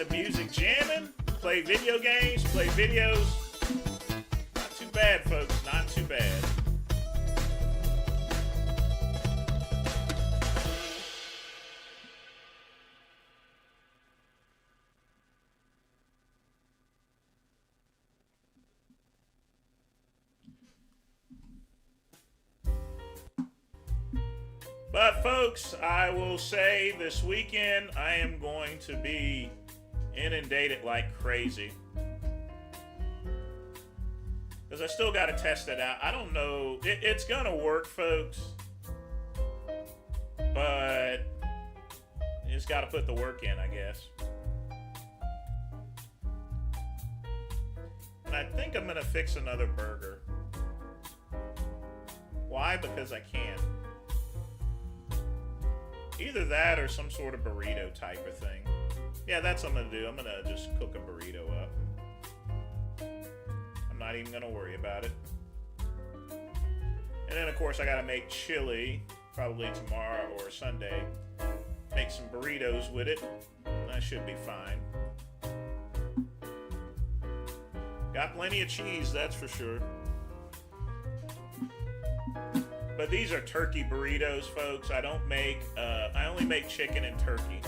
the music jamming, play video games, play videos. Not too bad, folks. Not too bad. But folks, I will say this weekend I am going to be inundated like crazy. Because I still got to test it out. I don't know. It's going to work, folks. But you just got to put the work in, I guess. And I think I'm going to fix another burger. Why? Because I can. Either that or some sort of burrito type of thing. Yeah, that's what I'm going to do. I'm going to just cook a burrito up. I'm not even going to worry about it. And then, of course, I got to make chili, probably tomorrow or Sunday. Make some burritos with it. That should be fine. Got plenty of cheese, that's for sure. But these are turkey burritos, folks. I don't make, I only make chicken and turkey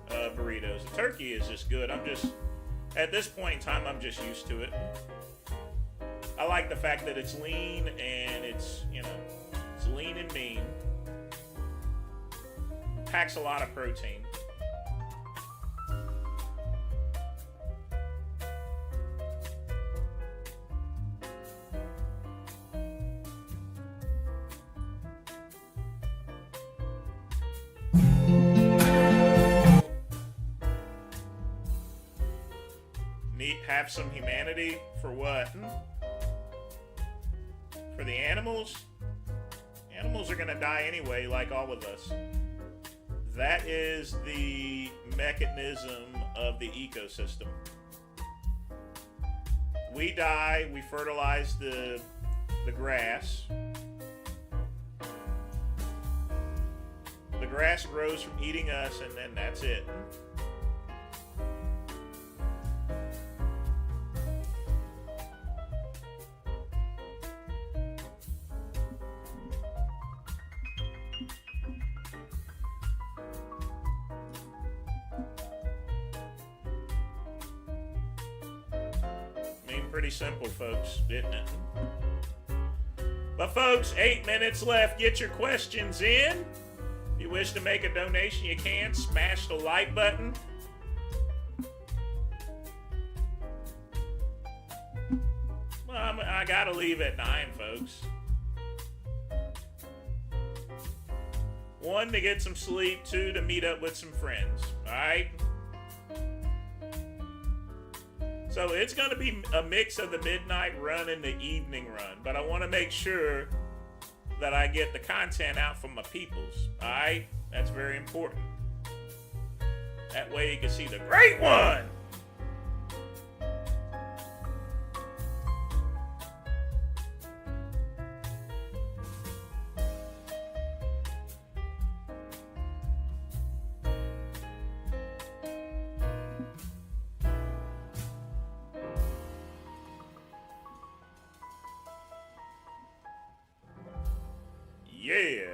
burritos. The turkey is just good. At this point in time, I'm just used to it. I like the fact that it's lean and it's lean and mean. Packs a lot of protein. Have some humanity for what? For the animals? Animals are gonna die anyway, like all of us. That is the mechanism of the ecosystem. We die, we fertilize the grass. The grass grows from eating us, and then that's it. Pretty simple, folks, isn't it? But folks, 8 minutes left. Get your questions in. If you wish to make a donation, you can. Smash the like button. Well, I gotta leave at 9, folks. 1, to get some sleep. 2, to meet up with some friends. All right? So it's going to be a mix of the midnight run and the evening run. But I want to make sure that I get the content out from my peoples. All right? That's very important. That way you can see the great one. Yeah.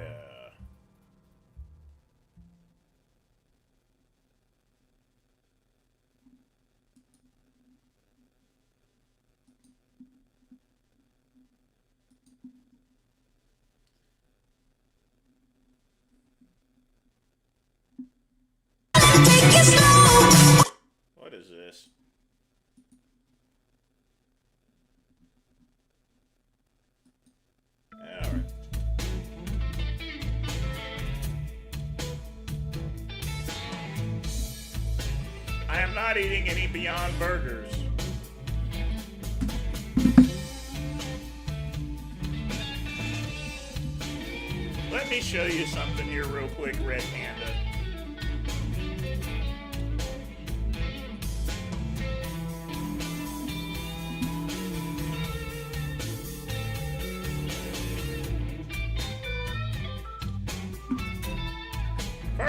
What is this? All right. I am not eating any Beyond Burgers. Let me show you something here real quick, Red Panda.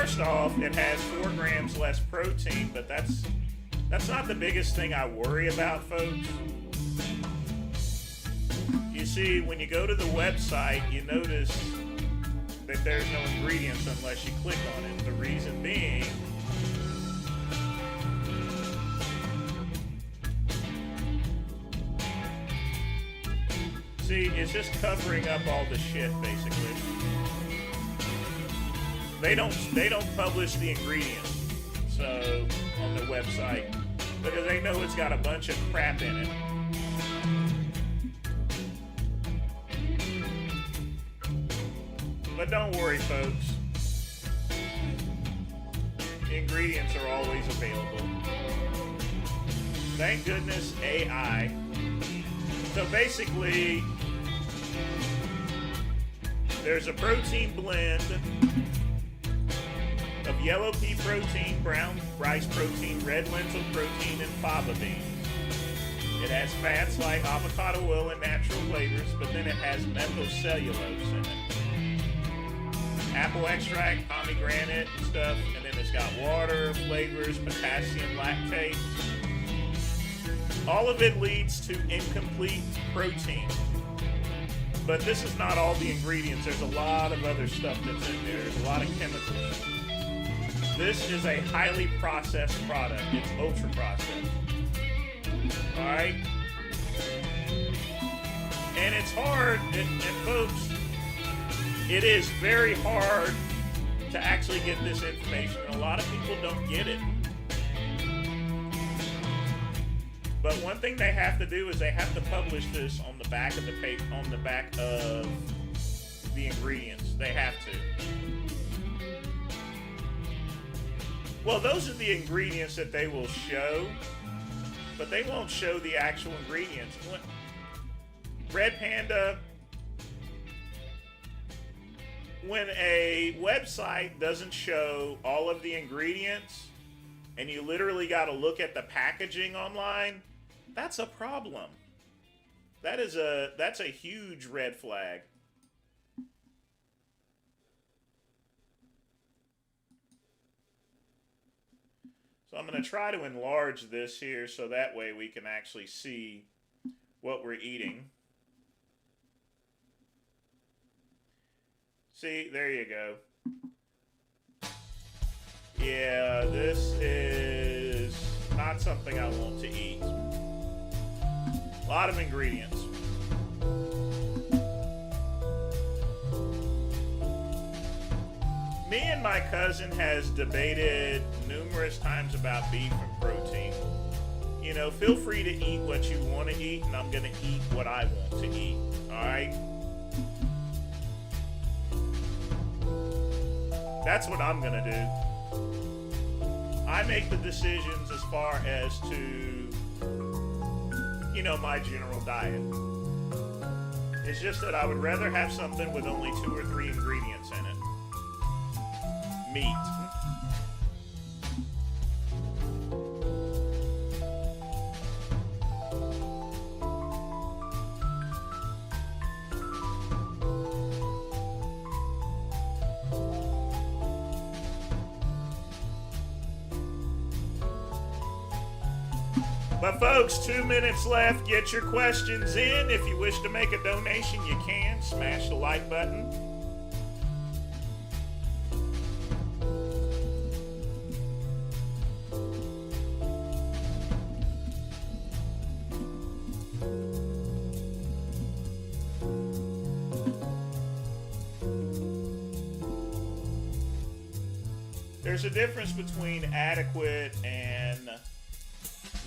first off, it has 4 grams less protein, but that's not the biggest thing I worry about, folks. You see, when you go to the website, you notice that there's no ingredients unless you click on it. The reason being, see, it's just covering up all the shit, basically. They don't publish the ingredients, so on the website, because they know it's got a bunch of crap in it. But don't worry, folks. The ingredients are always available. Thank goodness AI. So basically, there's a protein blend of yellow pea protein, brown rice protein, red lentil protein, and fava beans. It has fats like avocado oil and natural flavors, but then it has methylcellulose in it. Apple extract, pomegranate and stuff, and then it's got water, flavors, potassium, lactate. All of it leads to incomplete protein. But this is not all the ingredients. There's a lot of other stuff that's in there. There's a lot of chemicals. This is a highly processed product. It's ultra processed. Alright? And it's hard, and folks, it is very hard to actually get this information. A lot of people don't get it. But one thing they have to do is they have to publish this on the back of the paper, on the back of the ingredients. They have to. Well, those are the ingredients that they will show, but they won't show the actual ingredients. Red Panda, when a website doesn't show all of the ingredients and you literally got to look at the packaging online, that's a problem. That's a huge red flag. So I'm going to try to enlarge this here so that way we can actually see what we're eating. See, there you go. Yeah, this is not something I want to eat. A lot of ingredients. Me and my cousin has debated numerous times about beef and protein. You know, feel free to eat what you want to eat, and I'm going to eat what I want to eat. Alright? That's what I'm going to do. I make the decisions as far as to, you know, my general diet. It's just that I would rather have something with only 2 or 3 ingredients in it. Meat. But folks, 2 minutes left. Get your questions in. If you wish to make a donation, you can. Smash the like button. There's a difference between adequate and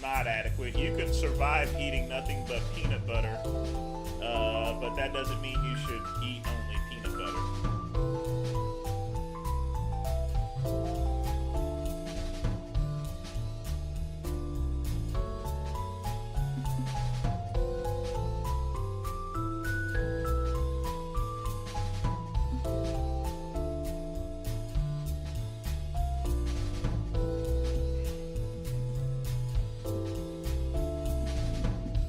not adequate. You can survive eating nothing but peanut butter, but that doesn't mean you should eat only peanut butter.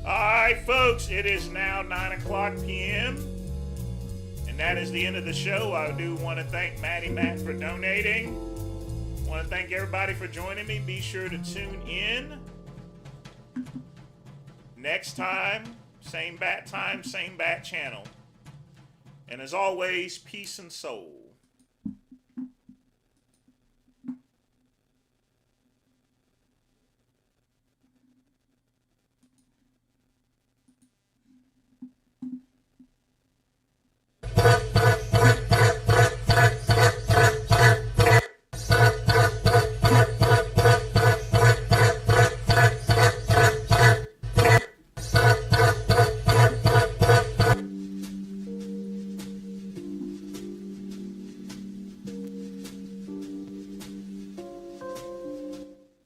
Alright, folks, it is now 9 p.m. And that is the end of the show. I do want to thank Matt for donating. want to thank everybody for joining me. Be sure to tune in next time. Same bat time, same bat channel. And as always, peace and soul.